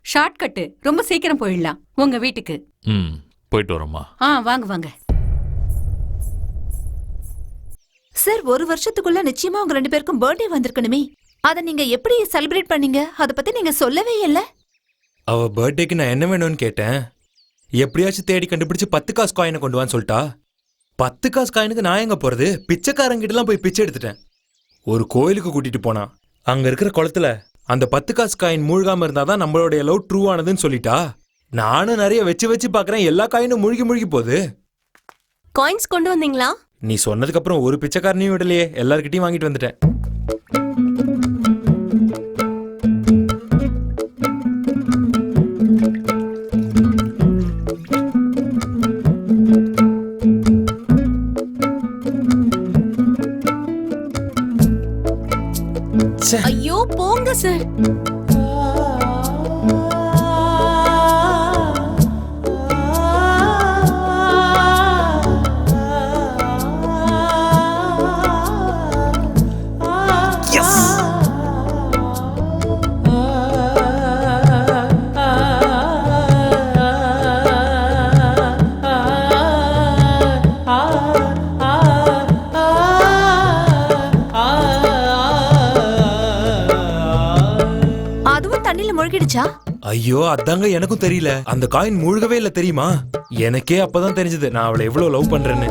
ஷார்ட் கட்டு. ரொம்ப சீக்கிரம் போயிடலாம் உங்க வீட்டுக்கு. போயிட்டு வரோம்மா. வாங்க வாங்க. சார், ஒரு வருஷத்துக்குள்ள நிச்சயமா உங்க 2 பேருக்கும் பர்த்டே வந்திருக்கணுமே. அத நீங்க எப்படி செலிப்ரேட் பண்ணீங்க? அத பத்தி நீங்க சொல்லவே இல்ல. அவ பர்த்டேக்கு நான் என்ன வேணும்னு கேட்டேன். எப்படியாச்சும் தேடி கண்டுபிடிச்சு 10 காசு காயினை கொண்டு வான்னு சொல்லிட்டா. 10 காசு காயினுக்கு நான் எங்க போறது? பிச்சைக்காரங்கிட்டலாம் போய் பிச்சை எடுத்துட்டேன். ஒரு கோயிலுக்கு கூட்டிட்டு போனா. அங்க இருக்கிற குளத்துல அந்த 10 காசு காயின் மூழ்காம இருந்தாதான் நம்மளுடைய லவ் ட்ரூ ஆனதுன்னு சொல்லிட்டா. நானும் நிறைய வச்சு பாக்குறேன். எல்லா காயினும் மூழ்கி போகுது. காயின்ஸ் கொண்டு வந்தீங்களா? நீ சொன்னதுக்கு அப்புறம் ஒரு பிச்சைக்காரனையும் விடலையே. எல்லார்கிட்டயும் வாங்கிட்டு வந்துட்டேன். ஐயோ போங்க சார். ஐயோ, அதாங்க எனக்கும் தெரியல. அந்த காயின் மூழ்கவே இல்ல தெரியுமா? எனக்கே அப்பதான் தெரிஞ்சது நான் அவளை எவ்வளவு லவ் பண்றேன்னு.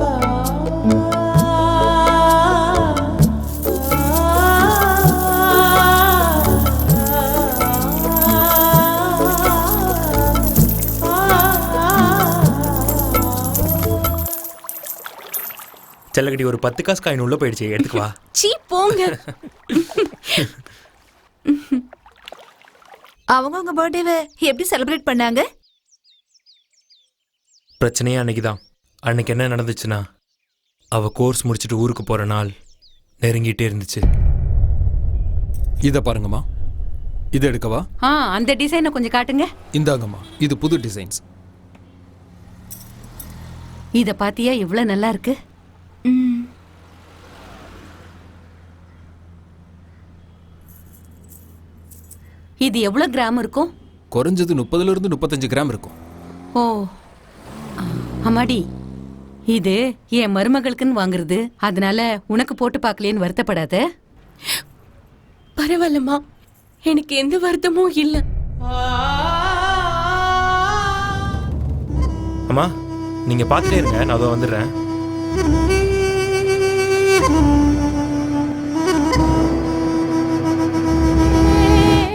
செல்லகடி, ஒரு 10 காசு காயின் உள்ள போயிடுச்சு, எடுத்துக்கு வா. சீ போங்க. அவங்க பர்த்டேவை எப்படி செலிப்ரேட் பண்ணாங்க? பிரச்சனையே அன்னைக்குதான். அன்னைக்கு என்ன நடந்துச்சுன்னா, அவ கோர்ஸ் முடிச்சுட்டு ஊருக்கு போற நாள் நெருங்கிட்டே இருந்துச்சு. இத பாருங்கம்மா. இது எடுக்கவா? அந்த டிசைனை கொஞ்சம் காட்டுங்க. இந்தாங்கம்மா, இது புது டிசைன்ஸ். இத பாத்தியா எவ்வளவு நல்லா இருக்கு? இது எவ்வளவு கிராம் இருக்கும்? குறைஞ்சது 30 இருந்து 35 கிராம் இருக்கும். ஓ அம்மாடி, இது என் மருமகளுக்குன்னு வாங்குறது. அதனால உனக்கு போட்டு பார்க்கலேன்னு வருத்தப்படாத. பரவாயில்லம்மா, எனக்கு எந்த வருத்தமும் இல்ல. அம்மா, நீங்க பாத்துட்டே இருங்க, நான் அதோ வந்துடுறேன்.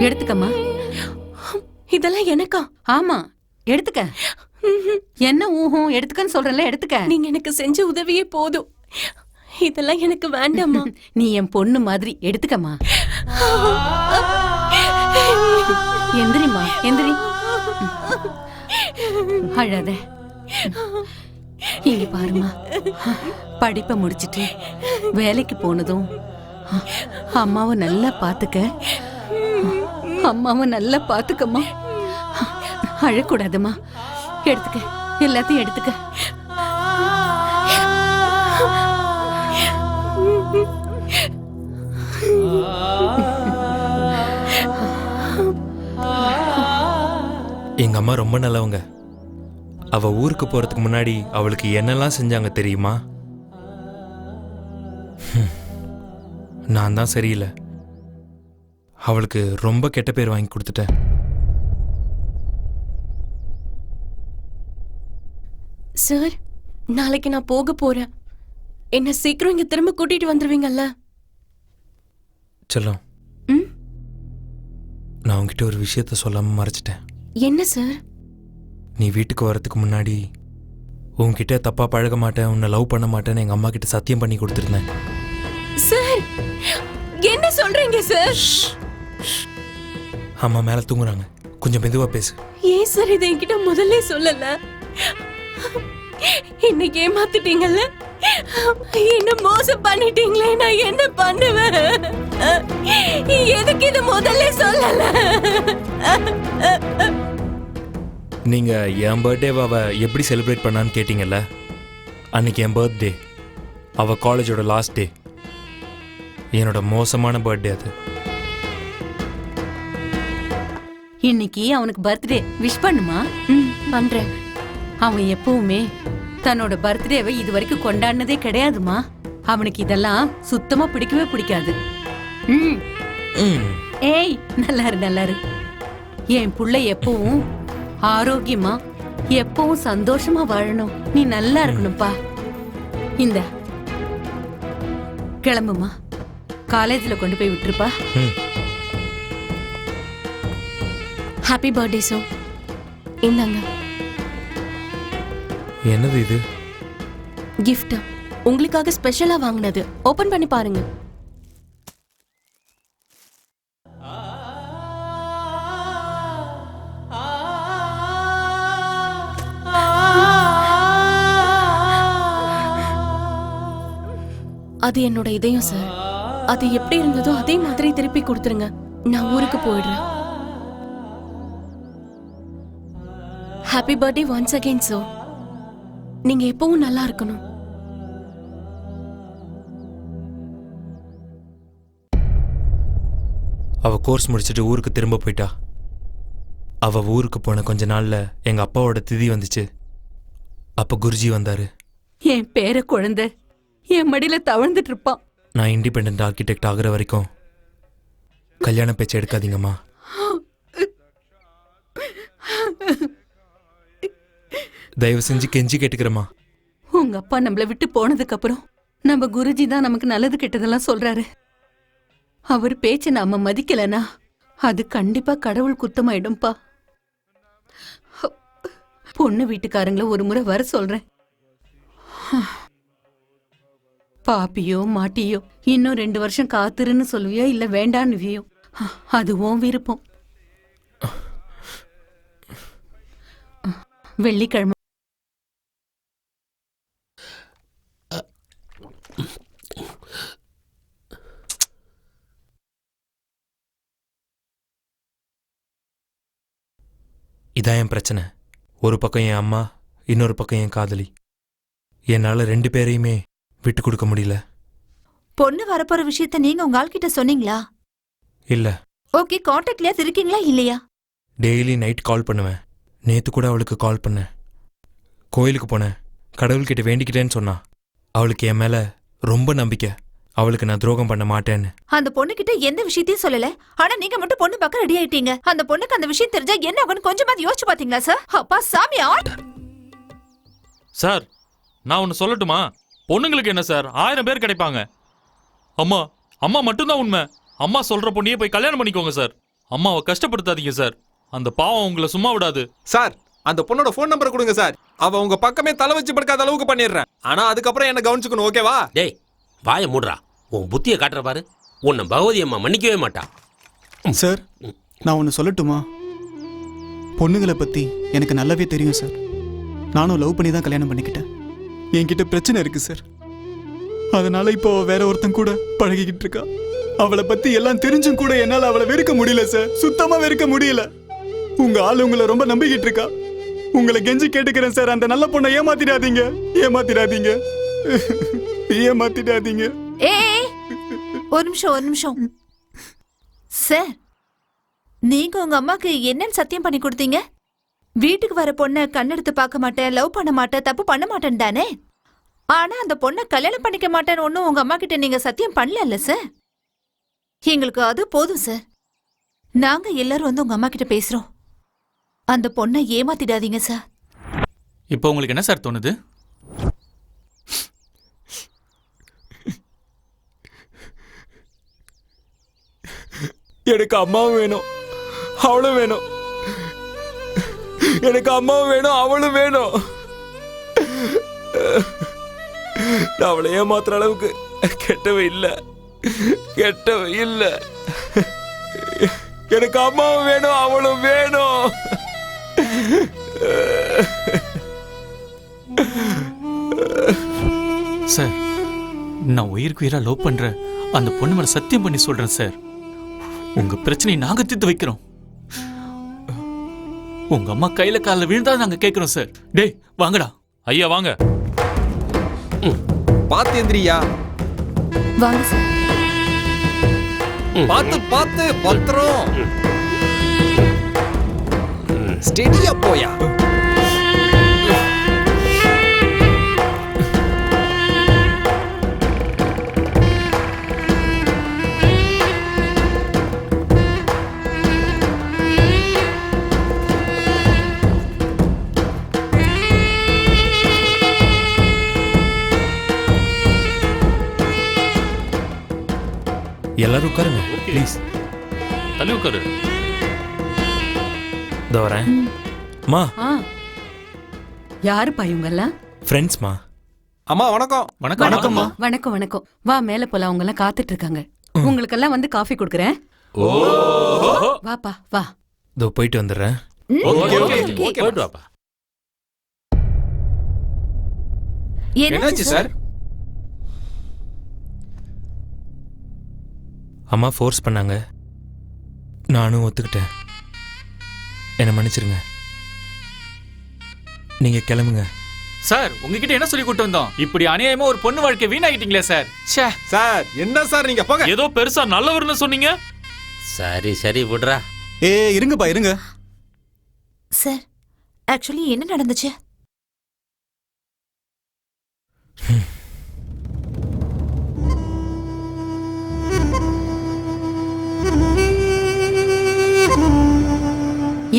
எடுத்துக்கம்மா. இதெல்லாம் எனக்கா? ஆமா, எடுத்துக்க. என்ன ஊஹும் எடுத்துக்கன்னு சொல்றேன்ல, எடுத்துக்க. நீங்க எனக்கு செஞ்ச உதவியே போதும், இதெல்லாம் எனக்கு வேண்டாமா. நீ என் பொண்ணு மாதிரி, எடுத்துக்கம்மா. எந்திரிமா, எந்திரி. அழாத. இங்க பாருமா, படிப்பை முடிச்சிட்டு வேலைக்கு போனதும் அம்மாவை நல்லா பாத்துக்க. அம்மாவை நல்லா பாத்துக்கம்மா. அழக்கூடாதுமா. எடுத்துக்க, எல்லாத்தையும் எடுத்துக்க. எங்க அம்மா ரொம்ப நல்லவங்க. அவ ஊருக்கு போறதுக்கு முன்னாடி அவளுக்கு என்னெல்லாம் செஞ்சாங்க தெரியுமா? நான் தான் சரியில்லை. அவளுக்கு ரொம்ப கெட்ட பேர் வாங்கி கொடுத்துட்டேன். சார், நாளைக்கு நான் போக போறேன். என்ன சீக்கிரம் இங்க திரும்ப கூட்டிட்டு வந்துருவீங்கல்ல? செல்லம், நான் உன்கிட்ட ஒரு விஷயத்த சொல்லாம மறைச்சிட்டேன். என்ன சார்? நீ வீட்டுக்கு வரதுக்கு முன்னாடி உன்கிட்ட தப்பா பழக மாட்டேன், உன்னை லவ் பண்ண மாட்டேன்னு எங்க அம்மா கிட்ட சத்தியம் பண்ணி கொடுத்துருந்தேன். சார், என்ன சொல்றீங்க சார்? அம்மா மேல தூங்குறாங்க, கொஞ்சம் மெதுவா பேசு. ஏன் சார் இதை என்கிட்ட முதல்ல சொல்லல? என்ன ஏமாத்திட்டீங்கல்ல, என்ன மோசம் பண்ணிட்டீங்களே, நான் என்ன பண்ணுவேன்? எதுக்கு இது முதல்ல சொல்லல? நீங்க என் பர்த்டேவை அவ எப்படி செலிப்ரேட் பண்ணான்னு கேட்டீங்கல்ல, அன்னைக்கு என் பர்த்டே. அவ காலேஜோட லாஸ்ட் டே. என்னோட மோசமான பர்த்டே அது. இன்னைக்கு அவனுக்கு பர்த்டே, விஷ் பண்ணுமா. பண்றேன். அவன் எப்பவுமே தன்னோட பர்த்டேவை இது வரைக்கும் கொண்டாடினதே கிடையாதுமா. அவனுக்கு இதெல்லாம் சுத்தமா பிடிக்கவே பிடிக்காது. ஏய், நல்லாரு நல்லாரு. என் புள்ள எப்பவும் ஆரோக்கியமா எப்பவும் சந்தோஷமா வாழணும். நீ நல்லா இருக்கணும்ப்பா. இந்த கிளம்புமா, காலேஜ்ல கொண்டு போய் விட்டுருப்பா. Happy birthday sir. இந்தாங்க. என்னது இது? கிஃப்ட், உங்களுக்காக ஸ்பெஷலா வாங்கினது. ஓபன் பண்ணி பாருங்க. அது என்னோட இதயம் சார். அது எப்படி இருந்ததோ அதே மாதிரி திருப்பி கொடுத்துருங்க. நான் ஊருக்கு போயிடுறேன். Happy birthday once again sir. நீங்க எப்பவும் நல்லா இருக்கணும். அவ கோர்ஸ் முடிச்சுட்டு ஊருக்கு திரும்ப போயிட்டா. அவ ஊருக்கு போன கொஞ்ச நாள்ல எங்க அப்பாவோட திதி வந்துச்சு. அப்ப குருஜி வந்தாரு. என் பேர குழந்தை என் மடியில தவழ்ந்துட்டு இருப்பான். நான் இண்டிபெண்டன்ட் ஆர்கிடெக்ட் ஆகுற வரைக்கும் கல்யாண பேச்சு எடுக்காதீங்கம்மா. தயவு செஞ்சு கெஞ்சி கேட்டுக்கிறேம்மா. உங்க அப்பா நம்மள விட்டு போனதுக்கு அப்புறம் நம்ம குருஜி தான் நமக்கு நல்லது கெட்டதெல்லாம் சொல்றாரு. அவர் பேச்ச நாம மதிக்கலனா அது கண்டிப்பா கடவுள் குத்தமாயிடும்பா. பொண்ணு வீட்டுக்காரங்கள ஒரு முறை வர சொல்றேன். பாப்பியோ மாட்டியோ இன்னும் 2 வருஷம் காத்துருன்னு சொல்லுவியோ இல்ல வேண்டான்னுவியோ, அது உன் விருப்பம். வெள்ளிக்கிழமை இதான் என் பிரச்சனை. ஒரு பக்கம் என் அம்மா, இன்னொரு பக்கம் என் காதலி. என்னால 2 பேரையுமே விட்டு கொடுக்க முடியல. பொண்ணு வரப்போற விஷயத்த நீங்க உங்க ஆள்கிட்ட சொன்னீங்களா? இல்ல. ஓகே, கான்டாக்ட்லயா இருக்கீங்களா இல்லையா? டெய்லி நைட் கால் பண்ணுவேன். நேத்து கூட அவளுக்கு கால் பண்ணேன். கோயிலுக்கு போனேன், கடவுள்கிட்ட வேண்டிக்கிட்டேன்னு சொன்னா. அவளுக்கு என் மேல ரொம்ப நம்பிக்கை. அவளுக்கு நான் துரோகம் பண்ண மாட்டேன்னு. அந்த பொண்ணு கிட்ட எந்த விஷயத்தையும் சொல்லல. ஆனா நீங்க மட்டும் பொண்ணு பார்க்க ரெடி ஆயிட்டீங்க. அந்த பொண்ணுக்கு அந்த விஷயம் தெரிஞ்சா என்ன ஆகும்னு கொஞ்சமாவது யோசிச்சு பாத்தீங்களா சார்? அப்பா சாமி சார், நான் ஒன்னு சொல்லட்டுமா? பொண்ணுங்களுக்கு என்ன சார், 1000 பேர் கிடைப்பாங்க. அம்மா அம்மா மட்டும்தான் உண்மை. அம்மா சொல்ற பொண்ணையே போய் கல்யாணம் பண்ணிக்கோங்க சார். அம்மாவை கஷ்டப்படுத்தாதீங்க சார். அந்த பாவம் உங்களை சும்மா விடாது. சார் அந்த பொண்ணோட ஃபோன் நம்பரை கொடுங்க சார். அவ உங்க பக்கமே தலை வச்சு படுக்காத அளவுக்கு பண்ணிடுறேன். ஆனா அதுக்கப்புறம் என்ன கவனிச்சுக்கணும், ஓகேவா? டேய் வாயை மூடுறா. உன் புத்தியை காட்டுற பாரு. உன்னை பகவதி அம்மா மன்னிக்கவே மாட்டா. சார் நான் ஒன்று சொல்லட்டுமா? பொண்ணுங்களை பற்றி எனக்கு நல்லாவே தெரியும் சார். நானும் லவ் பண்ணி தான் கல்யாணம் பண்ணிக்கிட்டேன். என்கிட்ட பிரச்சனை இருக்கு சார். அதனால இப்போ வேற ஒருத்தன் கூட பழகிக்கிட்டு இருக்கா. அவளை பத்தி எல்லாம் தெரிஞ்சும் கூட என்னால் அவளை வெறுக்க முடியல சார். சுத்தமா வெறுக்க முடியல. உங்க ஆளு உங்களை ரொம்ப நம்பிக்கிட்டு இருக்கா. உங்களை கெஞ்சி கேட்டுக்கிறேன் சார், அந்த நல்ல பொண்ணை ஏமாத்திடாதீங்க, ஏமாத்திடாதீங்க, ஏமாத்திடாதீங்க. ஒரு நிமிஷம் சார், நீங்க உங்க அம்மாக்கு என்னன்னு சத்தியம் பண்ணி கொடுத்தீங்க? வீட்டுக்கு வர பொண்ணை கண்ணெடுத்து பார்க்க மாட்டேன், லவ் பண்ண மாட்டேன், தப்பு பண்ண மாட்டேன் தானே? ஆனா அந்த பொண்ணை கல்யாணம் பண்ணிக்க மாட்டேன்னு ஒன்னும் உங்க அம்மா கிட்ட நீங்க சத்தியம் பண்ணல சார். எங்களுக்கு அது போதும் சார். நாங்க எல்லாரும் வந்து உங்க அம்மா கிட்ட பேசுறோம். அந்த பொண்ணை ஏமாத்திடாதீங்க சார். இப்போ உங்களுக்கு என்ன சார் தோணுது? எனக்கு அம்மாவும் வேணும், அவளும் வேணும். எனக்கு அம்மாவும் வேணும், அவளும் வேணும். நான் அவளை ஏமாத்துற அளவுக்கு கெட்டவ இல்ல, கெட்டவ இல்ல. எனக்கு அம்மாவும் வேணும், அவளும் வேணும். சார் நான் உயிருக்கு உயிரா லவ் பண்ற அந்த பொண்ணு மேல சத்தியம் பண்ணி சொல்றேன் சார். உங்க பிரச்சனையை நாங்க தீர்த்து வைக்கிறோம். உங்க அம்மா கையில காலில் விழுந்தா நாங்க கேட்கிறோம் சார். டேய் வாங்கடா. ஐயா வாங்க. பாத்து எந்திரியா. வாங்க சார். பாத்து பாத்து பத்திரம். ஸ்டெடியா போயா. எல்லாரும் உட்காருங்க ப்ளீஸ். தள்ளி உட்காரு. இதோ வரேன். மா யாருப்பா இவங்கெல்லாம்? ஃப்ரெண்ட்ஸ்மா. அம்மா வணக்கம். வணக்கம்மா. வணக்கம் வணக்கம். வா மேல போலாம், அவங்க எல்லாம் காத்துட்டு இருக்காங்க. உங்களுக்கெல்லாம் வந்து காஃபி கொடுக்குறேன். வாப்பா வா. இதோ போயிட்டு வந்துடுறேன். போயிட்டு வாப்பா. என்னாச்சு சார்? அம்மா ஃபோர்ஸ் பண்ணாங்க, நானும் ஒத்துக்கிட்டேன். என்னை மன்னிச்சிருங்க. நீங்க கிளம்புங்க. சார் உங்ககிட்ட என்ன சொல்லி கூட்டு வந்தோம்? இப்படி அநியாயமா ஒரு பொண்ணு வாழ்க்கை வீணாகிட்டீங்களே சார். சார் என்ன சார் நீங்க போங்க. ஏதோ பெருசா நல்லவர்னு சொன்னீங்க. சரி சரி விடுறா. இருங்கப்பா இருங்க சார். ஆக்சுவலி என்ன நடந்துச்சு?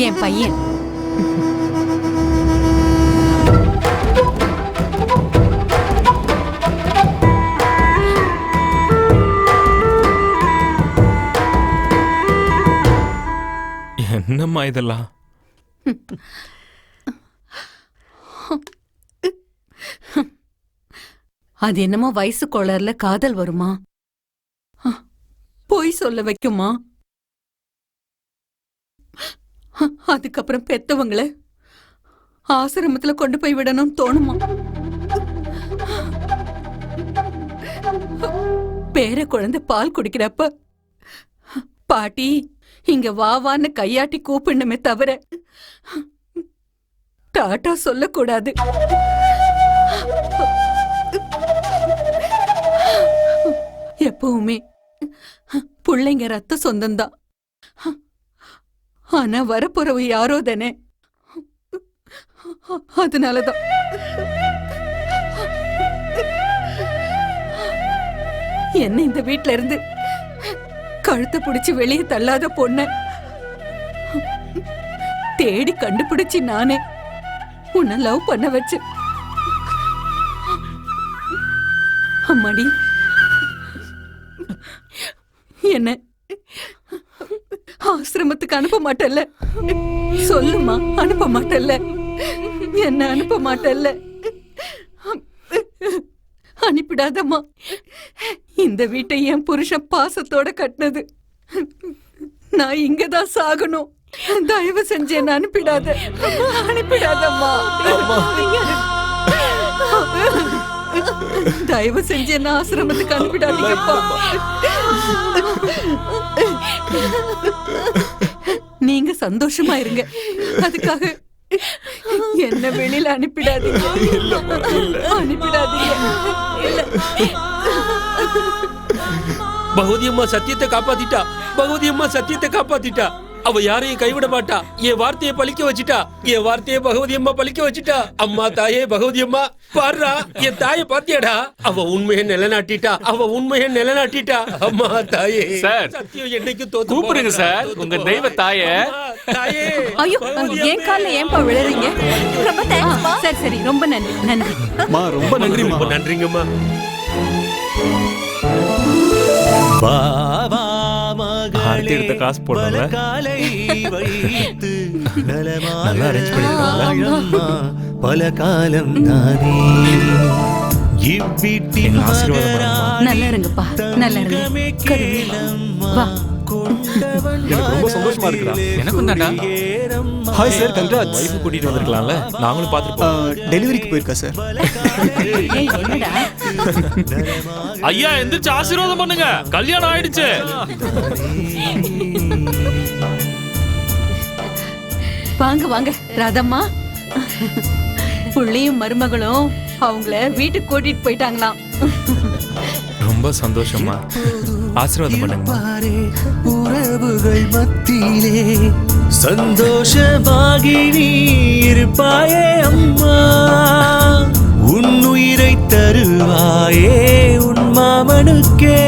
என் பையன் என்னம்மா இதெல்லாம்? அது என்னமோ வயசு கோளாறுல காதல் வருமா, போய் சொல்ல வைக்குமா? அதுக்கப்புறம் பெத்தவங்களை ஆசிரமத்துல கொண்டு போய் விடணும் தோணுமா? பேர குழந்தை பால் குடிக்கிறப்ப பாட்டி இங்க வாவான்னு கையாட்டி கூப்பிடணுமே தவிர டாட்டா சொல்லக்கூடாது. எப்பவுமே பிள்ளைங்க ரத்த சொந்தம்தான். ஆனா வரப்போறவ யாரோ தானே, அதனாலதான். என்ன இந்த வீட்ல இருந்து கழுத்தை பிடிச்சு வெளியே தள்ளாத பொண்ண தேடி கண்டுபிடிச்சு நானே உன்னை லவ் பண்ண வச்சு. அம்மாடி என்ன ஆசிரமத்துக்கு அனுப்ப மாட்டல்ல? சொல்லுமா, அனுப்ப மாட்டல்ல? என்ன அனுப்ப மாட்டல்ல? அனுப்பிடாதம்மா. இந்த வீட்டை என் புருஷன் பாசத்தோட கட்டினது. நான் இங்கதான் சாகணும். தயவு செஞ்சு என்ன அனுப்பிடாத. அனுப்பிடாதம்மா. தயவு செஞ்சு என்ன ஆசிரமத்துக்கு அனுப்பிடாதீங்கப்பா. நீங்க சந்தோஷமா இருங்க. அதுக்காக என்ன வெளியில அனுப்பிடாதீங்க. அனுப்பிடாதீங்க. பகவதி அம்மா சத்தியத்தை காப்பாத்திட்டா. பகவதி அம்மா சத்தியத்தை காப்பாத்திட்டா. அவ யாரையும் கைவிட மாட்டா. என் வார்த்தையை பழிக்க வச்சுட்டா. என் வார்த்தையை பகவதி அம்மா பழிக்க வச்சுட்டா. அம்மா தாயே பகவதி அம்மா பாருடா, என் தாயை பாத்தியாடா? அவ உண்மையை நிலைநாட்டிட்டா. அவ உண்மையை நிலைநாட்டிட்டா. அம்மா தாயே. சார், சத்தியம் என்னைக்கு தோத்து கூப்பிடுங்க சார் உங்க தெய்வ தாயே. தாயே. ஐயோ, என் கால்ல ஏன்பா விழுறீங்க? ரொம்ப தேங்க்ஸ்மா. சரி சரி, ரொம்ப நன்றி. நன்றி ரொம்ப நன்றி. ரொம்ப நன்றிங்கம்மா. ஆர்த்தி எடுத்த காசு போடல. நல்லா அரேஞ்ச் பண்ணிருக்காங்க. பல காலம் தானே எங்க ஆசீர்வாதம். நல்லா இருங்கப்பா, நல்லா இருங்க. வா. எனக்கு ரொம்ப சந்தோஷமா இருக்குடா. எனக்கும் தான்டா. Hi sir, congrats. வைஃப் கூட்டிட்டு வந்திருக்கலாம்ல, நாங்களும் பார்த்துட்டு டெலிவரிக்கு போயிருக்கா சார். ஏய், என்னடா? ஐயா எந்திரிச்சு ஆசீர்வாதம் பண்ணுங்க, கல்யாணம் ஆயிடுச்சு. வாங்க வாங்க ராதம்மா. புள்ளையும் மருமகளும் அவங்கள வீட்டுக்கு கூட்டிட்டு போயிட்டாங்களாம். ரொம்ப சந்தோஷமா. ஆசீர்வாதம் பண்ணுங்க. உறவுகள் மத்தியிலே சந்தோஷமாகி நீ இருப்பாயே அம்மா. உன்னுயிரை தருவாயே உன் மாமனுக்கே.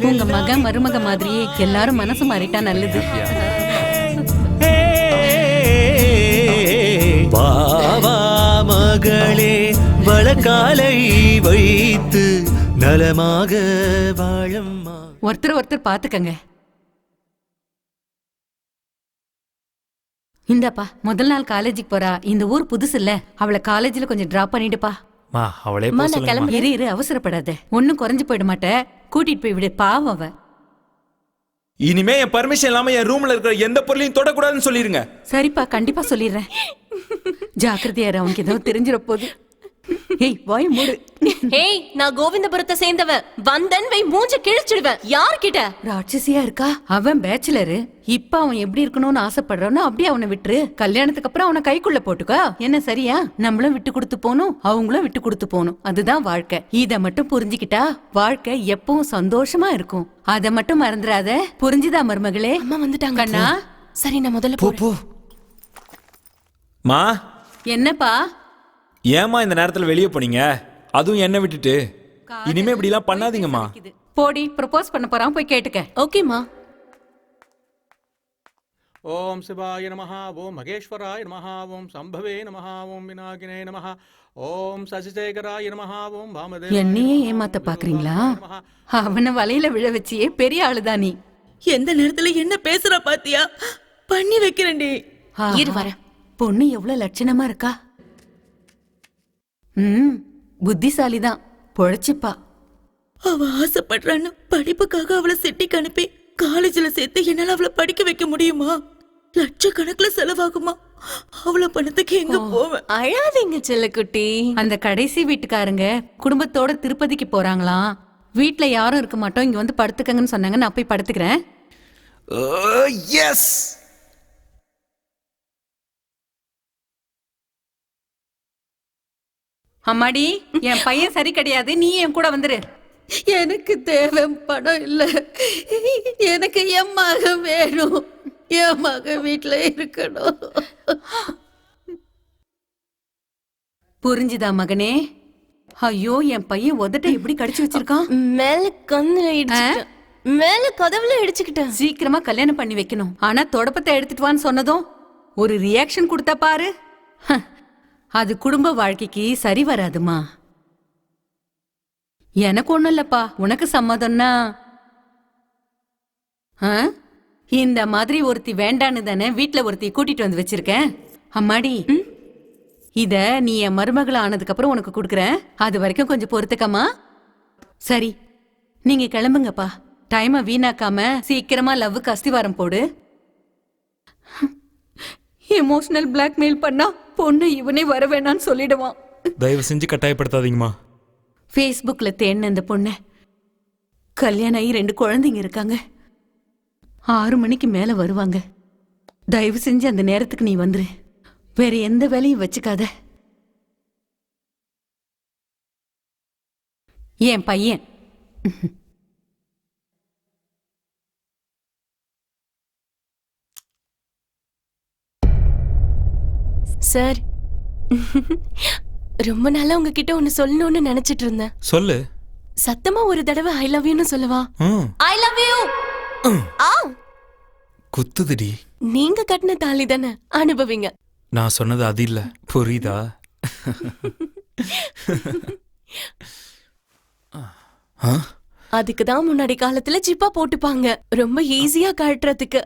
உங்க மக மருமக மாதிரியே எல்லாரும் மனசு மாறிட்டா நல்லது. பாவா மகளே, வளக்காலை வைத்து நலமாக வாழம்மா. ஒருத்தர் ஒருத்தர் பாத்துக்கங்க. இந்தாப்பா, முதல் நாள் காலேஜுக்கு போறா. இந்த ஊர் புதுசு இல்ல, அவளை காலேஜ்ல கொஞ்சம் டிராப் பண்ணிடுப்பா. மா, அவளே அம்மா, நான் கிளம்பி. இரு இரு, அவசரப்படாத. ஒன்னும் குறைஞ்சு போயிட மாட்டே. கூட்டிட்டு போய் விடு, பாவம் அவ. இனிமே என் பர்மிஷன் இல்லாம என் ரூம்ல இருக்கிற எந்த பொருளையும் தொடக்கூடாதுன்னு சொல்லிருங்க. சரிப்பா, கண்டிப்பா சொல்லிடுறேன். ஜாக்கிரதையாரு, அவனுக்கு ஏதோ தெரிஞ்சிட போகுது. ஏய், வாய் மூடு. ஏய், நான் கோவிந்தபுரத்தை சேர்ந்தவன். வந்தன் வை மூஞ்ச கிழிச்சிடுவேன். யார்கிட்ட? ராட்சசியா இருக்கா? அவன் பேச்சுலரு. இப்ப அவன் எப்படி இருக்கணும்னு ஆசைப்படுறானோ அப்படியே அவனை விட்டுரு. கல்யாணத்துக்கு அப்புறம் அவனை கைக்குள்ள போட்டுக்கோ. என்ன சரியா? நம்மளும் விட்டு கொடுத்து போகணும், அவங்களும் விட்டு கொடுத்து போகணும். அதுதான் வாழ்க்கை. இத மட்டும் புரிஞ்சுக்கிட்டா வாழ்க்கை எப்பவும் சந்தோஷமா இருக்கும். அத மட்டும் மறந்துடாத. புரிஞ்சுதா மருமகளே? அம்மா வந்துட்டாங்க கண்ணா. சரி, நான் முதல்ல போ. மா, என்னப்பா? ஏமா இந்த நேரத்துல வெளியே போனீங்க? அதுவும் என்ன விட்டுட்டு? இனிமே இப்படி எல்லாம் பண்ணாதீங்கம்மா. போடி, ப்ரொபோஸ் பண்ண போறான், போய் கேட்டுக்க. ஓகேமா. ஓம் சிவாய நமஹ, ஓம் மகேஸ்வராய நமஹ, ஓம் சம்பவே நமஹ, ஓம் விநாயகனே நமஹ, ஓம் சசிசேகராய நமஹ, ஓம் வாமதேவாய. என்னையே ஏமாத்த பாக்குறீங்களா? அவனை வலையில விழ வச்சியே பெரிய ஆளுதான் நீ. எந்த நேரத்துல என்ன பேசுற பாத்தியா? பண்ணி வைக்கிறேன்டி. இரு வரேன். பொண்ணு எவ்வளவு லட்சணமா இருக்கா. புத்திசாலிதான், பொழைச்சிப்பா. அவ ஆசைப்படுறான்னு படிப்புக்காக அவளை சிட்டிக்கு அனுப்பி காலேஜ்ல சேர்த்து என்னால அவளை படிக்க வைக்க முடியுமா? லட்சக்கணக்குல செலவாகுமா? அவ்வளவு பணத்துக்கு எங்க போவேன்? அழாதீங்க செல்லக்குட்டி. அந்த கடைசி வீட்டுக்காரங்க குடும்பத்தோட திருப்பதிக்கு போறாங்களாம். வீட்ல யாரும் இருக்க மாட்டோம், இங்க வந்து படுத்துக்கங்கன்னு சொன்னாங்க. நான் போய் படுத்துக்கிறேன். எஸ். அம்மாடி, என் பையன் சரி கிடையாது, நீ என் கூட வந்துரு. எனக்கு தேவை பணம் இல்ல, எனக்கு என் மக வேணும். என் மக வீட்டுல இருக்கணும். புரிஞ்சுதா மகனே? ஐயோ, என் பையன் உதட்ட எப்படி கடிச்சு வச்சிருக்கான். மேல கண்ணுல இடிச்சுக்கிட்டேன். மேல கதவுல இடிச்சுக்கிட்டேன். சீக்கிரமா கல்யாணம் பண்ணி வைக்கணும். ஆனா தொடப்பத்தை எடுத்துட்டு வான்னு சொன்னதும் ஒரு ரியாக்ஷன் கொடுத்தா பாரு. அது குடும்ப வாழ்க்கைக்கு சரி வராதுமா. எனக்கு ஒண்ணும் இல்லப்பா, உனக்கு சம்மதம்னா இந்த மாதிரி ஒருத்தி வேண்டான்னு தானே வீட்ல ஒருத்தி கூட்டிட்டு வந்து வச்சிருக்கேன். அம்மாடி, இத நீ என் மருமகளை ஆனதுக்கு அப்புறம் உனக்கு கொடுக்குறேன். அது வரைக்கும் கொஞ்சம் பொறுத்துக்கம்மா. சரி, நீங்க கிளம்புங்கப்பா. டைமை வீணாக்காம சீக்கிரமா லவ்வுக்கு அஸ்திவாரம் போடு. எமோஷனல் பிளாக்மெயில் பண்ணா பொண்ணு இவனே வர வேணான்னு சொல்லிடுவான். தயவு செஞ்சு கட்டாயப்படுத்தாதீங்கம்மா. ஃபேஸ்புக்ல தேடின அந்த பொண்ணு கல்யாணம் ஆகி 2 குழந்தைங்க இருக்காங்க. 6 மணிக்கு மேல வருவாங்க. தயவு செஞ்சு அந்த நேரத்துக்கு நீ வந்துரு. வேற எந்த வேலையும் வச்சுக்காத. என் பையன். சார், ரொம்ப நாளா உங்ககிட்ட ஒன்னு சொல்லணும்னு நினைச்சிட்டு இருந்தேன். சொல்லு. சத்தமா ஒரு தடவை ஐ லவ் யூன்னு சொல்லவா? I love you. குத்துதுடி. நீங்க கட்டின தாலி தானே, அனுபவிங்க. நான் சொன்னது அது இல்ல, புரியுதா? அதுக்கு தான் முன்னாடி காலத்துல ஜிப்பா போட்டுப்பாங்க, ரொம்ப ஈஸியா கழட்டுறதுக்கு.